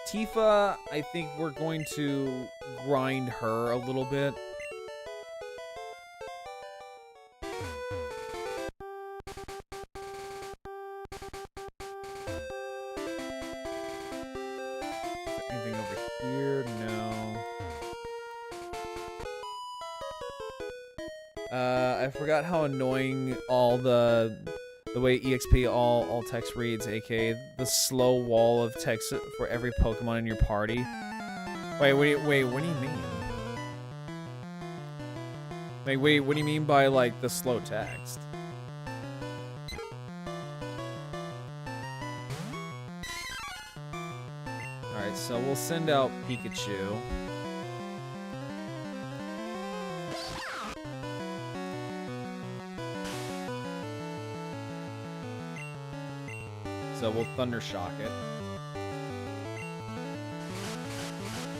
Tifa, I think we're going to grind her a little bit. Anything over here? No. I forgot how annoying all the way EXP all text reads, aka the slow wall of text for every Pokemon in your party. Wait, what do you mean? Wait, what do you mean by, like, the slow text? Alright, so we'll send out Pikachu. So we'll Thunder Shock it.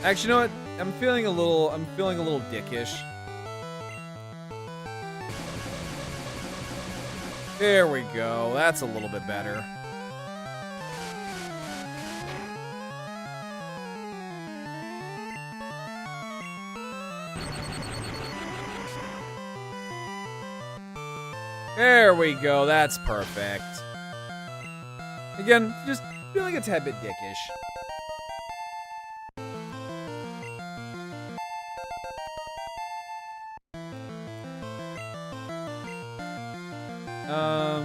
Actually, you know what? I'm feeling a little dickish. There we go. That's a little bit better. There we go. That's perfect. Again, just feeling a tad bit dickish. Nah.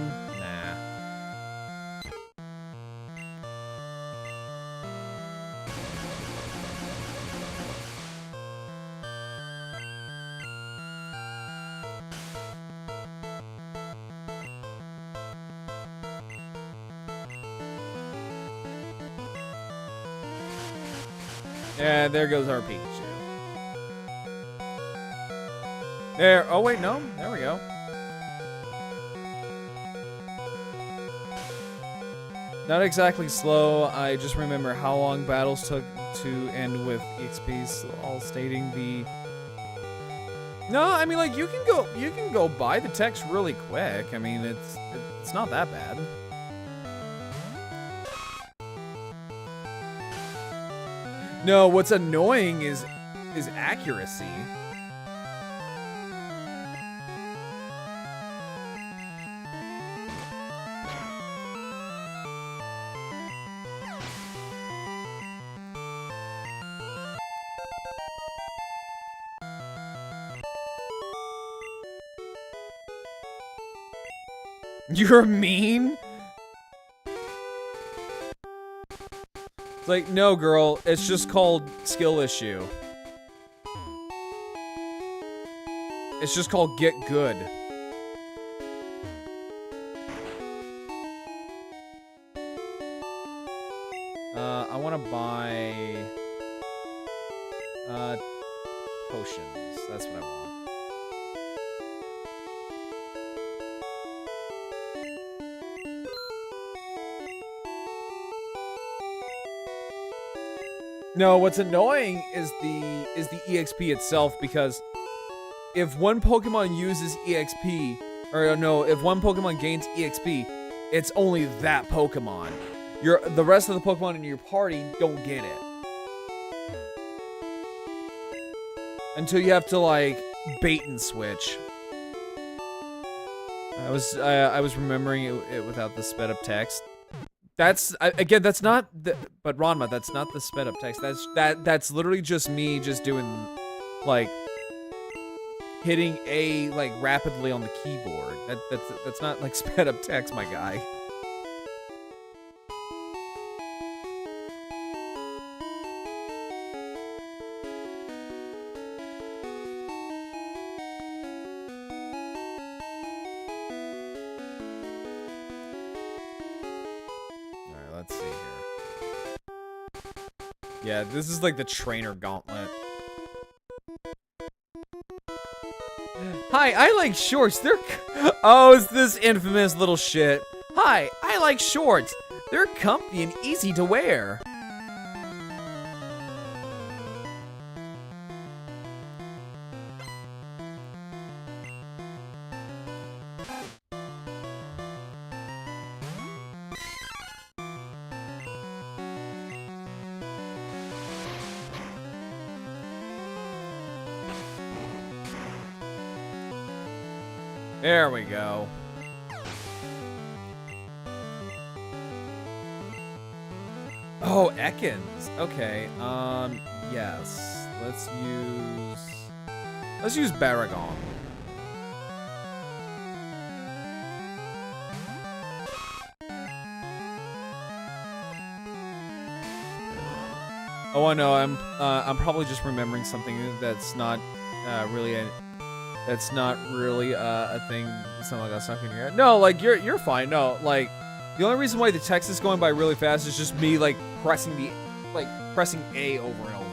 Yeah, there goes our Pikachu. There. Oh, wait, no. There we go. Not exactly slow. I just remember how long battles took to end with EXPs all stating the... No, I mean, like, you can go buy the text really quick. I mean, it's not that bad. No, what's annoying is accuracy. You're mean? It's like, no, girl, it's just called skill issue. It's just called get good. I want to buy potions. That's what I want. No, what's annoying is the EXP itself, because if one Pokemon uses EXP, or no, if one Pokemon gains EXP, it's only that Pokemon. The rest of the Pokemon in your party don't get it. Until you have to, like, bait and switch. I was remembering it without the sped up text. Again, that's not but Ranma, that's not the sped up text. That's literally just me just doing, like, hitting A, like, rapidly on the keyboard. That's not, like, sped up text, my guy. Yeah, this is like the trainer gauntlet. Hi, I like shorts. They're... Oh, it's this infamous little shit. Hi, I like shorts. They're comfy and easy to wear. There we go. Oh, Ekans. Okay. Yes. Let's use Baragon. Oh, I know. I'm probably just remembering something that's not really a thing. Something like that stuck in your head. No, like you're fine. No, like the only reason why the text is going by really fast is just me like pressing A over and over.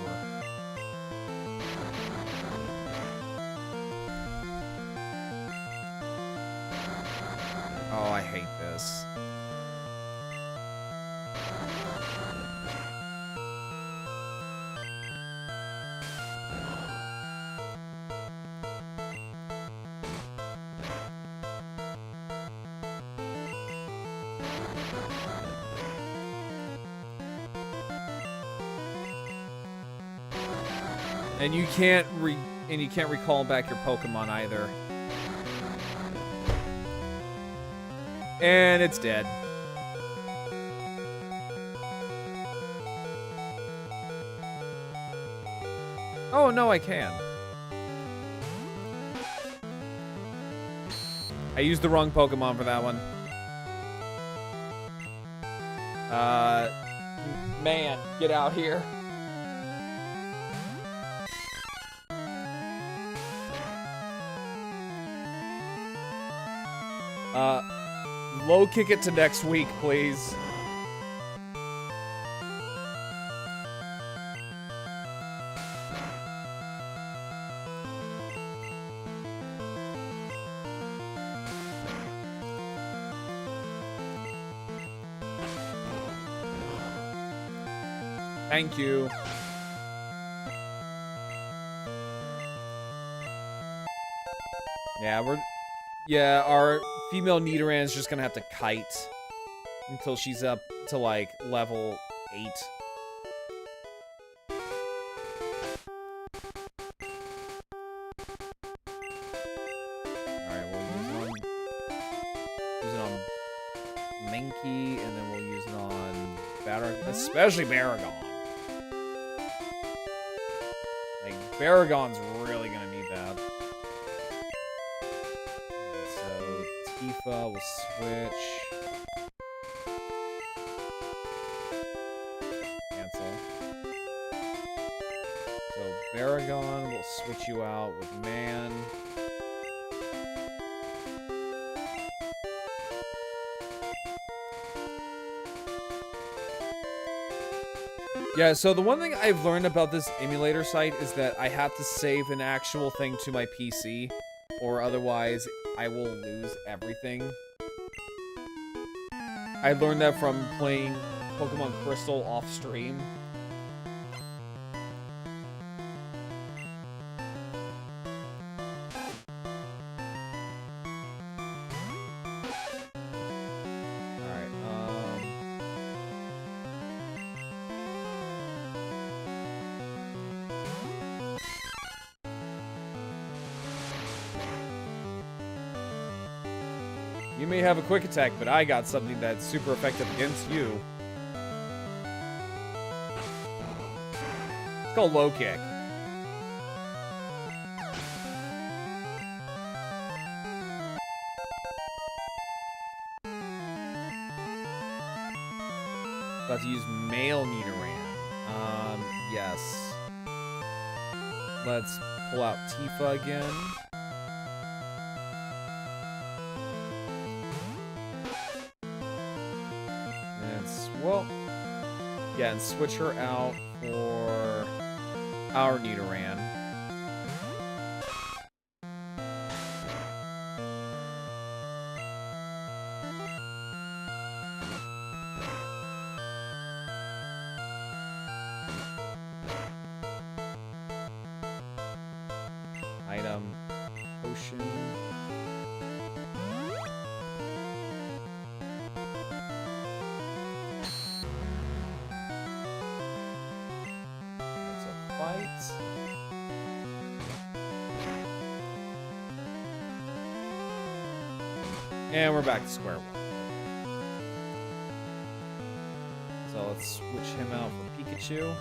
Oh, I hate this. And you can't recall back your Pokemon either. And it's dead. Oh no, I can. I used the wrong Pokemon for that one. Man, get out here. Low kick it to next week, please. Thank you. Yeah, our female Nidoran is just gonna have to kite until she's up to like level 8. Alright, we'll use it on Mankey, and then we'll use it on Baragon, especially Baragon. Like, Baragon's really gonna need that. Tifa will switch. Cancel. So Baragon will switch you out with Man. Yeah, so the one thing I've learned about this emulator site is that I have to save an actual thing to my PC, or otherwise I will lose everything. I learned that from playing Pokemon Crystal off stream. You may have a quick attack, but I got something that's super effective against you. It's called Low Kick. About to use male Nidoran. Yes. Let's pull out Tifa again. Yeah, and switch her out for our Nidoran. Item, potion. It's a fight. And we're back to square one. So let's switch him out for Pikachu.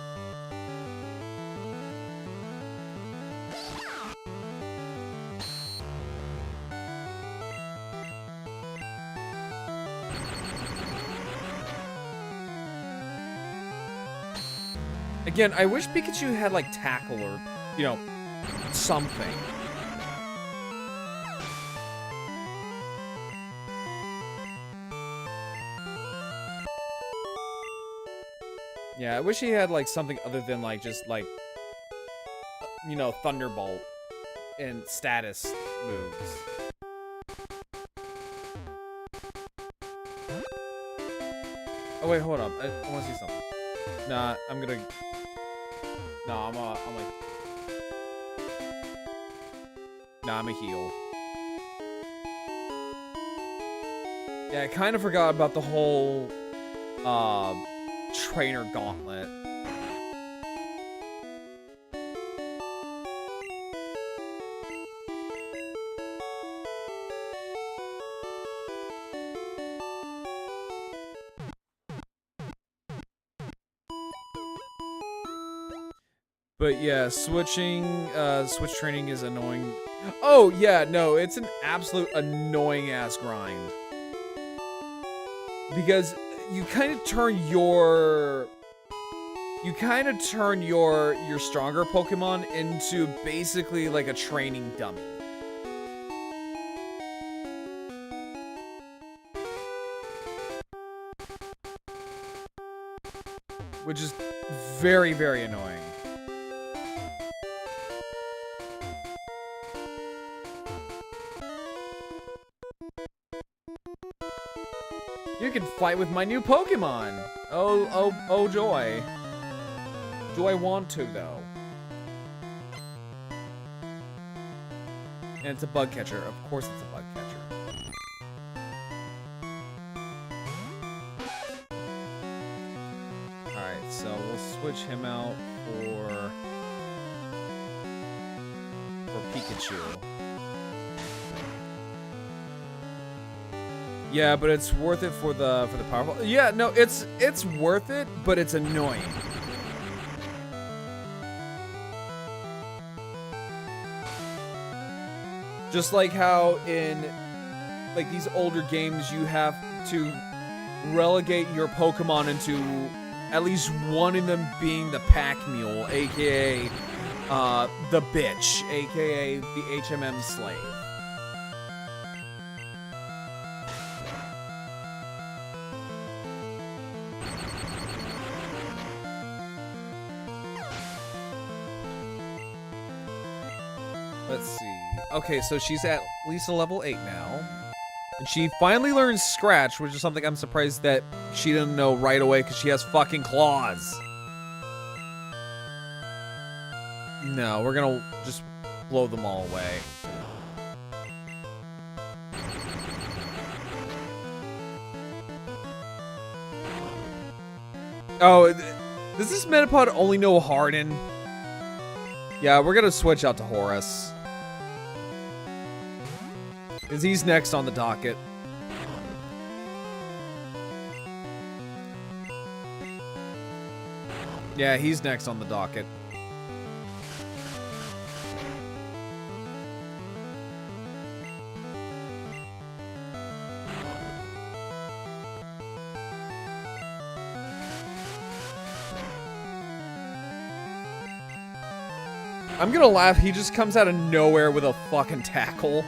Again, I wish Pikachu had, like, tackle or, you know, something. Yeah, I wish he had, like, something other than, like, just, like, you know, Thunderbolt and status moves. Oh, wait, hold up. I want to see something. Nah, I'm gonna... Nah, I'm like... Nah, I'm a heal. Yeah, I kind of forgot about the whole... trainer gauntlet. But yeah, switch training is annoying. Oh yeah, no, it's an absolute annoying ass grind. Because you kind of turn your stronger Pokemon into basically like a training dummy. Which is very, very annoying. You can fight with my new Pokemon! Oh joy. Do I want to, though? And it's a bug catcher. Of course it's a bug catcher. Alright, so we'll switch him out for Pikachu. Yeah, but it's worth it for the powerful. Yeah, no, it's worth it, but it's annoying. Just like how in like these older games you have to relegate your Pokemon into at least one of them being the pack mule, aka the bitch, aka the HMM slave. Let's see. Okay, so she's at least a level 8 now. And she finally learns Scratch, which is something I'm surprised that she didn't know right away because she has fucking claws. No, we're gonna just blow them all away. Oh, does this Metapod only know Harden? Yeah, we're gonna switch out to Horus. Because he's next on the docket. Yeah, he's next on the docket. I'm gonna laugh, he just comes out of nowhere with a fucking tackle.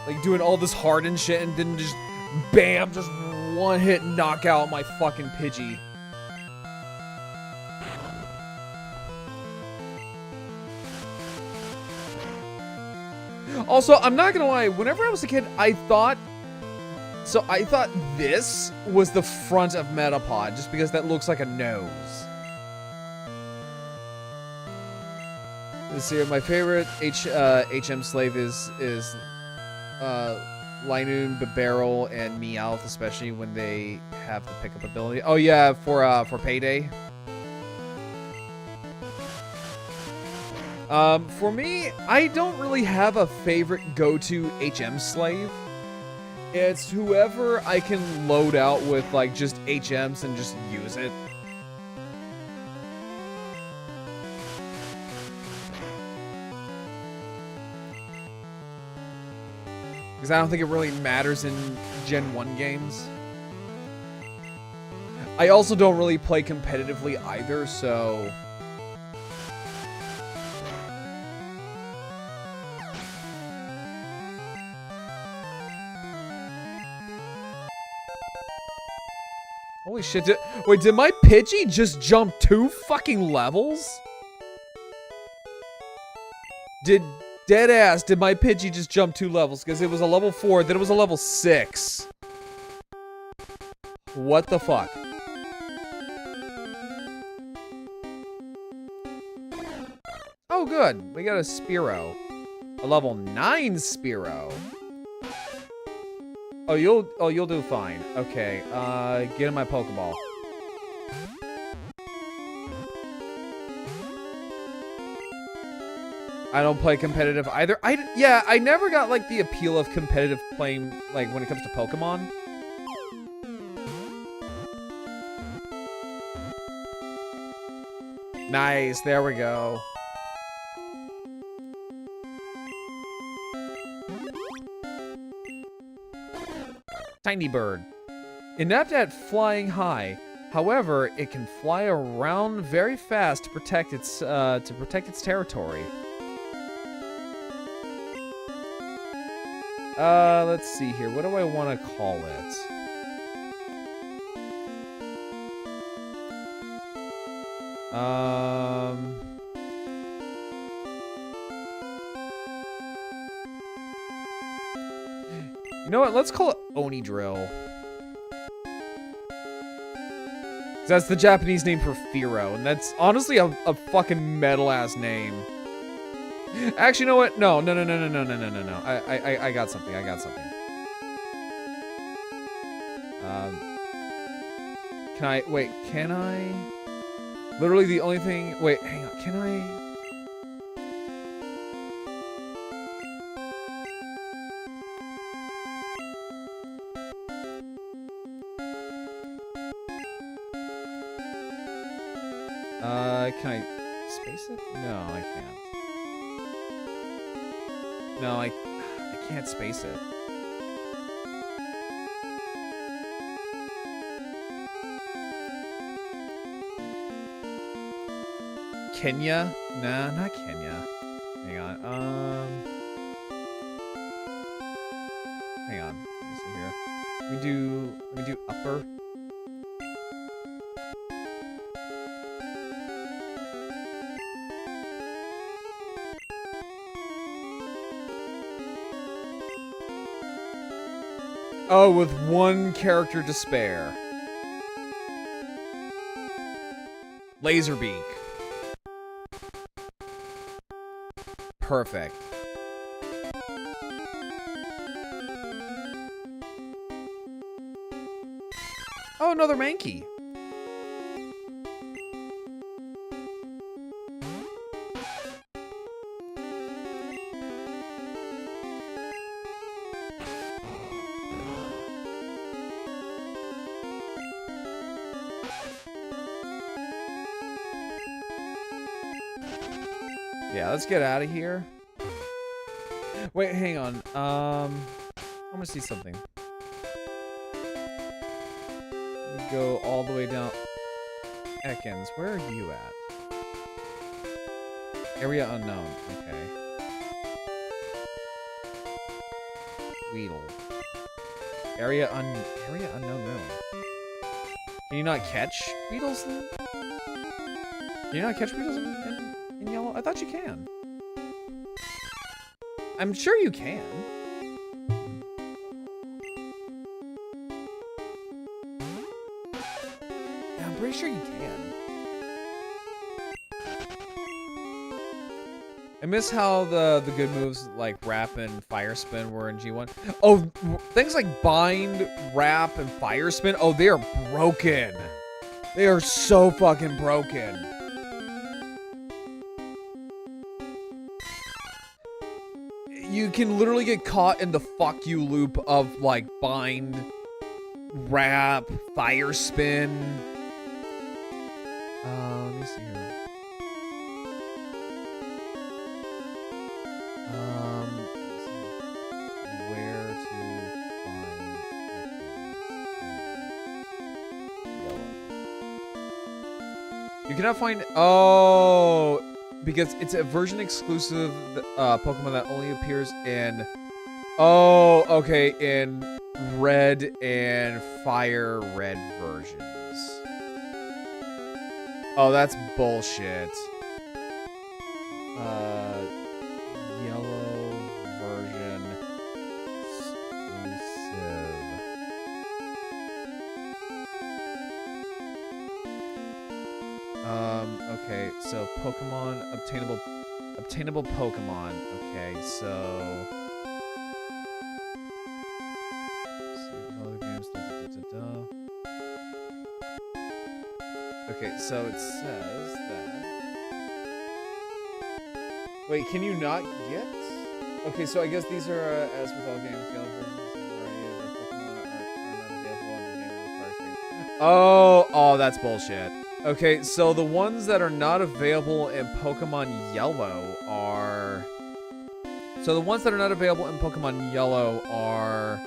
Like, doing all this hardened shit and then just, bam, just one-hit knockout my fucking Pidgey. Also, I'm not gonna lie, whenever I was a kid, I thought this was the front of Metapod, just because that looks like a nose. Let's see, my favorite HM slave is Linoon, Bibarel, and Meowth, especially when they have the pickup ability. Oh yeah, for Payday. For me, I don't really have a favorite go-to HM slave. It's whoever I can load out with, like, just HMs and just use it. Because I don't think it really matters in Gen 1 games. I also don't really play competitively either, so... Holy shit, wait, did my Pidgey just jump 2 fucking levels? Did my Pidgey just jump 2 levels? Because it was a level 4, then it was a level 6. What the fuck? Oh good, we got a Spearow. A level 9 Spearow. Oh, you'll do fine. Okay, get in my Pokeball. I don't play competitive either. I never got, like, the appeal of competitive playing, like, when it comes to Pokemon. Nice, there we go. Tiny bird. Inept at flying high. However, it can fly around very fast to protect its territory. Let's see here. What do I want to call it? You know what? Let's call it Onidrill. That's the Japanese name for Fearow, and that's honestly a fucking metal-ass name. Actually, you know what? No. I got something. Can I? Literally the only thing, wait, hang on, can I? Can I space it? No, I can't. No, I can't space it. Kenya? Nah, not Kenya. Hang on. Hang on. Let me see here. Let me do upper. Oh, with one character to spare. Laserbeak. Perfect. Oh, another Mankey. Yeah, let's get out of here. Wait, hang on. I want to see something. We go all the way down. Ekans, where are you at? Area unknown. Okay. Weedle. Area unknown moon. Can you not catch beetles? Can you not catch beetles in yellow? I thought you can. I'm sure you can. Yeah, I'm pretty sure you can. I miss how the good moves like Wrap and Fire Spin were in G1. Oh, things like Bind, Wrap, and Fire Spin. Oh, they are broken. They are so fucking broken. You can literally get caught in the fuck you loop of like Bind, Wrap, Fire Spin. Let me see here. Where to find yellow. You cannot find. Oh, because it's a version exclusive Pokemon that only appears in. Oh, okay, in red and fire red versions. Oh, that's bullshit. Yellow version exclusive. Okay, so Pokemon obtainable Pokemon. Okay, so okay, so it says that. Wait, can you not get? Okay, so I guess these are as with all games, yellow versions of Pokemon are not available on the game of the Fire. Oh, that's bullshit. Okay, so the ones that are not available in Pokemon Yellow are. So the ones that are not available in Pokemon Yellow are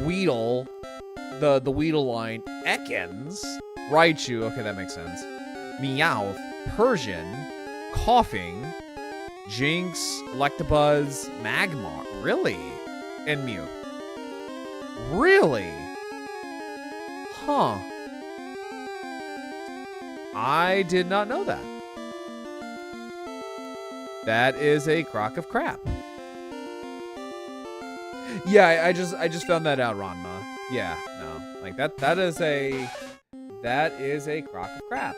Weedle, the Weedle line, Ekans, Raichu, okay, that makes sense. Meowth, Persian, Coughing, Jinx, Electabuzz, Magmar, really? And Mew. Really? Huh. I did not know that. That is a crock of crap. Yeah, I just found that out, Ranma. Yeah, no. Like that is a crock of crap.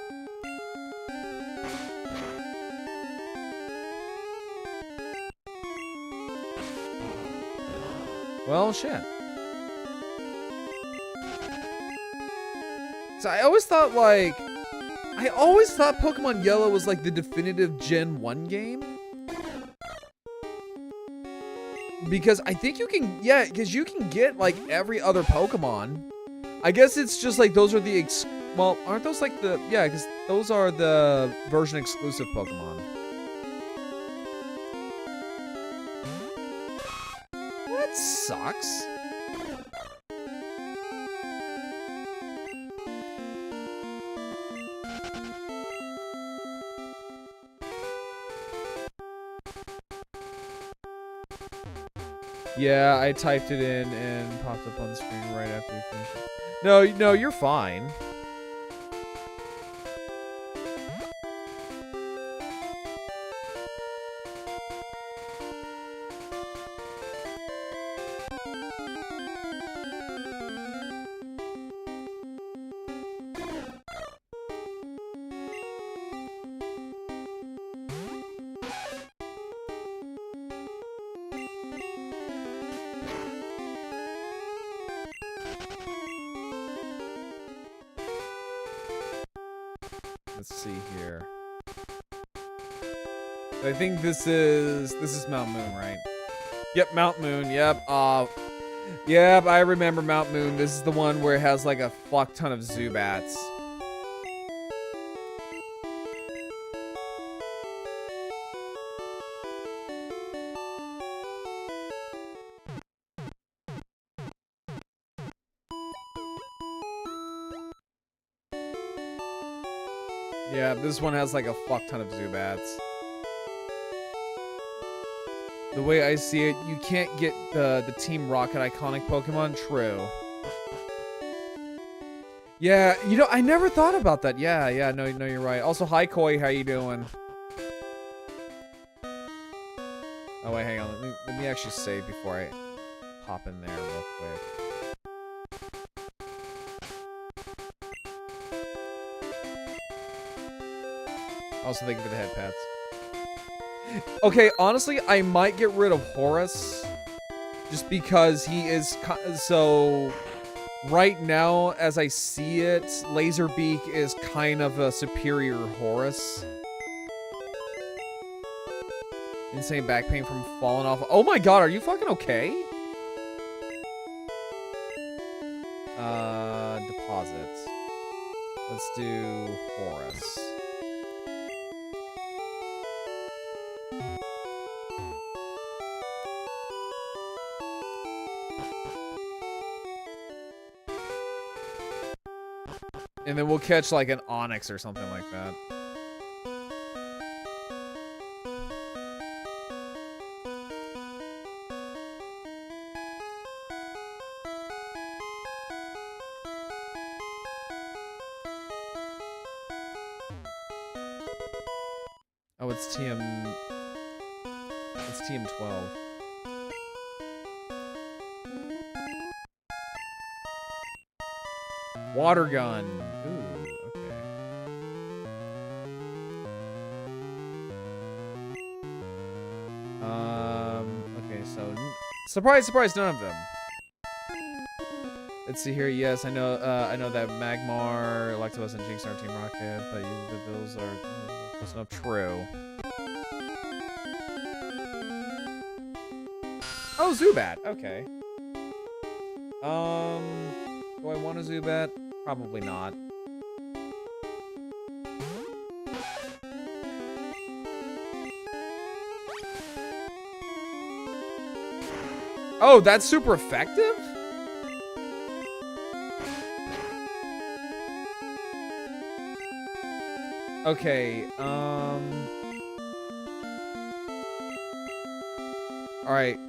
Well, shit. So I always thought Pokemon Yellow was like the definitive Gen 1 game. Because I think you can, yeah, because you can get like every other Pokemon. I guess it's just like those are the, well, aren't those like the, yeah, because those are the version exclusive Pokemon. That sucks. Yeah, I typed it in and popped up on the screen right after you finished it. No, you're fine. Let's see here. I think this is Mount Moon, right? Yep, Mount Moon. Yep. Yep, I remember Mount Moon. This is the one where it has like a fuck ton of Zubats. Yeah, this one has like a fuck ton of Zubats. The way I see it, you can't get the Team Rocket iconic Pokemon. True. Yeah, you know, I never thought about that. Yeah, no, you're right. Also, hi, Koi, how you doing? Oh, wait, hang on. Let me actually save before I hop in there real quick. Also, thank you for the head pats. Okay, honestly, I might get rid of Horus. Just because he is... So... Right now, as I see it, Laserbeak is kind of a superior Horus. Insane back pain from falling off. Oh my god, are you fucking okay? Deposits. Let's do Horus. And then we'll catch like an Onyx or something like that. Oh, it's TM... It's TM12. Water gun. Ooh, okay. Okay, so... Surprise, surprise, none of them. Let's see here. Yes, I know that Magmar, Electabuzz, and Jinx are Team Rocket, but those are close enough. True. Oh, Zubat. Okay. Do I want a Zubat? Probably not. Oh, that's super effective? Okay, alright.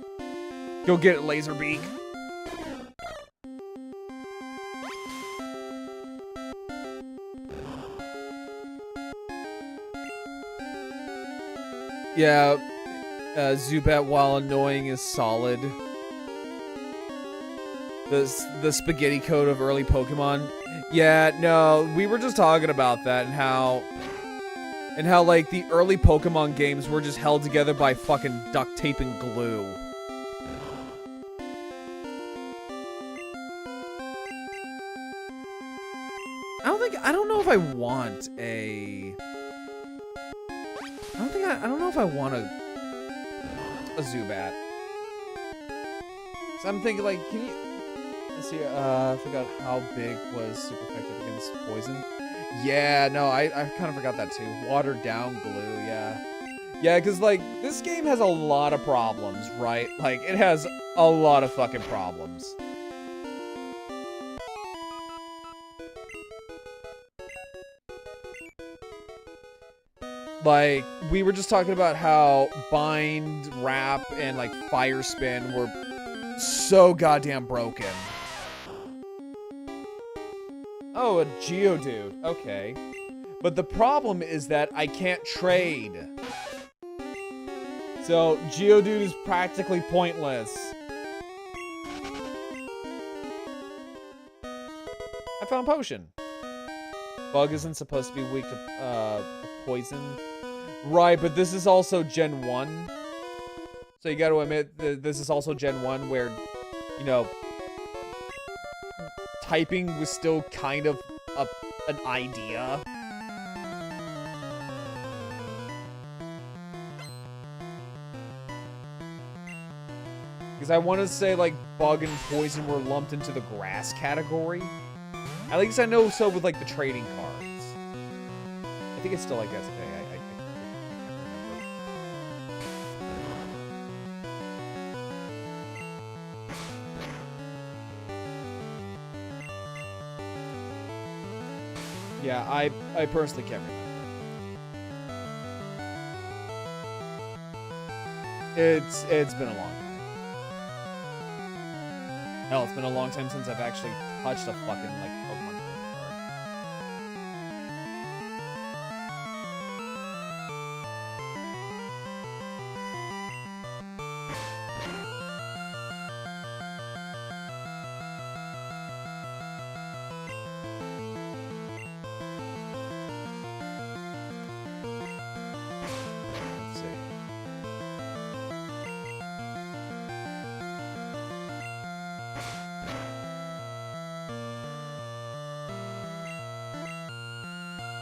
Go get it, Laserbeak. Yeah, Zubat, while annoying, is solid. The spaghetti code of early Pokemon. Yeah, no, we were just talking about that and how like the early Pokemon games were just held together by fucking duct tape and glue. I don't know if I want a... I don't know if I want a Zubat. So I'm thinking, like, can you... Let's see, I forgot how big was super effective against poison. Yeah, no, I kind of forgot that too. Watered down glue, yeah. Yeah, because, like, this game has a lot of problems, right? Like, it has a lot of fucking problems. Like, we were just talking about how Bind, Wrap, and, like, Fire Spin were so goddamn broken. Oh, a Geodude. Okay. But the problem is that I can't trade. So, Geodude is practically pointless. I found Potion. Bug isn't supposed to be weak to poison. Right, but this is also Gen 1. So you gotta admit, this is also Gen 1 where, you know, typing was still kind of an idea. Because I want to say, like, Bug and Poison were lumped into the grass category. At least I know so with, like, the trading cards. I think it's still like that today. I can't remember. Yeah, I personally can't remember. It's been a long time. Hell, it's been a long time since I've actually touched a fucking like Pokemon trading card. Let's see.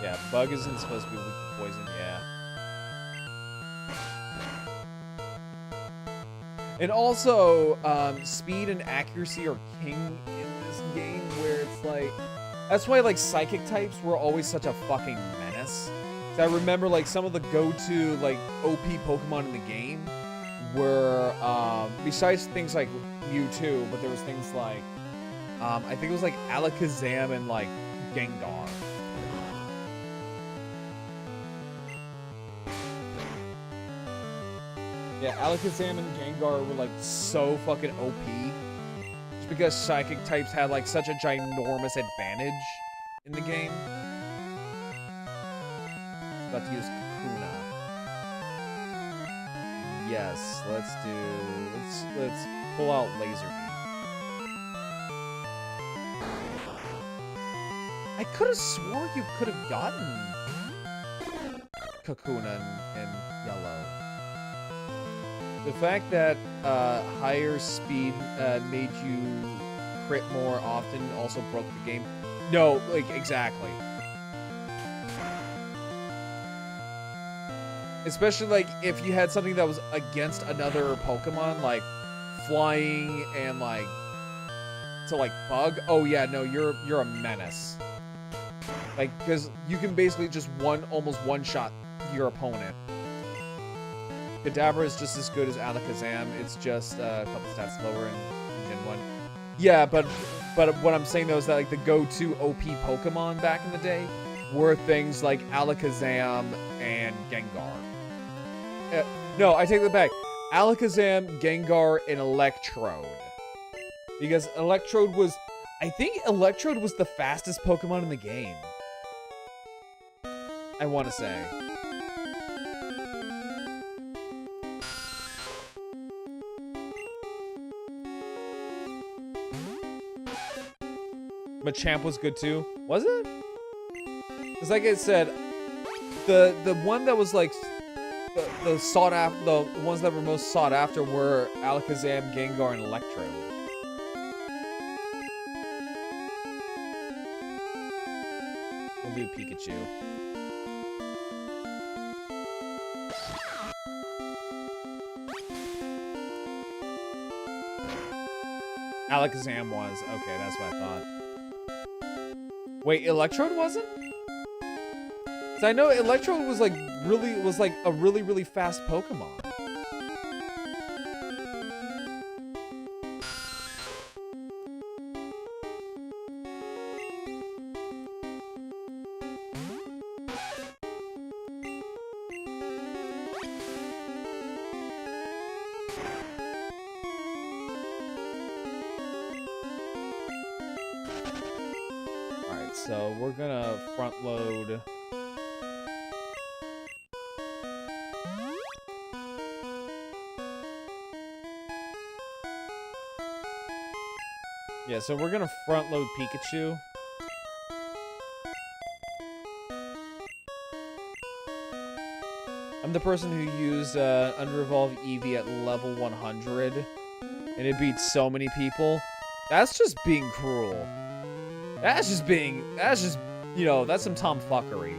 Yeah, Bug isn't supposed to be weak to poison, yeah. And also, speed and accuracy are king in this game, where it's like... That's why, like, psychic types were always such a fucking menace. 'Cause I remember, like, some of the go-to, like, OP Pokemon in the game were, besides things like Mewtwo, but there was things like, I think it was, like, Alakazam and, like, Gengar. Yeah, Alakazam and Gengar were like so fucking OP. Just because psychic types had like such a ginormous advantage in the game. About to use Kakuna. Yes, let's pull out Laser Beam. I could have swore you could have gotten Kakuna in yellow. The fact that higher speed made you crit more often also broke the game. No, like, exactly. Especially, like, if you had something that was against another Pokemon, like, flying and, like, to, like, Bug. Oh, yeah, no, you're a menace. Like, because you can basically just almost one-shot your opponent. Kadabra is just as good as Alakazam. It's just a couple stats lower in Gen 1. Yeah, but what I'm saying though is that like the go-to OP Pokemon back in the day were things like Alakazam and Gengar. No, I take that back. Alakazam, Gengar, and Electrode. Because Electrode was... I think Electrode was the fastest Pokemon in the game. I want to say. Machamp was good too. Was it? Because like I said, the one that was like the sought after, the ones that were most sought after were Alakazam, Gengar, and Electrode. We'll do Pikachu. Alakazam was. Okay, that's what I thought. Wait, Electrode wasn't? Cause I know Electrode was like a really fast Pokemon. So we're gonna front load. Yeah, so we're gonna front load Pikachu. I'm the person who used Under Evolve Eevee at level 100, and it beat so many people. That's just being cruel. That's just, you know, that's some tomfuckery.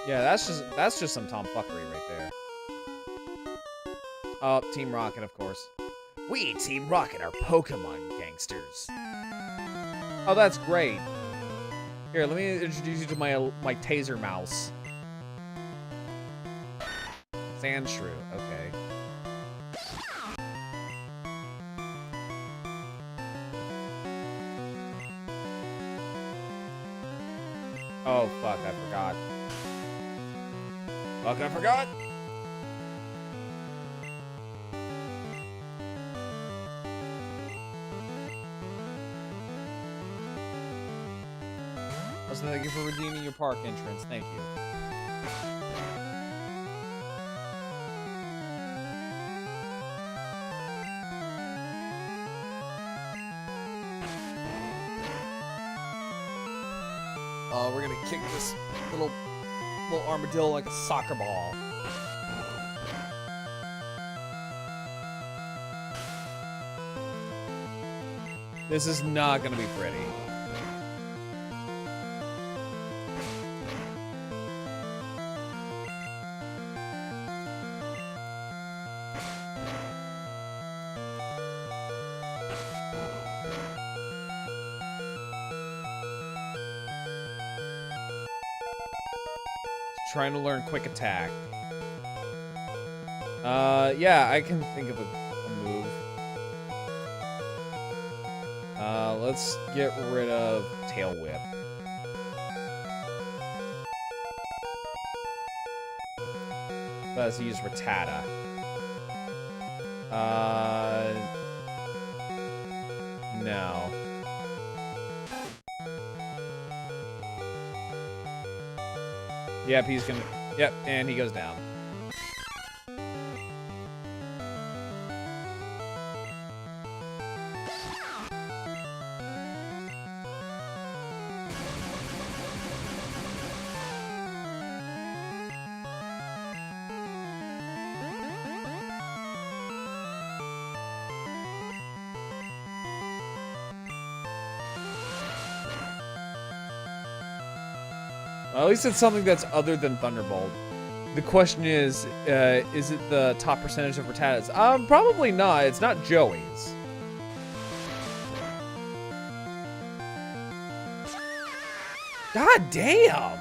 Yeah, that's just some tomfuckery right there. Oh, Team Rocket, of course. We, Team Rocket, are Pokemon gangsters. Oh, that's great. Here, let me introduce you to my Taser Mouse. Sandshrew, okay. Fuck, I forgot. Also, thank you for redeeming your park entrance. Thank you. We're gonna kick this little armadillo like a soccer ball. This is not gonna be pretty. Trying to learn quick attack. Yeah, I can think of a move. Let's get rid of Tail Whip. Let's use Rattata. No. Yep, he's gonna... Yep, and he goes down. Well, at least it's something that's other than Thunderbolt. The question is it the top percentage of Rattatas? Probably not. It's not Joey's. God damn!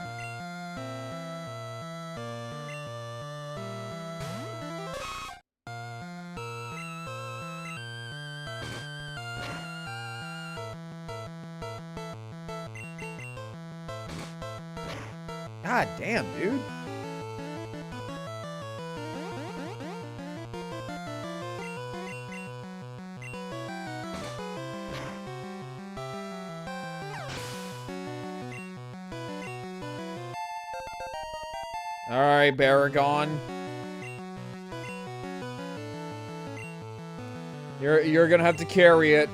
God damn, dude. All right, Baragon. You're gonna have to carry it.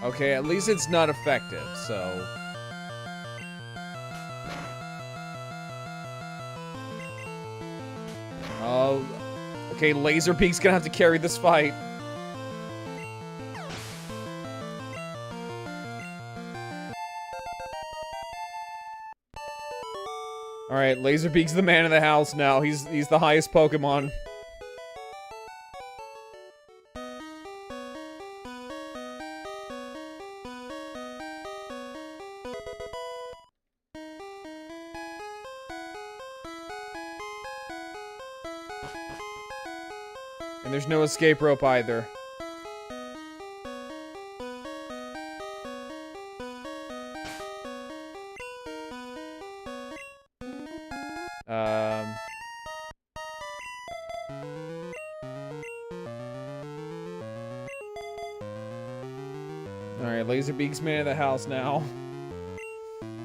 Okay, at least it's not effective, so... Oh... Okay, Laserbeak's gonna have to carry this fight. Alright, Laserbeak's the man of the house now. He's the highest Pokemon. And there's no escape rope either. Alright, Laserbeak's man of the house now.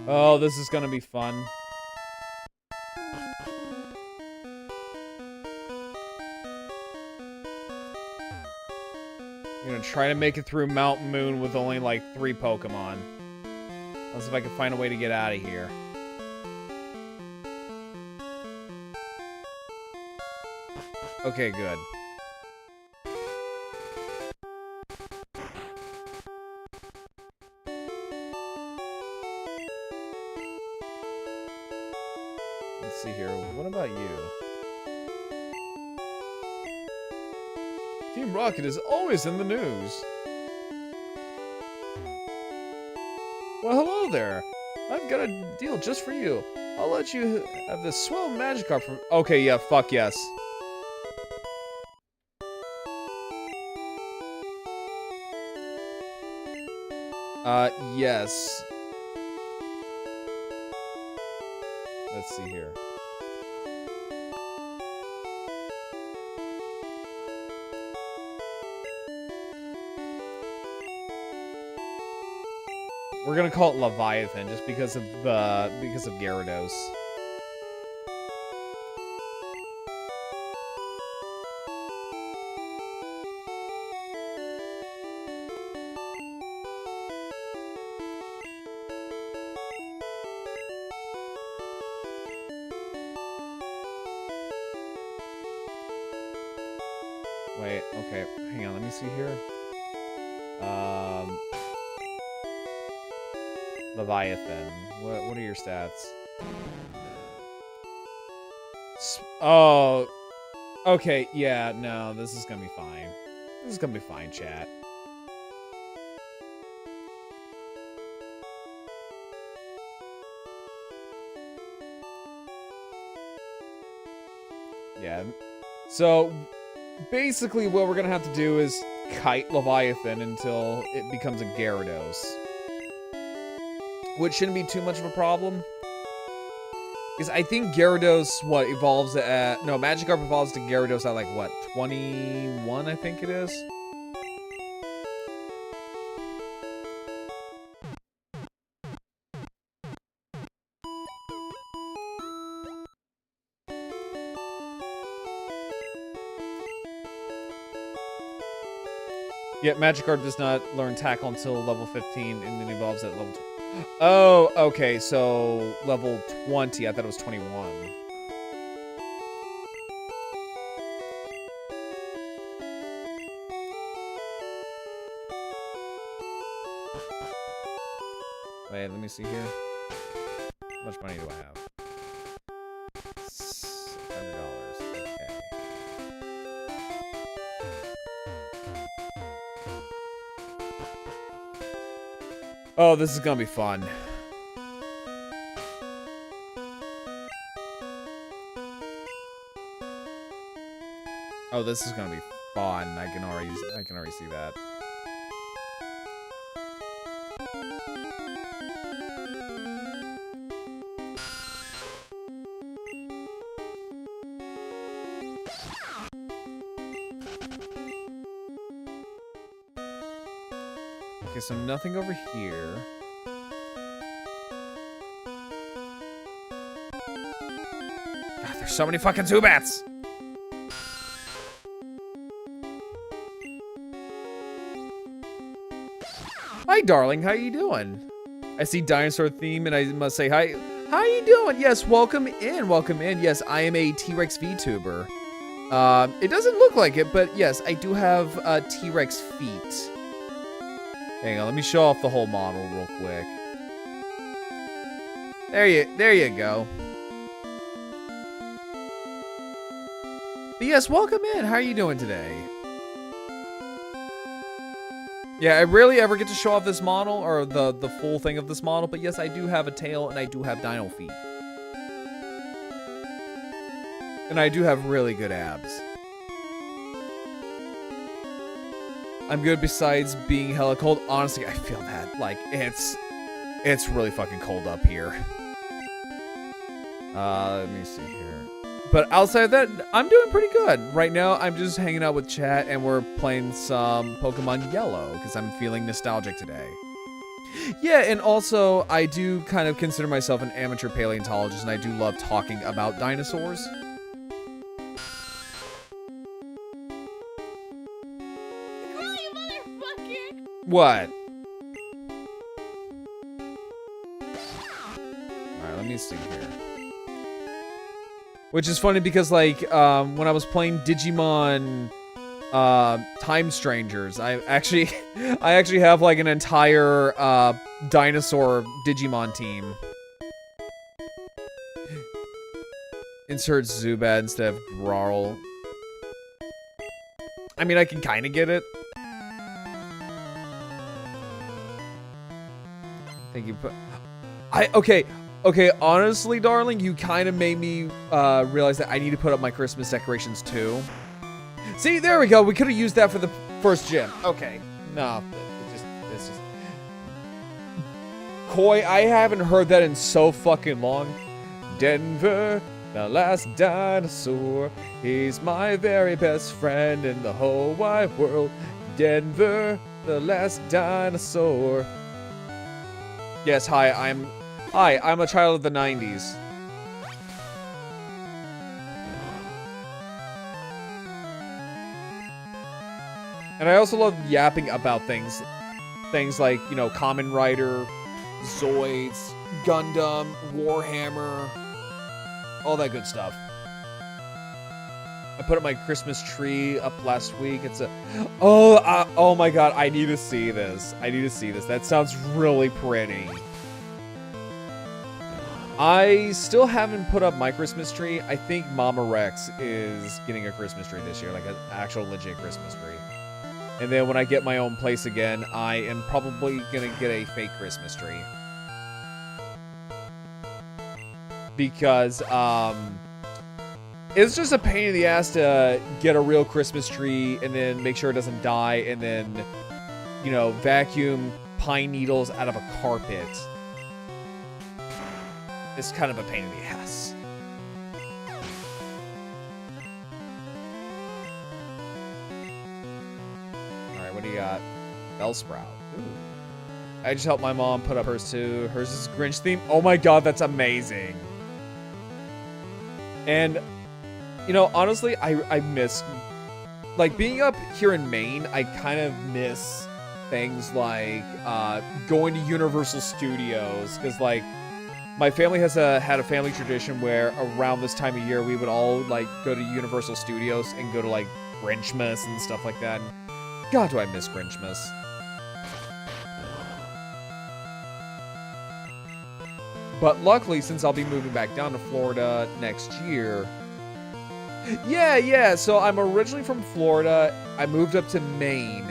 Oh, this is gonna be fun. I'm gonna try to make it through Mountain Moon with only like 3 Pokemon. Let's see if I can find a way to get out of here. Okay, good. Let's see here. What about you? Team Rocket is always in the news. Well, hello there. I've got a deal just for you. I'll let you have this swell Magikarp from... Okay, yeah, fuck yes. Yes. Let's see here. We're gonna call it Leviathan just because of Gyarados. Wait, okay, hang on, let me see here. Leviathan. What are your stats? Oh, okay, yeah, no, this is gonna be fine. This is gonna be fine, chat. Yeah, so basically what we're gonna have to do is kite Leviathan until it becomes a Gyarados. Which shouldn't be too much of a problem. Because I think Gyarados, evolves at... No, Magikarp evolves to Gyarados at, like, what, 21, I think it is? Yeah, Magikarp does not learn Tackle until level 15, and then evolves at level... Oh, okay, so level 20. I thought it was 21. Wait, let me see here. How much money do I have? $100. Okay. Oh, this is gonna be fun. Oh, this is gonna be fun. I can already see that. Okay, so nothing over here. God, there's so many fucking Zubats! Hi, darling. How you doing? I see dinosaur theme, and I must say hi. How you doing? Yes, welcome in. Welcome in. Yes, I am a T-Rex VTuber. It doesn't look like it, but yes, I do have T-Rex feet. Hang on, let me show off the whole model real quick. There you go. But yes, welcome in. How are you doing today? Yeah, I rarely ever get to show off this model, or the full thing of this model, but yes, I do have a tail, and I do have dino feet. And I do have really good abs. I'm good besides being hella cold. Honestly, I feel that. Like, it's really fucking cold up here. Let me see here. But outside of that, I'm doing pretty good. Right now, I'm just hanging out with chat, and we're playing some Pokemon Yellow, because I'm feeling nostalgic today. Yeah, and also, I do kind of consider myself an amateur paleontologist, and I do love talking about dinosaurs. What? Alright, let me see here. Which is funny because, like, when I was playing Digimon Time Strangers, I actually have, like, an entire dinosaur Digimon team. Insert Zubat instead of Grarl. I mean, I can kind of get it. Thank you. Okay, honestly, darling, you kind of made me realize that I need to put up my Christmas decorations too. See, there we go. We could have used that for the first gym. Okay. No, it's just... Koi, I haven't heard that in so fucking long. Denver, the last dinosaur. He's my very best friend in the whole wide world. Denver, the last dinosaur. Yes, hi, I'm a child of the 90s. And I also love yapping about things. Things like, you know, Kamen Rider, Zoids, Gundam, Warhammer, all that good stuff. I put up my Christmas tree up last week. It's a... Oh my god, I need to see this. That sounds really pretty. I still haven't put up my Christmas tree. I think Mama Rex is getting a Christmas tree this year, like an actual legit Christmas tree. And then when I get my own place again, I am probably gonna get a fake Christmas tree. Because, it's just a pain in the ass to get a real Christmas tree and then make sure it doesn't die and then, you know, vacuum pine needles out of a carpet. It's kind of a pain in the ass. Alright, what do you got? Bellsprout. Ooh. I just helped my mom put up hers too. Hers is Grinch theme. Oh my god, that's amazing. And, you know, honestly, I miss... Like, being up here in Maine, I kind of miss things like going to Universal Studios. Because, like, my family has had a family tradition where around this time of year, we would all, like, go to Universal Studios and go to, like, Grinchmas and stuff like that. And God, do I miss Grinchmas. But luckily, since I'll be moving back down to Florida next year... Yeah, so I'm originally from Florida. I moved up to Maine.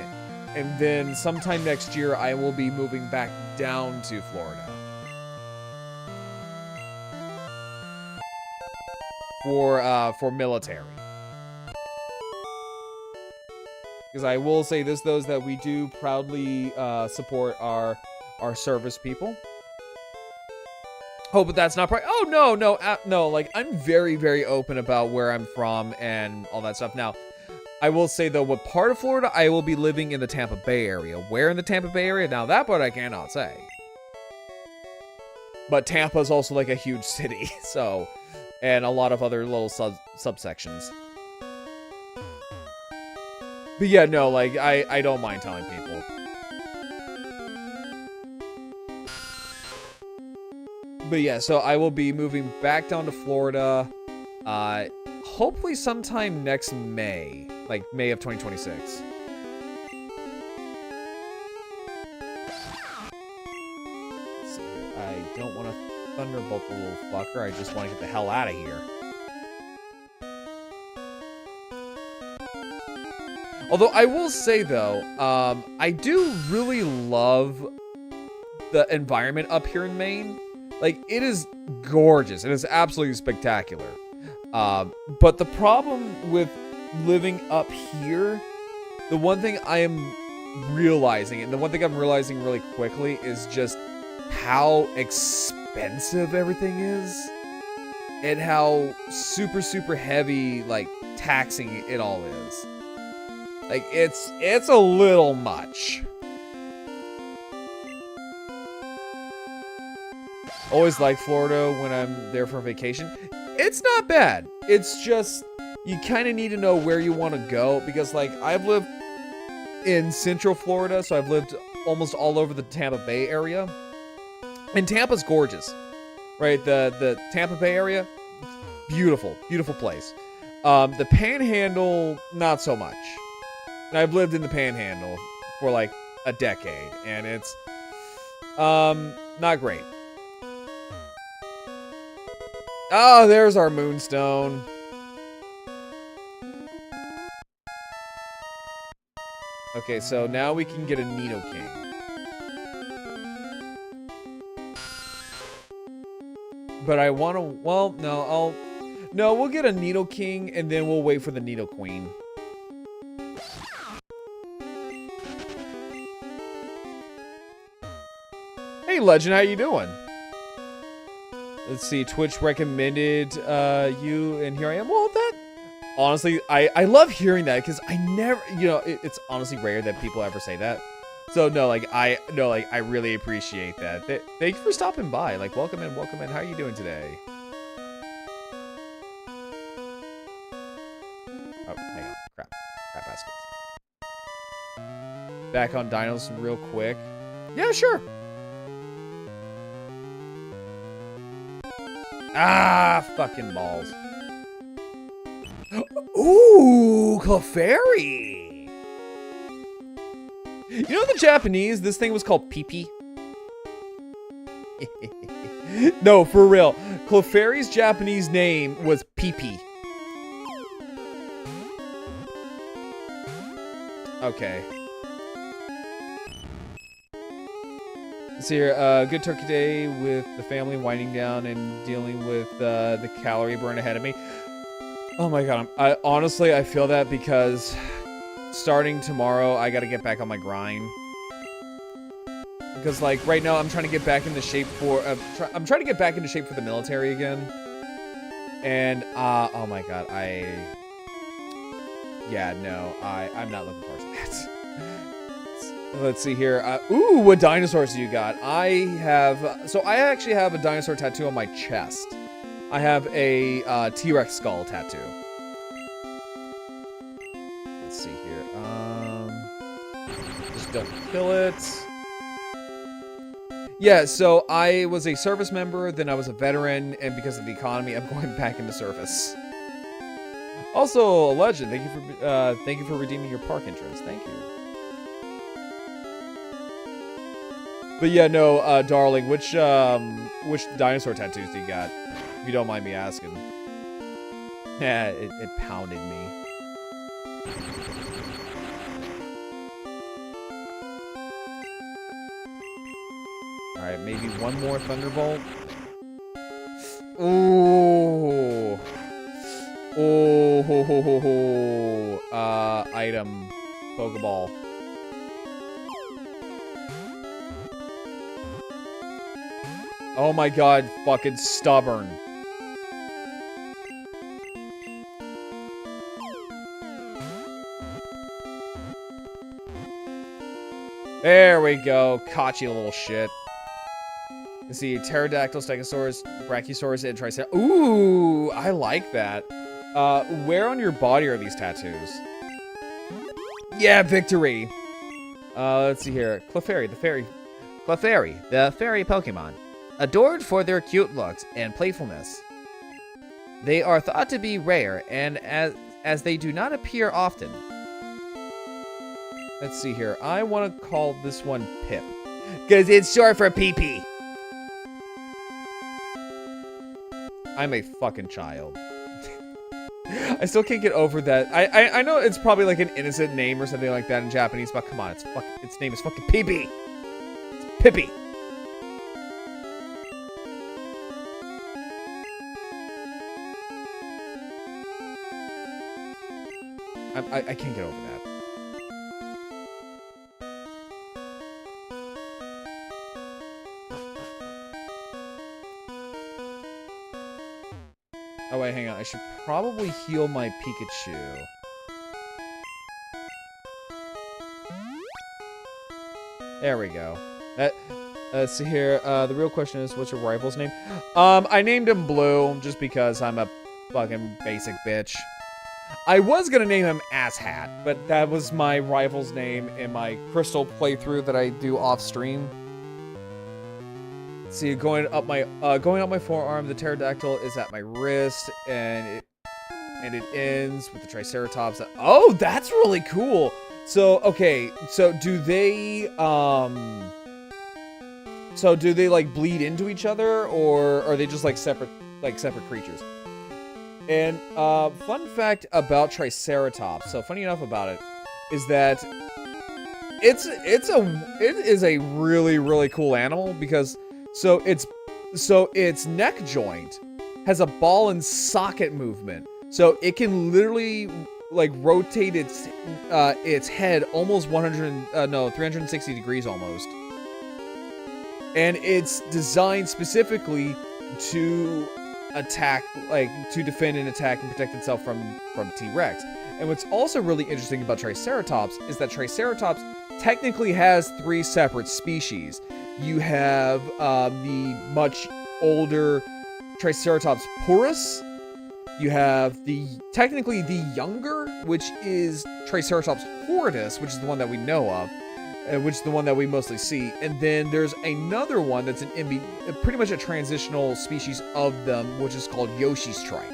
And then sometime next year, I will be moving back down to Florida. For military. Because I will say this, though, is that we do proudly support our service people. Oh, but that's not no, like, I'm very, very open about where I'm from and all that stuff. Now, I will say, though, what part of Florida, I will be living in the Tampa Bay area. Where in the Tampa Bay area? Now, that part I cannot say. But Tampa is also, like, a huge city, so... And a lot of other little subsections. But yeah, no, like, I don't mind telling people. But yeah, so I will be moving back down to Florida, hopefully sometime next May, like May of 2026. Let's see, I don't want to thunderbolt the little fucker, I just want to get the hell out of here. Although I will say though, I do really love the environment up here in Maine. Like, it is gorgeous. It is absolutely spectacular. But the problem with living up here, the one thing I am realizing, and the one thing I'm realizing really quickly, is just how expensive everything is. And how super, super heavy, like, taxing it all is. Like, it's a little much. Always like Florida when I'm there for vacation. It's not bad. It's just, you kind of need to know where you want to go. Because, like, I've lived in Central Florida, so I've lived almost all over the Tampa Bay area. And Tampa's gorgeous, right? The Tampa Bay area, beautiful, beautiful place. The Panhandle, not so much. I've lived in the Panhandle for, like, a decade. And it's, not great. Oh, there's our Moonstone. Okay, so now we can get a Nidoking. but I want to, well, no, we'll get a Nidoking and then we'll wait for the Nidoqueen. Hey, Legend, how you doing? Let's see, Twitch recommended you, and here I am. Well, that, honestly, I love hearing that, because I never, you know, it's honestly rare that people ever say that. So, no, like, I really appreciate that. Thank you for stopping by. Like, welcome in, welcome in. How are you doing today? Oh, hang on. Crap baskets. Back on dinos real quick. Yeah, sure. Ah, fucking balls. Ooh, Clefairy. You know, in the Japanese, this thing was called pee-pee. No, for real. Clefairy's Japanese name was pee-pee. Okay. Let's see here. Good turkey day with the family, winding down and dealing with the calorie burn ahead of me. Oh my god. Honestly, I feel that because starting tomorrow, I gotta get back on my grind. Because, like, right now, I'm trying to get back into shape for... I'm trying to get back into shape for the military again. And, oh my god, yeah, no, I'm not looking forward to that. Let's see here. Ooh, what dinosaurs do you got? So I actually have a dinosaur tattoo on my chest. I have a T-Rex skull tattoo. Let's see here. Just don't kill it. Yeah, so I was a service member, then I was a veteran, and because of the economy, I'm going back into service. Also, a legend. Thank you for redeeming your park entrance. Thank you. But yeah, no, darling, which dinosaur tattoos do you got? If you don't mind me asking. Yeah, it pounded me. Alright, maybe one more Thunderbolt. Ooh. Oh, ho, ho, ho, ho. Item. Pokeball. Oh my god, fucking stubborn. There we go. Caught you, little shit. You see Pterodactyl, Stegosaurus, Brachiosaurus, and Triceratops. Ooh, I like that. Where on your body are these tattoos? Yeah, victory. Let's see here. Clefairy, the fairy. Clefairy, the fairy Pokemon. Adored for their cute looks and playfulness. They are thought to be rare, and as they do not appear often. Let's see here. I want to call this one Pip. Because it's short for pee-pee. I'm a fucking child. I still can't get over that. I know it's probably like an innocent name or something like that in Japanese, but come on, its name is fucking pee-pee. It's Pippi. I can't get over that. Oh wait, hang on. I should probably heal my Pikachu. There we go. Let's see here. The real question is, what's your rival's name? I named him Blue just because I'm a fucking basic bitch. I was gonna name him Asshat, but that was my rival's name in my Crystal playthrough that I do off stream. See, going up my forearm, the Pterodactyl is at my wrist, and it ends with the Triceratops. Oh, that's really cool. So okay, so do they like bleed into each other, or are they just like separate creatures? And fun fact about Triceratops. So funny enough about it is that it is a really, really cool animal because so So its neck joint has a ball and socket movement. So it can literally like rotate its head almost 360 degrees almost. And it's designed specifically to attack, like to defend and attack and protect itself from T-Rex. And what's also really interesting about Triceratops is that Triceratops technically has 3 separate species. You have the much older Triceratops purus. You have technically the younger, which is Triceratops horridus, which is the one that we know of, which is the one that we mostly see. And then there's another one that's pretty much a transitional species of them, which is called Yoshi's Trike,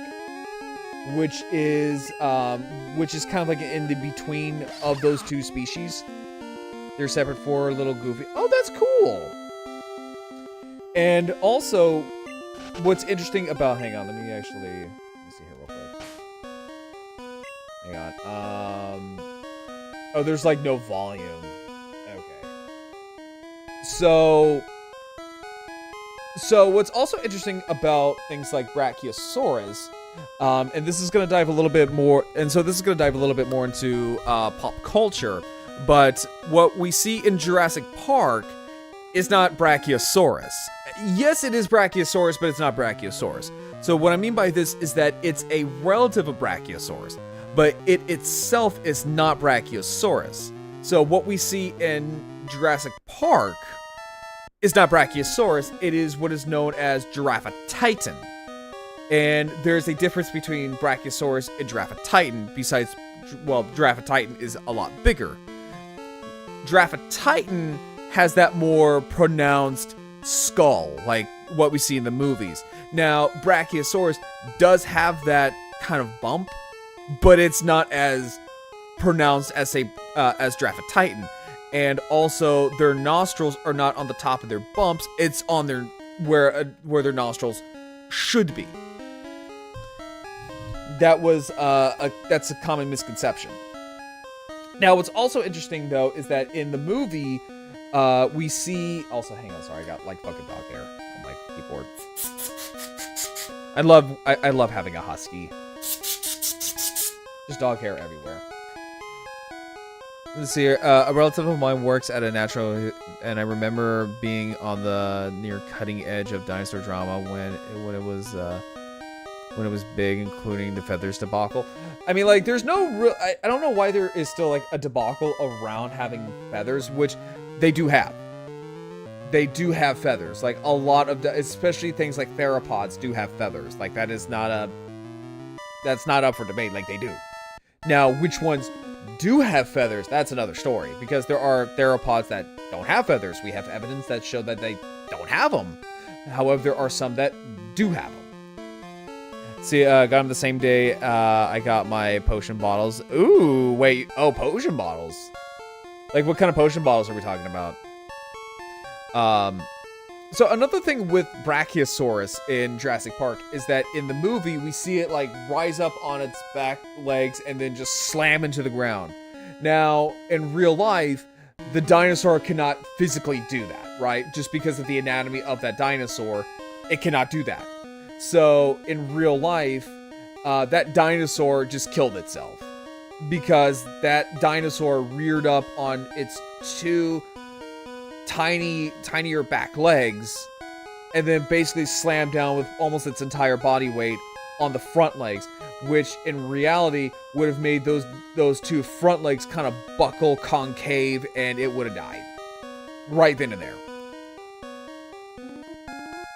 which is kind of like in the between of those 2 species. They're separate for a little goofy. Oh, that's cool. And also, what's interesting about, hang on, let me see here real quick. Hang on. Oh, there's like no volume. Okay. So what's also interesting about things like Brachiosaurus, and this is going to dive a little bit more, into pop culture, but what we see in Jurassic Park is not Brachiosaurus. Yes, it is Brachiosaurus, but it's not Brachiosaurus. So what I mean by this is that it's a relative of Brachiosaurus, but it itself is not Brachiosaurus. So what we see in Jurassic Park is not Brachiosaurus, it is what is known as Giraffatitan. And there's a difference between Brachiosaurus and Giraffatitan, besides, well, Giraffatitan is a lot bigger. Giraffatitan has that more pronounced skull, like what we see in the movies. Now, Brachiosaurus does have that kind of bump, but it's not as pronounced as Giraffatitan. And also, their nostrils are not on the top of their bumps; it's on their where their nostrils should be. That's a common misconception. Now, what's also interesting though is that in the movie, we see. Also, hang on, sorry, I got like fucking dog hair on my keyboard. I love having a husky. Just dog hair everywhere. Let's see here. A relative of mine works at a natural, and I remember being on the near cutting edge of dinosaur drama when it was big, including the feathers debacle. I mean, like, there's no real. I don't know why there is still like a debacle around having feathers, which they do have. They do have feathers. Like a lot of, especially things like theropods do have feathers. Like that's not up for debate. Like they do. Now, which ones do have feathers? That's another story, because there are theropods that don't have feathers. We have evidence that show that they don't have them. However, there are some that do have them. See, got them the same day I got my potion bottles. Ooh, wait. Oh, potion bottles. Like, what kind of potion bottles are we talking about? So another thing with Brachiosaurus in Jurassic Park is that in the movie, we see it, like, rise up on its back legs and then just slam into the ground. Now, in real life, the dinosaur cannot physically do that, right? Just because of the anatomy of that dinosaur, it cannot do that. So, in real life, that dinosaur just killed itself. Because that dinosaur reared up on its 2 tinier back legs, and then basically slammed down with almost its entire body weight on the front legs, which in reality would have made those 2 front legs kind of buckle concave, and it would have died. Right then and there.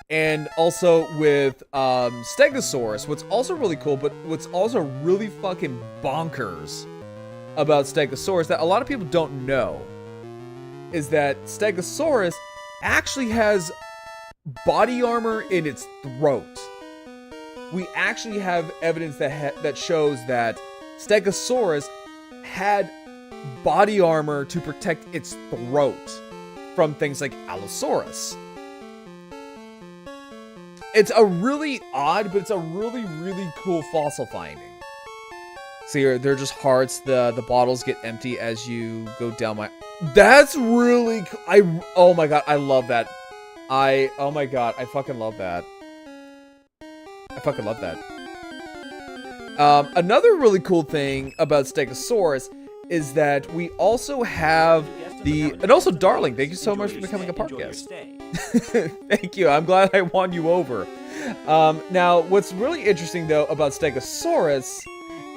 And also with Stegosaurus, what's also really cool, but what's also really fucking bonkers about Stegosaurus that a lot of people don't know, is that Stegosaurus actually has body armor in its throat. We actually have evidence that shows that Stegosaurus had body armor to protect its throat from things like Allosaurus. It's a really odd, but it's a really, really cool fossil finding. See, they're just hearts. The bottles get empty as you go down my... That's really... oh my god, I love that. Oh my god, I fucking love that. I fucking love that. Another really cool thing about Stegosaurus is that we also have and also Darling, thank you so much for becoming a park guest. Thank you, I'm glad I won you over. Now, what's really interesting though about Stegosaurus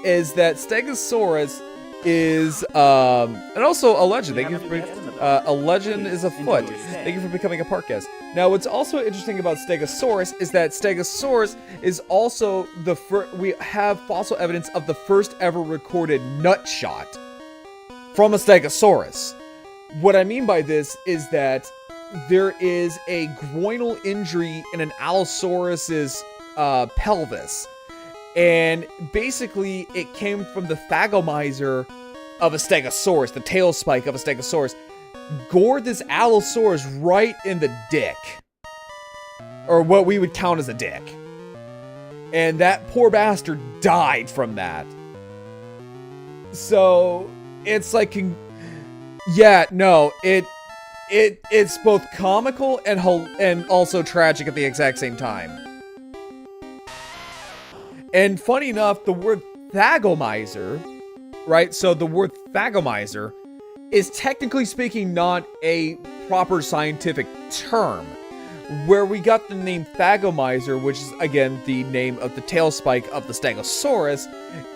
is that Stegosaurus is, and also a legend. Thank you for, a legend is afoot. Thank you for becoming a park guest. Now, what's also interesting about Stegosaurus is that Stegosaurus is also we have fossil evidence of the first ever recorded nut shot from a Stegosaurus. What I mean by this is that there is a groinal injury in an Allosaurus's pelvis. And basically, it came from the thagomizer of a Stegosaurus, the tail spike of a Stegosaurus, gored this Allosaurus right in the dick. Or what we would count as a dick. And that poor bastard died from that. So, it's like, yeah, no, it's both comical and also tragic at the exact same time. And funny enough, the word thagomizer, right? So the word thagomizer is technically speaking not a proper scientific term. Where we got the name thagomizer, which is again the name of the tail spike of the Stegosaurus,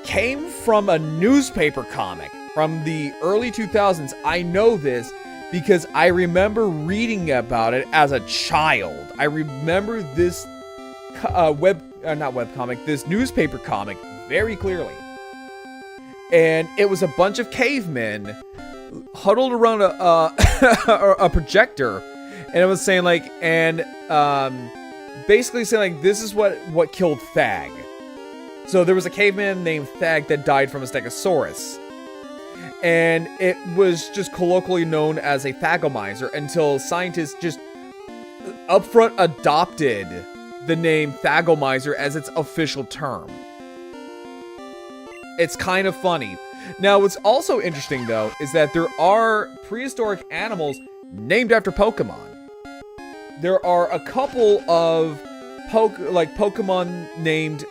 came from a newspaper comic from the early 2000s. I know this because I remember reading about it as a child. I remember this this newspaper comic very clearly. And it was a bunch of cavemen huddled around a projector, and it was saying like, basically saying like, this is what killed Thag. So there was a caveman named Thag that died from a Stegosaurus. And it was just colloquially known as a thagomizer until scientists just upfront adopted the name thagomizer as its official term. It's kind of funny. Now, what's also interesting, though, is that there are prehistoric animals named after Pokemon. There are a couple of Pokemon named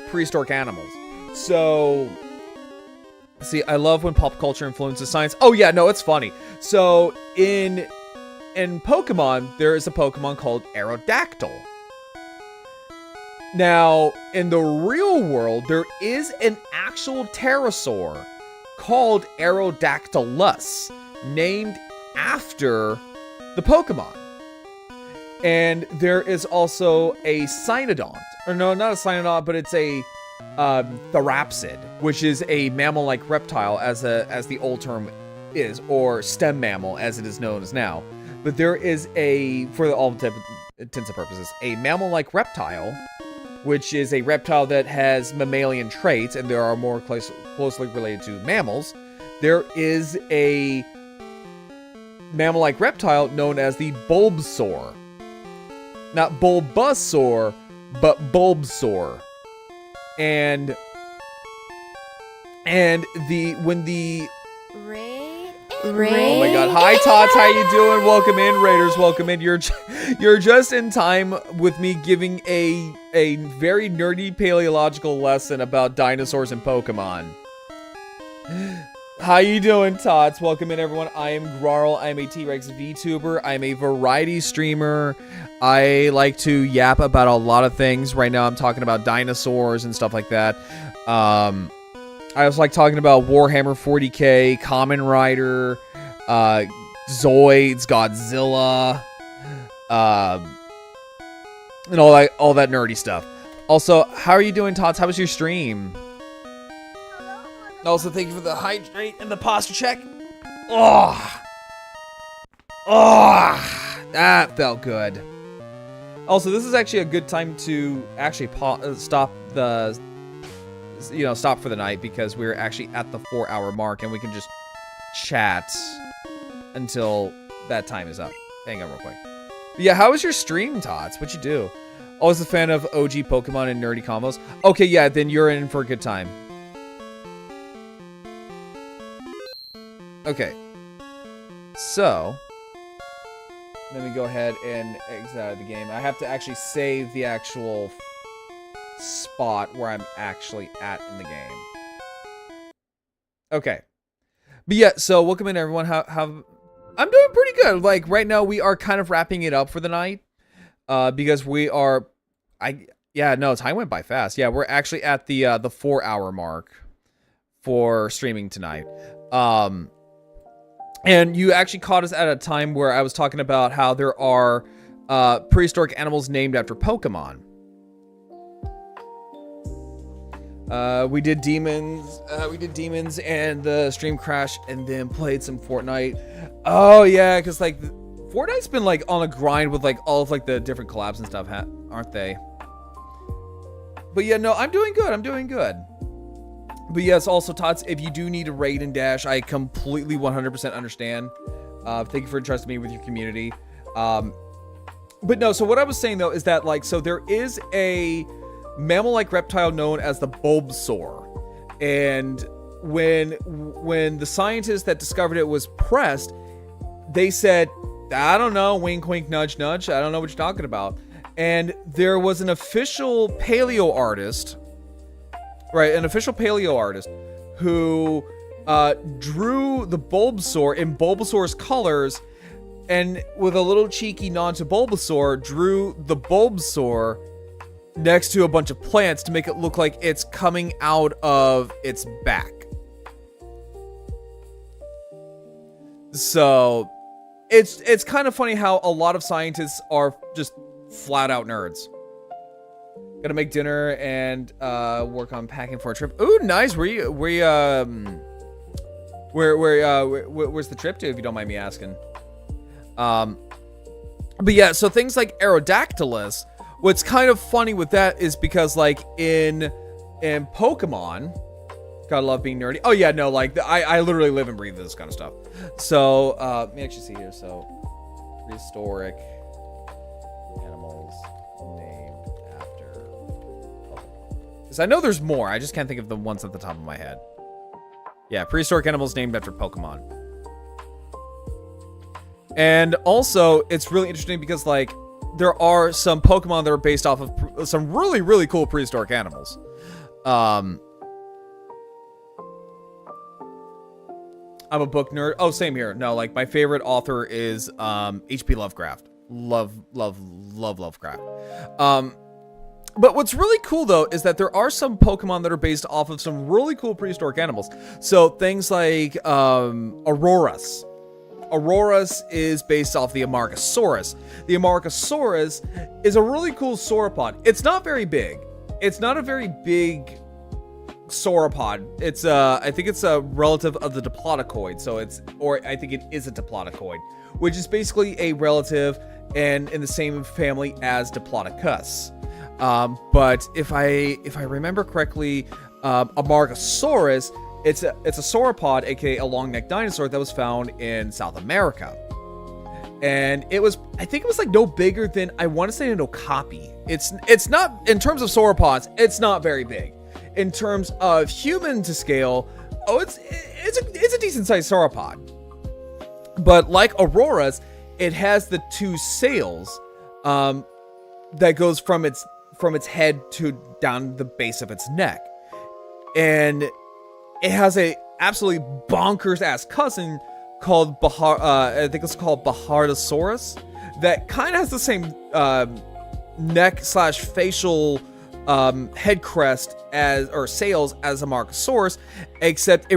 prehistoric animals. So, see, I love when pop culture influences science. Oh yeah, no, it's funny. So, in Pokemon, there is a Pokemon called Aerodactyl. Now, in the real world, there is an actual pterosaur called Aerodactylus, named after the Pokemon. And there is also a Cynodont. Or no, not a Cynodont, but it's a Therapsid, which is a mammal-like reptile, as the old term is, or stem mammal, as it is known as now. But there is for all intents and purposes, a mammal-like reptile, which is a reptile that has mammalian traits, and there are more closely related to mammals. There is a mammal-like reptile known as the Bulbasaur. Not Bulbasaur, but Bulbasaur. And when the oh my god, hi Tots, how you doing? Welcome in, Raiders, welcome in. You're just in time with me giving a very nerdy paleological lesson about dinosaurs and Pokemon. How you doing, Tots? Welcome in, everyone. I am Grarl. I'm a T-Rex VTuber. I'm a variety streamer. I like to yap about a lot of things. Right now I'm talking about dinosaurs and stuff like that. I was like talking about Warhammer 40k, Kamen Rider, Zoids, Godzilla, and all that nerdy stuff. Also, how are you doing, Tots? How was your stream? Also, thank you for the hydrate and the posture check. Oh, that felt good. Also, this is actually a good time to actually stop for the night, because we're actually at the 4-hour mark and we can just chat until that time is up. Hang on real quick. But yeah, how was your stream, Tots? What'd you do? Always a fan of OG Pokemon and nerdy combos. Okay, yeah, then you're in for a good time. Okay. So, Let me go ahead and exit out of the game. I have to actually save the actual spot where I'm actually at in the game. Okay. But yeah, so welcome in everyone. How I'm doing pretty good. Like right now we are kind of wrapping it up for the night. Because we are time went by fast. Yeah, we're actually at the 4-hour mark for streaming tonight. And you actually caught us at a time where I was talking about how there are prehistoric animals named after Pokemon. We did demons and the stream crashed and then played some Fortnite. Oh yeah, because like Fortnite's been like on a grind with like all of like the different collabs and stuff, aren't they? But yeah, no, I'm doing good. But yes, also Tots, if you do need a raid and dash, I completely 100% understand. Thank you for entrusting me with your community. But no, so what I was saying though is that like, so there is a mammal-like reptile known as the Bulbasaur, and when the scientist that discovered it was pressed, they said, I don't know, wink wink nudge nudge, I don't know what you're talking about. And there was an official paleo artist, right, who drew the Bulbasaur in Bulbasaur's colors, and with a little cheeky nod to Bulbasaur, drew the Bulbasaur next to a bunch of plants to make it look like it's coming out of its back. So it's kind of funny how a lot of scientists are just flat out nerds. Gotta make dinner and work on packing for a trip. Ooh, nice. Where's the trip to, if you don't mind me asking? But yeah, so things like Aerodactylus, what's kind of funny with that is because like in Pokemon, gotta love being nerdy. Oh yeah, no, like I literally live and breathe this kind of stuff. So let me actually see here. So prehistoric animals named after Pokemon. Because I know there's more. I just can't think of the ones at the top of my head. Yeah, prehistoric animals named after Pokemon. And also, it's really interesting because like there are some Pokemon that are based off of some really, really cool prehistoric animals. I'm a book nerd. Oh, same here. No, like my favorite author is H.P. Lovecraft. Love Lovecraft. But what's really cool though is that there are some Pokemon that are based off of some really cool prehistoric animals. So things like Aurorus. Aurorus is based off the Amargasaurus. The Amargasaurus is a really cool sauropod. It's not very big. It's not a very big sauropod. It's I think it's a relative of the Diplodocus. So I think it is a Diplodocus, which is basically a relative and in the same family as Diplodocus. But if I remember correctly, Amargasaurus, it's a sauropod, aka a long-necked dinosaur that was found in South America. And I think it was like no bigger than, I want to say an okapi. It's not, in terms of sauropods, it's not very big. In terms of human to scale, it's a decent sized sauropod. But like Aurora's, it has the two sails that goes from its head to down the base of its neck. And it has a absolutely bonkers ass cousin called I think it's called Bahardosaurus, that kind of has the same neck / facial head crest or sails as a Amargasaurus, except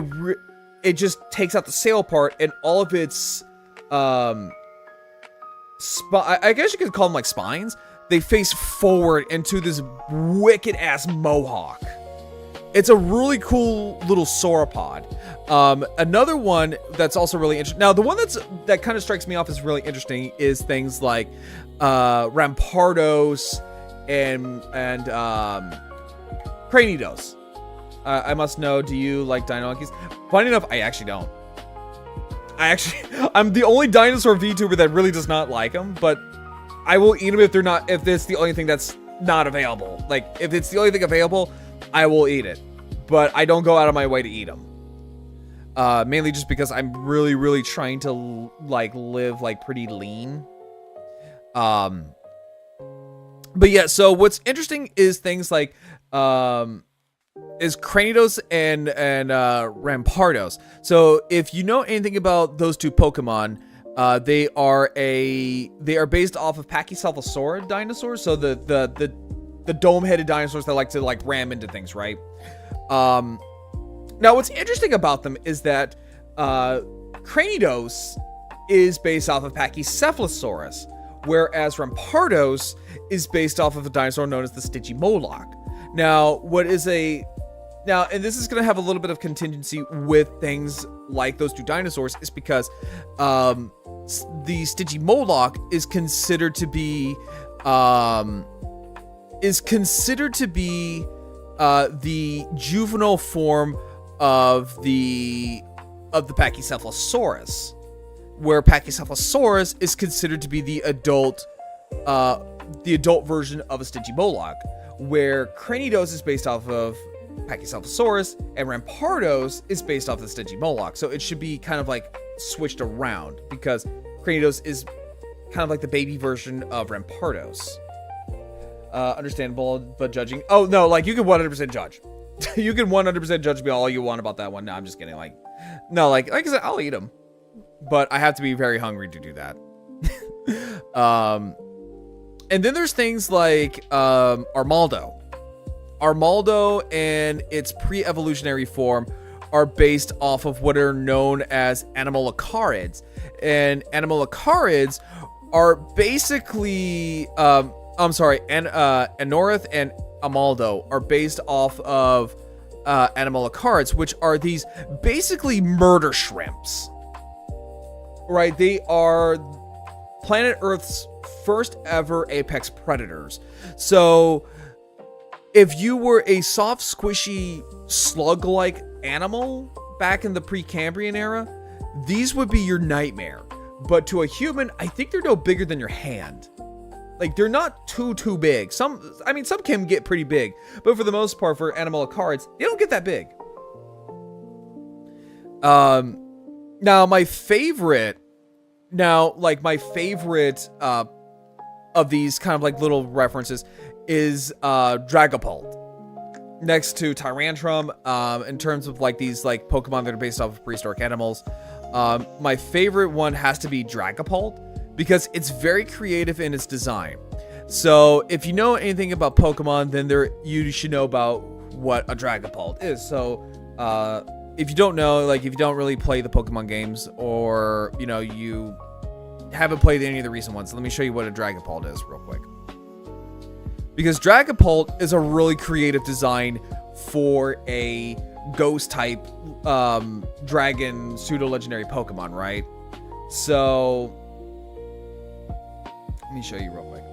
it just takes out the sail part and all of its I guess you could call them like spines. They face forward into this wicked ass mohawk. It's a really cool little sauropod. Another one that's also really interesting. Now, the one that kind of strikes me off as really interesting is things like Rampardos and Cranidos. I must know, do you like dino monkeys? Funny enough, I actually don't. I'm the only dinosaur VTuber that really does not like them, but I will eat them if it's the only thing that's not available. Like, if it's the only thing available, I will eat it, but I don't go out of my way to eat them. Mainly just because I'm really, really trying to like live like pretty lean But yeah, so what's interesting is things like is Cranidos and Rampardos. So if you know anything about those two Pokemon, they are based off of Pachycephalosaurus dinosaurs. So the dome-headed dinosaurs that like to like ram into things, right? Now what's interesting about them is that Cranidos is based off of Pachycephalosaurus, whereas Rampardos is based off of a dinosaur known as the Stygimoloch. Now, and this is going to have a little bit of contingency with things like those two dinosaurs, is because the Stygimoloch is considered to be the juvenile form of the Pachycephalosaurus, where Pachycephalosaurus is considered to be the adult version of a Stygimoloch, where Cranidos is based off of Pachycephalosaurus and Rampardos is based off the Stygimoloch. So it should be kind of like switched around, because Cranidos is kind of like the baby version of Rampardos. Understandable, but judging. Oh no, like you can 100% judge. You can 100% judge me all you want about that one. No, I'm just kidding. Like I said, I'll eat them, but I have to be very hungry to do that. And then there's things like Armaldo. Armaldo and its pre-evolutionary form are based off of what are known as Animalocarids. And Animalocarids are basically, Anorith and Armaldo are based off of Animalocarids, which are these basically murder shrimps. Right? They are planet Earth's first ever apex predators. So if you were a soft, squishy, slug-like animal back in the Precambrian era, these would be your nightmare. But to a human, I think they're no bigger than your hand. Like, they're not too big. Some can get pretty big, but for the most part, for Animalocarids, they don't get that big. Now my favorite of these kind of like little references is Dragapult, next to Tyrantrum, in terms of like these like Pokemon that are based off of prehistoric animals. My favorite one has to be Dragapult, because it's very creative in its design. So if you know anything about Pokemon, then you should know about what a Dragapult is. So if you don't know, like if you don't really play the Pokemon games, or you haven't played any of the recent ones, let me show you what a Dragapult is real quick. Because Dragapult is a really creative design for a ghost type dragon pseudo legendary Pokemon, right? So let me show you real quick.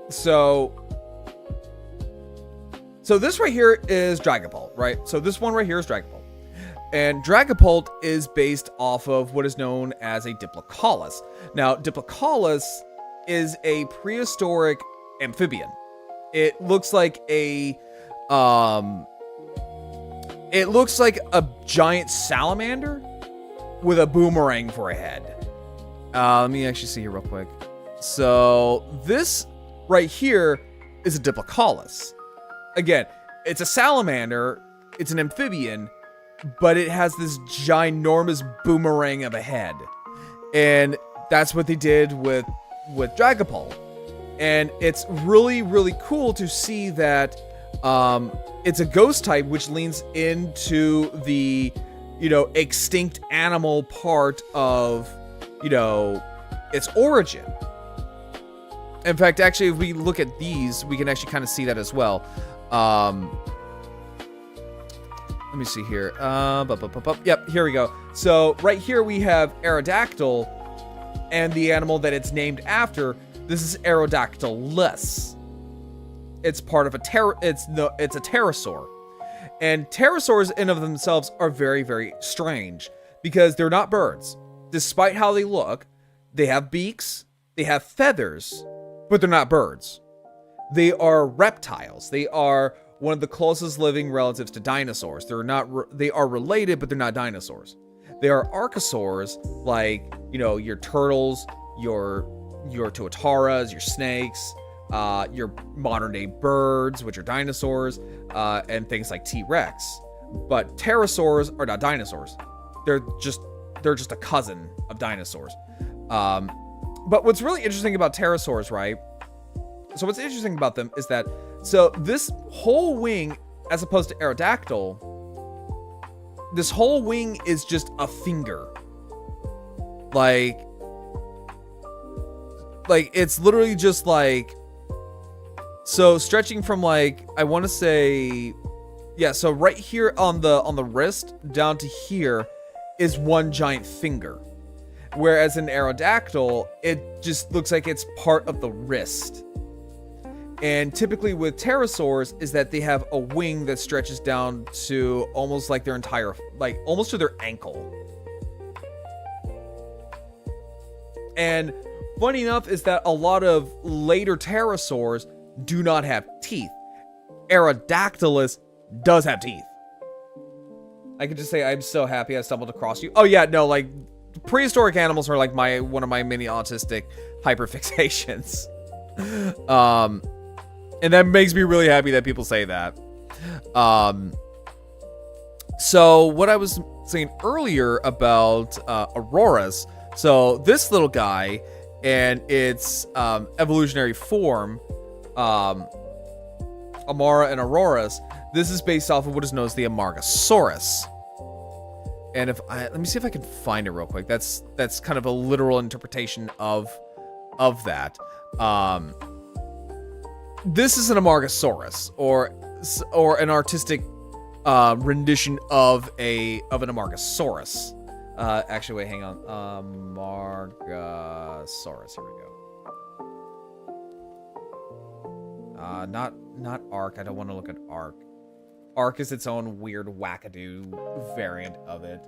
So this right here is Dragapult, right? So this one right here is Dragapult. And Dragapult is based off of what is known as a Diplocaulus. Now, Diplocaulus is a prehistoric amphibian. It looks like a giant salamander with a boomerang for a head. Let me actually see here real quick. So this right here is a Diplocaulus. Again, it's a salamander, it's an amphibian, but it has this ginormous boomerang of a head. And that's what they did with Dragapult. And it's really, really cool to see that it's a ghost type, which leans into the, extinct animal part of, its origin. In fact, actually, if we look at these, we can actually kind of see that as well. Let me see here. Yep, here we go. So right here we have Aerodactyl, and the animal that it's named after. This is Aerodactylus. It's part of it's a pterosaur. And pterosaurs in of themselves are very, very strange, because they're not birds. Despite how they look, they have beaks, they have feathers, but they're not birds. They are reptiles. They are one of the closest living relatives to dinosaurs. They are related, but they're not dinosaurs. There are archosaurs, like, you know, your turtles, your tuataras, your snakes, your modern day birds, which are dinosaurs, and things like T-Rex. But pterosaurs are not dinosaurs. They're just a cousin of dinosaurs. But what's really interesting about pterosaurs, right? So what's interesting about them is that, so this whole wing, as opposed to Aerodactyl, this whole wing is just a finger. Like it's literally just like, so stretching from like, I want to say, yeah, so right here on the wrist down to here is one giant finger. Whereas in Aerodactyl, it just looks like it's part of the wrist. And typically with pterosaurs is that they have a wing that stretches down to almost like their entire, like almost to their ankle. And funny enough is that a lot of later pterosaurs do not have teeth. Aerodactylus does have teeth. I could just say I'm so happy I stumbled across you. Oh yeah, no, like prehistoric animals are like one of my mini autistic hyperfixations. And that makes me really happy that people say that. So what I was saying earlier about Auroras. So this little guy and its evolutionary form, Amara and Auroras, this is based off of what is known as the Amargasaurus. And let me see if I can find it real quick. That's kind of a literal interpretation of that. This is an Amargasaurus, or an artistic rendition of an Amargasaurus. Actually, wait, hang on. Amargasaurus. Here we go. Not Ark. I don't want to look at Ark. Ark is its own weird wackadoo variant of it.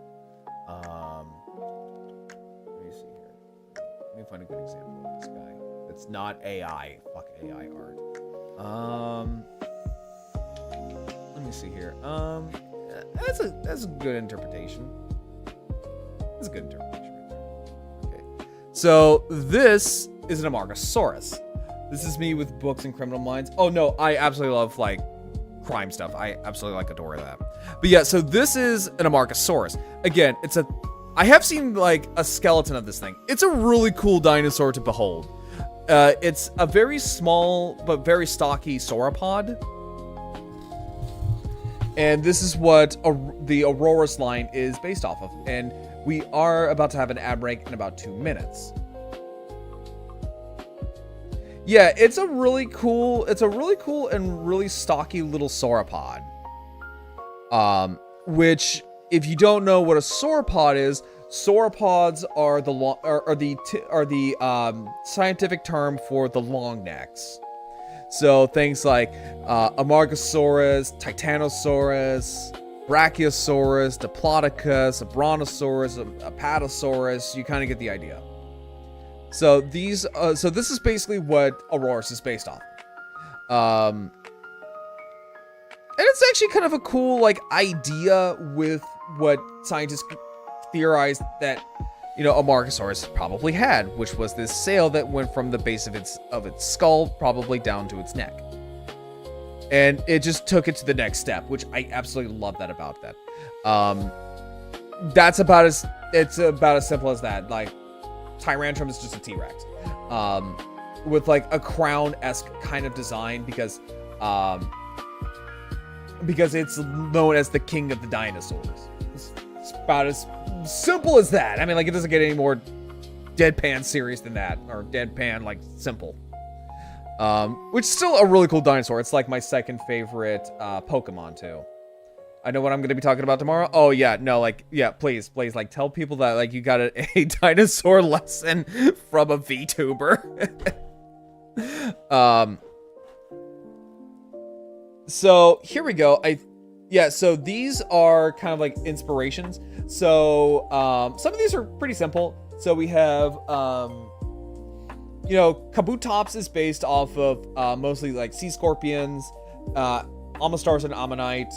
Let me see here. Let me find a good example of this guy. That's not AI. Fuck AI art. Let me see here. That's a good interpretation. That's a good interpretation right there. Okay. So this is an Amargasaurus. This is me with books and Criminal Minds. Oh no, I absolutely love like crime stuff. I absolutely adore that. But yeah, so this is an Amargasaurus. Again, I have seen like a skeleton of this thing. It's a really cool dinosaur to behold. It's a very small but very stocky sauropod. And this is what the Auroras line is based off of. And we are about to have an ad break in about 2 minutes. Yeah, it's a really cool and really stocky little sauropod. Which, if you don't know what a sauropod is, sauropods are the scientific term for the long necks. So things like Amargasaurus, Titanosaurus, Brachiosaurus, Diplodocus, a Brontosaurus, a Apatosaurus, you kind of get the idea. So this is basically what Auroras is based off. And it's actually kind of a cool like idea with what scientists theorized that, you know, Amargasaurus probably had, which was this sail that went from the base of its skull probably down to its neck. And it just took it to the next step, which I absolutely love that about that. It's about as simple as that. Like, Tyrantrum is just a T-Rex. With like a crown-esque kind of design because it's known as the king of the dinosaurs. It's about as simple as that. I mean, like, it doesn't get any more deadpan serious than that, or deadpan like simple. Which is still a really cool dinosaur. It's like my second favorite Pokemon too. I know what I'm going to be talking about tomorrow. Oh yeah, no, like, yeah, please, like, tell people that like you got a dinosaur lesson from a VTuber. So here we go. So these are kind of like inspirations. So some of these are pretty simple. So we have Kabutops is based off of mostly like sea scorpions. Amistar's an ammonite.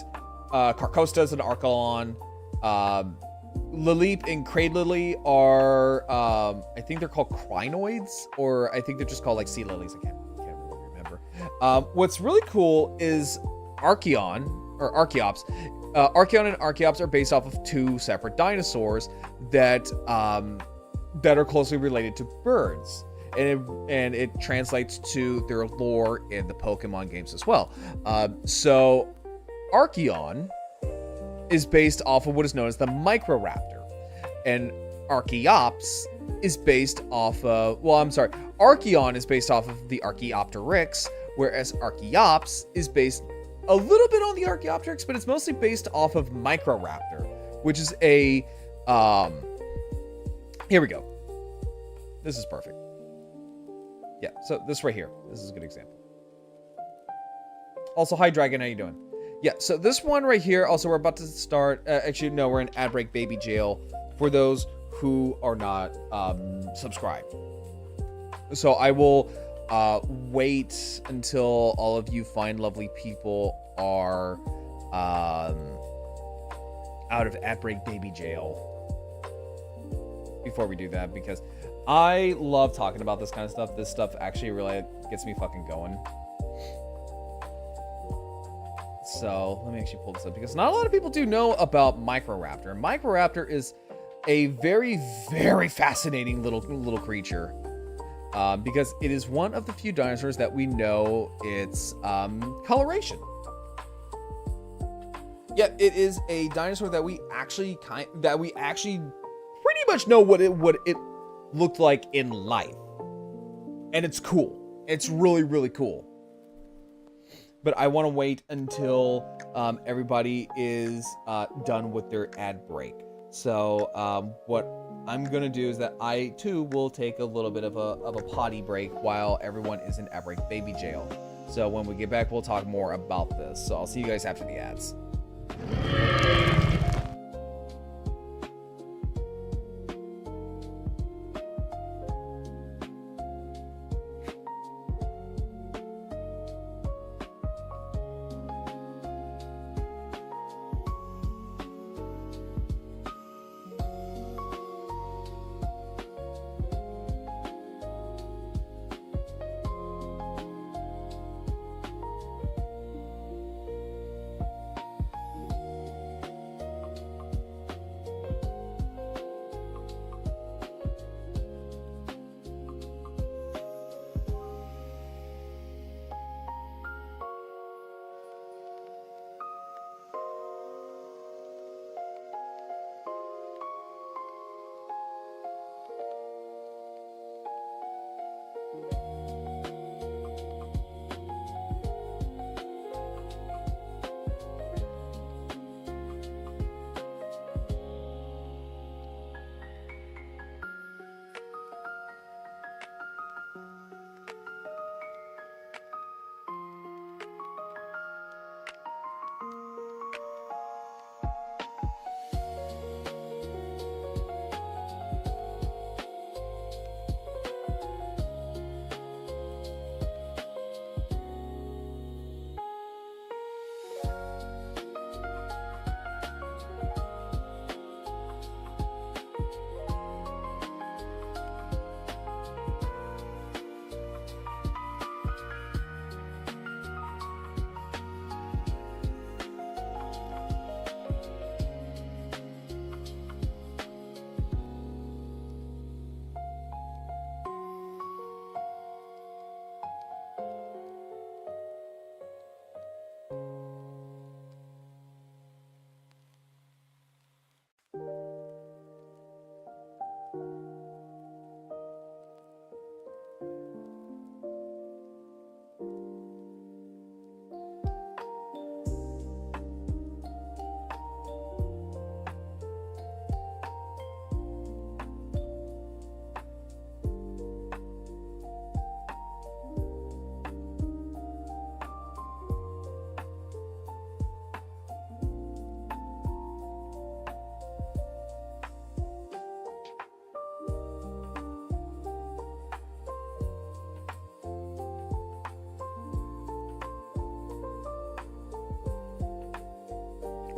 Carcosta is an Archelon. Lileep and Cradlily are, I think they're called crinoids, or I think they're just called like sea lilies. I can't really remember. What's really cool is Archeon, or Archeops. Archeon and Archeops are based off of two separate dinosaurs that are closely related to birds. And it translates to their lore in the Pokemon games as well. So Archeon is based off of what is known as the Microraptor, and Archeops is based off of, Archeon is based off of the Archaeopteryx, whereas Archeops is based a little bit on the Archaeopteryx, but it's mostly based off of Microraptor, which is a, here we go. This is perfect. Yeah, so this right here, this is a good example. Also, hi Dragon, how you doing? Yeah, so this one right here, also we're about to start, actually no, we're in ad break baby jail for those who are not subscribed. So I will wait until all of you fine lovely people are out of ad break baby jail before we do that, because I love talking about this kind of stuff. This stuff actually really gets me fucking going. So let me actually pull this up, because not a lot of people do know about Microraptor. Microraptor is a very, very fascinating little creature, because it is one of the few dinosaurs that we know its coloration. Yeah, it is a dinosaur that we actually pretty much know what it looked like in life, and it's cool. It's really, really cool. But I want to wait until everybody is done with their ad break. So what I'm gonna do is that I too will take a little bit of a potty break while everyone is in ad break baby jail. So when we get back, we'll talk more about this. So I'll see you guys after the ads.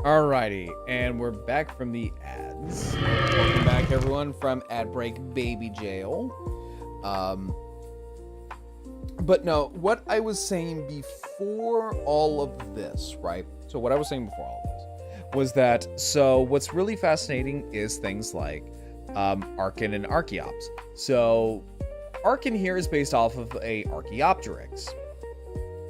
Alrighty, and we're back from the ads. trends. Welcome back, everyone, from Ad Break Baby Jail. But no, what I was saying before all of this, right? So what I was saying before all of this was that, so what's really fascinating is things like Archon and Archeops. So Archon here is based off of a Archaeopteryx,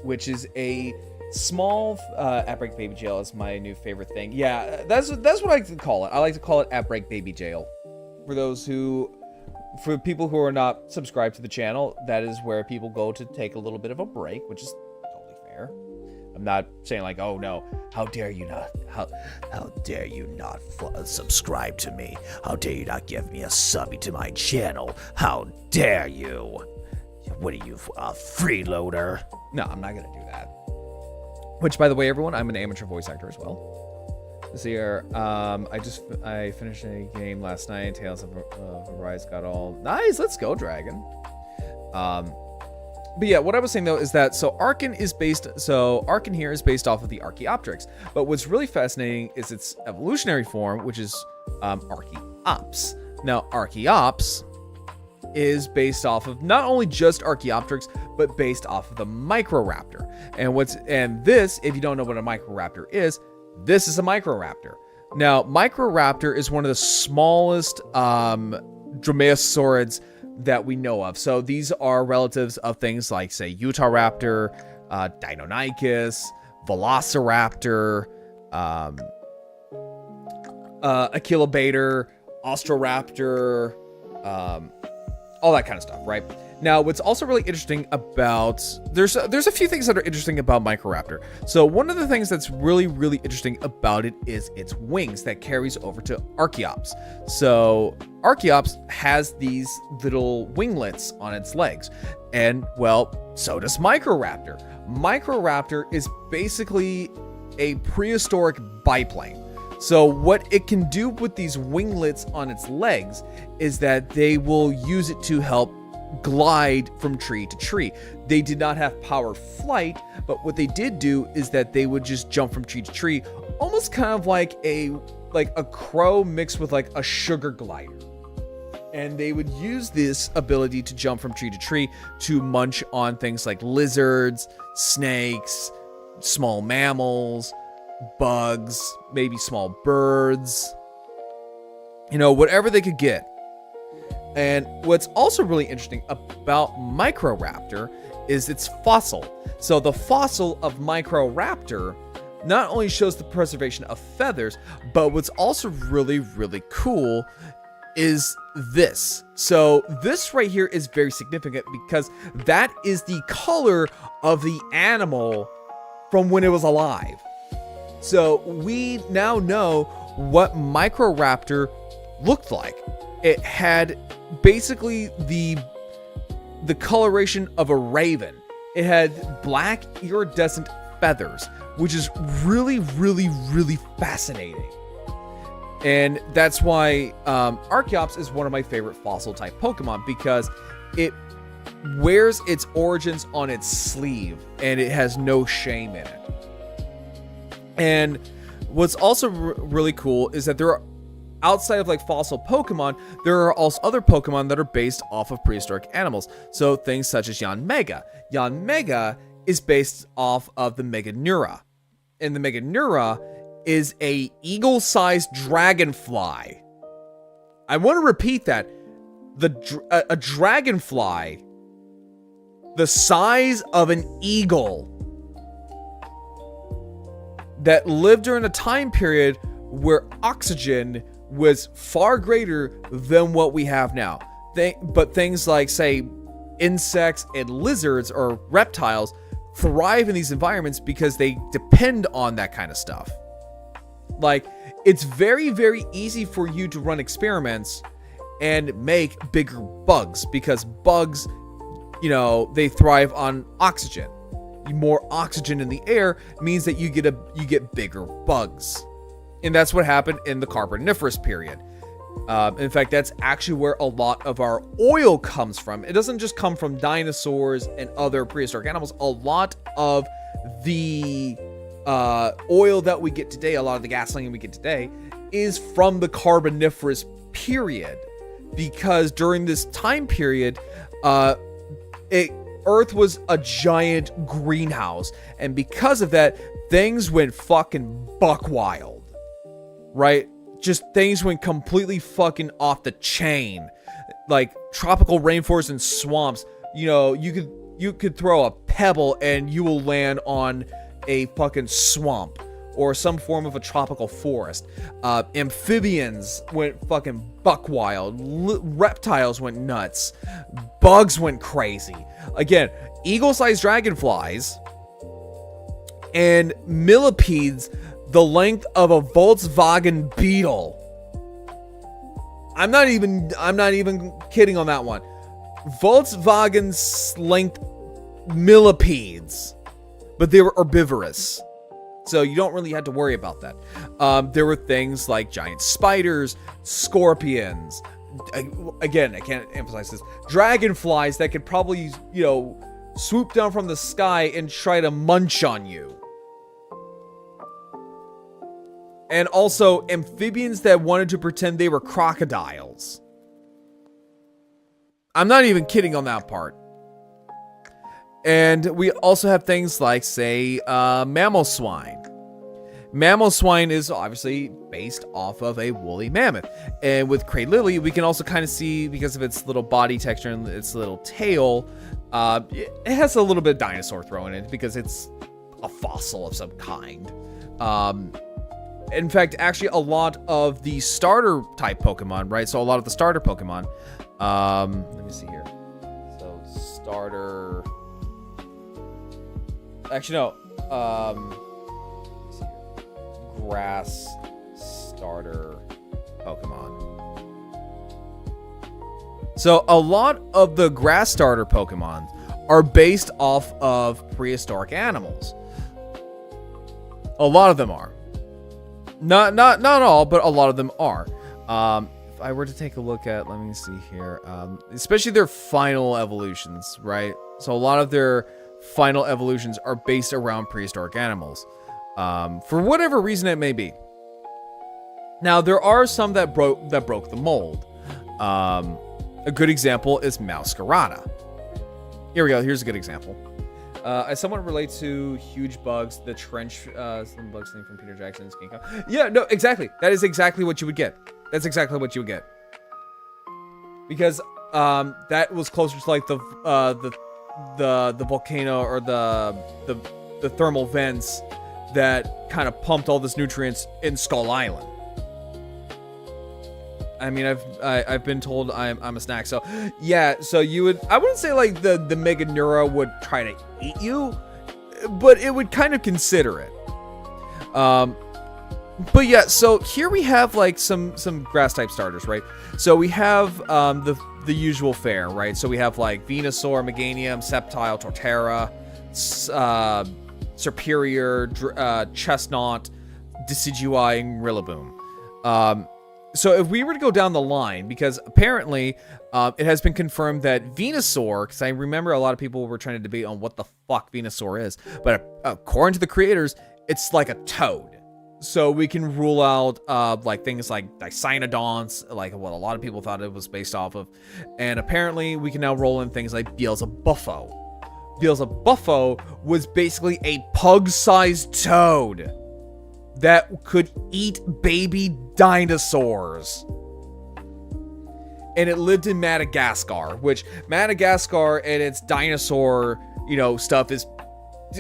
which is a small Ad Break Baby Jail is my new favorite thing. Yeah, that's what I like to call it. I like to call it Ad Break Baby Jail. For people who are not subscribed to the channel, that is where people go to take a little bit of a break, which is totally fair. I'm not saying like, oh no, how dare you not, how dare you not subscribe to me? How dare you not give me a subby to my channel? How dare you? What are you, a freeloader? No, I'm not gonna do that. Which, by the way, everyone, I'm an amateur voice actor as well. This year, I finished a game last night. Tales of Arise got all nice. Let's go, Dragon. But yeah, what I was saying though is that Archon here is based off of the Archaeopteryx. But what's really fascinating is its evolutionary form, which is Archeops. Now, Archeops is based off of not only just Archaeopteryx, but based off of the Microraptor. And this, if you don't know what a Microraptor is, this is a Microraptor. Now, Microraptor is one of the smallest dromaeosaurids that we know of. So these are relatives of things like, say, Utahraptor, Deinonychus, Velociraptor, Achilobator, Austroraptor, all that kind of stuff, right? Now, what's also really interesting about... There's a few things that are interesting about Microraptor. So one of the things that's really, really interesting about it is its wings that carries over to Archeops. So Archeops has these little winglets on its legs. And, well, so does Microraptor. Microraptor is basically a prehistoric biplane. So what it can do with these winglets on its legs is that they will use it to help glide from tree to tree. They did not have power flight, but what they did do is that they would just jump from tree to tree, almost kind of like a crow mixed with like a sugar glider. And they would use this ability to jump from tree to tree to munch on things like lizards, snakes, small mammals, bugs, maybe small birds, whatever they could get. And what's also really interesting about Microraptor is its fossil. So the fossil of Microraptor not only shows the preservation of feathers, but what's also really, really cool is this. So this right here is very significant because that is the color of the animal from when it was alive. So we now know what Microraptor looked like. It had basically the coloration of a raven. It had black iridescent feathers, which is really, really, really fascinating. And that's why Archeops is one of my favorite fossil type Pokemon, because it wears its origins on its sleeve and it has no shame in it. And what's also really cool is that there are, outside of like fossil Pokemon, there are also other Pokemon that are based off of prehistoric animals. So things such as Yanmega. Yanmega is based off of the Meganeura. And the Meganeura is a eagle-sized dragonfly. I want to repeat that. A dragonfly the size of an eagle that lived during a time period where oxygen was far greater than what we have now. But things like, say, insects and lizards or reptiles thrive in these environments because they depend on that kind of stuff. Like, it's very, very easy for you to run experiments and make bigger bugs, because bugs, they thrive on oxygen. More oxygen in the air means that you get bigger bugs. And that's what happened in the Carboniferous period. In fact, that's actually where a lot of our oil comes from. It doesn't just come from dinosaurs and other prehistoric animals. A lot of the oil that we get today, a lot of the gasoline we get today, is from the Carboniferous period, because during this time period, Earth was a giant greenhouse, and because of that, things went fucking buck wild, right? Just things went completely fucking off the chain. Like tropical rainforests and swamps, you know, you could throw a pebble and you will land on a fucking swamp or some form of a tropical forest. Amphibians went fucking buck wild. Reptiles went nuts. Bugs went crazy. Again, eagle-sized dragonflies and millipedes the length of a Volkswagen Beetle. I'm not even kidding on that one. Volkswagen's length millipedes, but they were herbivorous, so you don't really have to worry about that. There were things like giant spiders, scorpions. Again, I can't emphasize this. Dragonflies that could probably, you know, swoop down from the sky and try to munch on you. And also amphibians that wanted to pretend they were crocodiles. I'm not even kidding on that part. And we also have things like, say, mammal swine. Mammal swine is obviously based off of a woolly mammoth. And with Craylily, we can also kind of see, because of its little body texture and its little tail, it has a little bit of dinosaur thrown in it because it's a fossil of some kind. In fact, actually, a lot of the starter type Pokemon, right? So a lot of the starter Pokemon. Let me see here. So starter. Actually, no. Let's see here. Grass starter Pokemon. So a lot of the grass starter Pokemon are based off of prehistoric animals. A lot of them are. Not all, but a lot of them are. If I were to take a look at, let me see here, especially their final evolutions, right? So a lot of their final evolutions are based around prehistoric animals, for whatever reason it may be. Now there are some that broke the mold. A good example is Mouscarada. Here we go. Here's a good example. As someone relates to huge bugs, the trench, some bugs named from Peter Jackson's King Kong. Yeah, no, exactly. That is exactly what you would get. That's exactly what you would get. Because that was closer to like the volcano or the thermal vents that kind of pumped all this nutrients in Skull Island. I mean, I've been told I'm a snack, so yeah. So you would, I wouldn't say like the Meganeura would try to eat you, but it would kind of consider it. But yeah, so here we have like some grass type starters, right? So we have the usual fare, right? So we have like Venusaur, Meganium, Sceptile, Torterra, Serperior, Chestnut, Decidueye, and Rillaboom. So if we were to go down the line, because apparently it has been confirmed that Venusaur, because I remember a lot of people were trying to debate on what the fuck Venusaur is, but according to the creators, it's like a toad. So we can rule out like things like Dicynodons, like what a lot of people thought it was based off of. And apparently we can now roll in things like Beelzebuffo. Beelzebuffo was basically a pug-sized toad that could eat baby dinosaurs. And it lived in Madagascar, which Madagascar and its dinosaur, you know, stuff is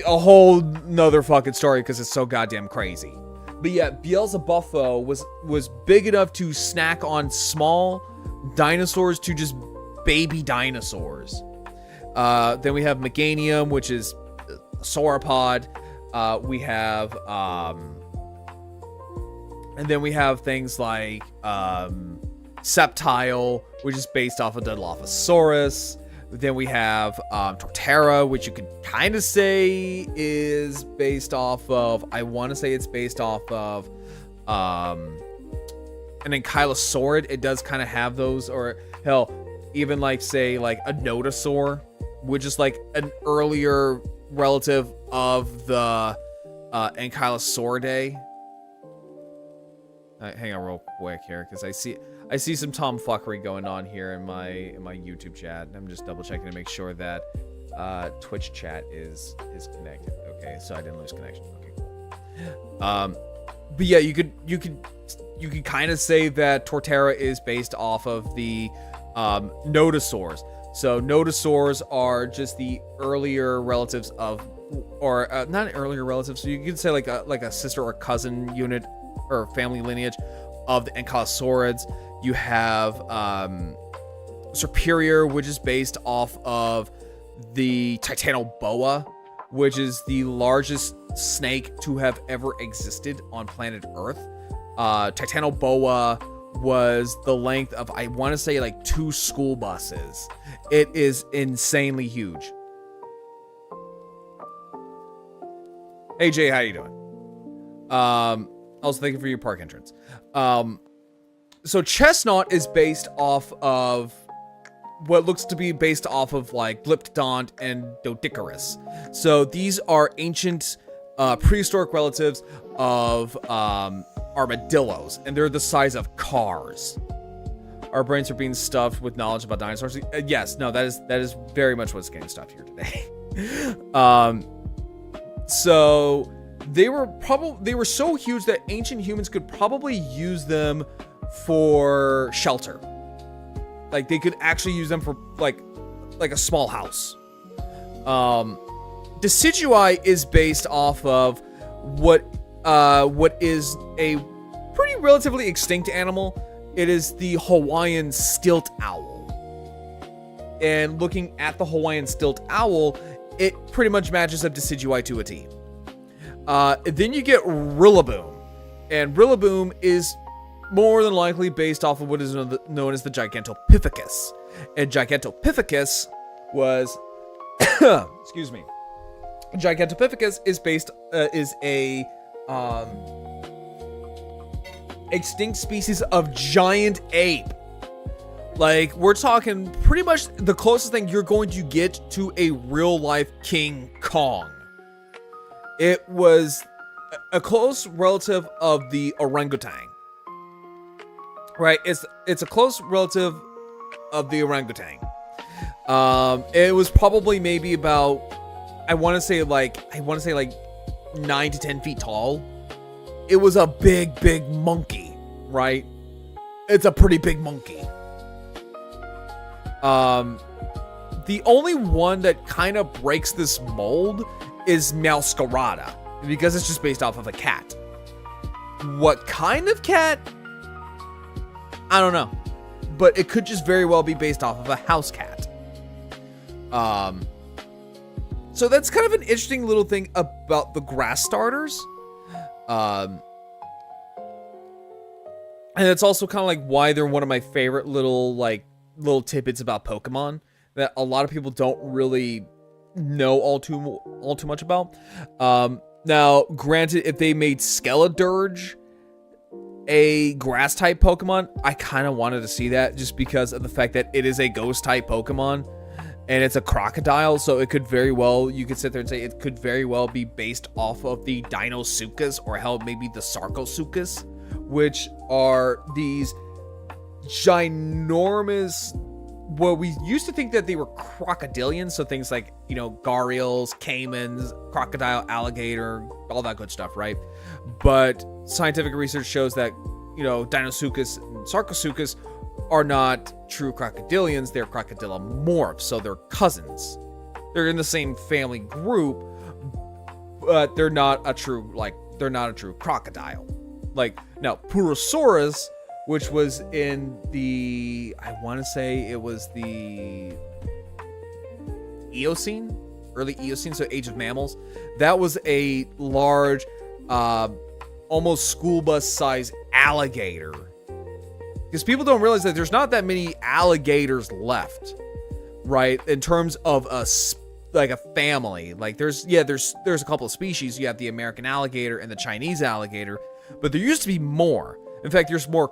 a whole nother fucking story because it's so goddamn crazy. But yeah, Beelzebuffo was big enough to snack on small dinosaurs to just baby dinosaurs. Then we have Meganium, which is a sauropod. We have and then we have things like Sceptile, which is based off of Dilophosaurus. Then we have Torterra, which you could kind of say is based off of, I want to say it's based off of an Ankylosaurid. It does kind of have those, or hell, even like say like a Nodosaur, which is like an earlier relative of the Ankylosauridae. Hang on real quick here, because I see some tomfuckery going on here in my YouTube chat. I'm just double checking to make sure that Twitch chat is connected. Okay, so I didn't lose connection. Okay, cool. But yeah, you could kind of say that Torterra is based off of the Nodosaurs. So Nodosaurs are just the earlier relatives of, or not earlier relatives. So you could say like a sister or cousin unit or family lineage of the Ankylosaurids. You have Superior, which is based off of the Titanoboa, which is the largest snake to have ever existed on planet Earth. Titanoboa was the length of, I want to say, like 2 school buses. It is insanely huge. Hey Jay, how you doing? Also, thank you for your park entrance. So Chestnut is based off of what looks to be based off of like Glyptodont and Doedicurus. So these are ancient prehistoric relatives of armadillos, and they're the size of cars. Our brains are being stuffed with knowledge about dinosaurs. Yes, no, that is very much what's getting stuffed here today. So they were so huge that ancient humans could probably use them for shelter. Like they could actually use them for like a small house. Decidueye is based off of what is a pretty relatively extinct animal. It is the Hawaiian stilt owl. And looking at the Hawaiian stilt owl, it pretty much matches up Decidueye to a T. Then you get Rillaboom. And Rillaboom is more than likely based off of what is known as the Gigantopithecus. And Gigantopithecus was... excuse me. Gigantopithecus is a extinct species of giant ape. Like, we're talking pretty much the closest thing you're going to get to a real-life King Kong. It was a close relative of the orangutan. Right? It's a close relative of the orangutan. It was probably maybe about, I want to say like 9 to 10 feet tall. It was a big monkey, right? It's a pretty big monkey. The only one that kind of breaks this mold is Meowscarada, because it's just based off of a cat. What kind of cat? I don't know. But it could just very well be based off of a house cat. So that's kind of an interesting little thing about the grass starters. And it's also kind of like why they're one of my favorite little tidbits about Pokemon that a lot of people don't really know all too much about. Now, granted, if they made Skeledirge a grass type Pokemon, I kind of wanted to see that just because of the fact that it is a ghost type Pokemon and it's a crocodile. So it could very well, you could sit there and say it could very well be based off of the Deinosuchus, or hell, maybe the Sarcosuchus, which are these ginormous, well, we used to think that they were crocodilians, so things like, gharials, caimans, crocodile, alligator, all that good stuff, right? But scientific research shows that, Deinosuchus and Sarcosuchus are not true crocodilians, they're crocodilomorphs, so they're cousins. They're in the same family group, but they're not a true crocodile. Like, now, Purosaurus, which was in the, I want to say it was the Eocene, early Eocene, so Age of Mammals. That was a large, almost school bus size alligator. Because people don't realize that there's not that many alligators left, right? In terms of a family. Like there's a couple of species. You have the American alligator and the Chinese alligator, but there used to be more. In fact, there's more.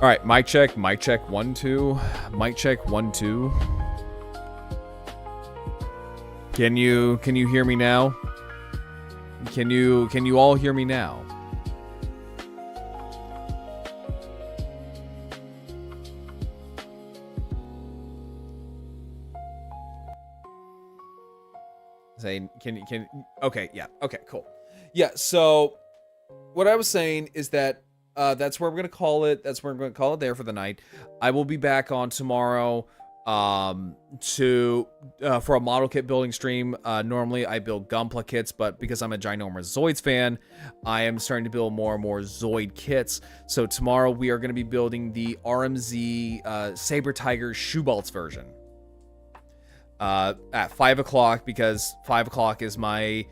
All right, mic check, 1 2. Mic check 1 2. Can you hear me now? Can you all hear me now? Say okay, yeah. Okay, cool. Yeah, so what I was saying is that that's where we're gonna call it. That's where we're gonna call it there for the night. I will be back on tomorrow for a model kit building stream. Normally I build Gunpla kits, but because I'm a ginormous Zoids fan, I am starting to build more and more Zoid kits. So tomorrow we are going to be building the RMZ Saber Tiger Shoebolts version at 5 o'clock, because 5 o'clock is my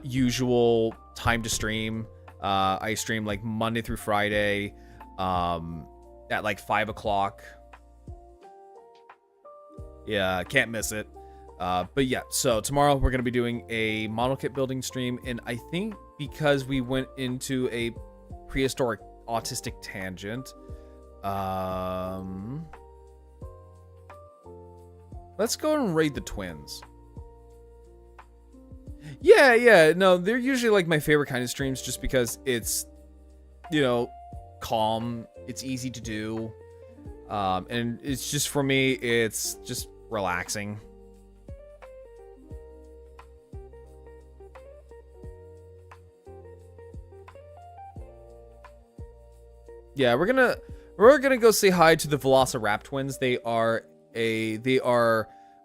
usual time to stream. I stream like Monday through Friday at like 5 o'clock. Yeah, can't miss it. But yeah, so tomorrow we're going to be doing a model kit building stream. And I think because we went into a prehistoric autistic tangent, let's go and raid the twins. Yeah, no, they're usually like my favorite kind of streams just because it's, you know, calm, it's easy to do, and it's just, for me, it's just relaxing. Yeah, we're gonna go say hi to the Velociraptor twins. They are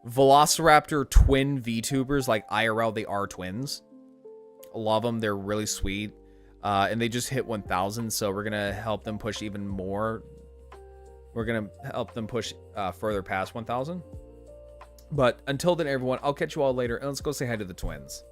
Velociraptor twin VTubers, like IRL. They are twins. Love them. They're really sweet. And they just hit 1,000, so we're gonna help them push even more. We're gonna help them push further past 1,000. But until then, everyone, I'll catch you all later, and let's go say hi to the twins.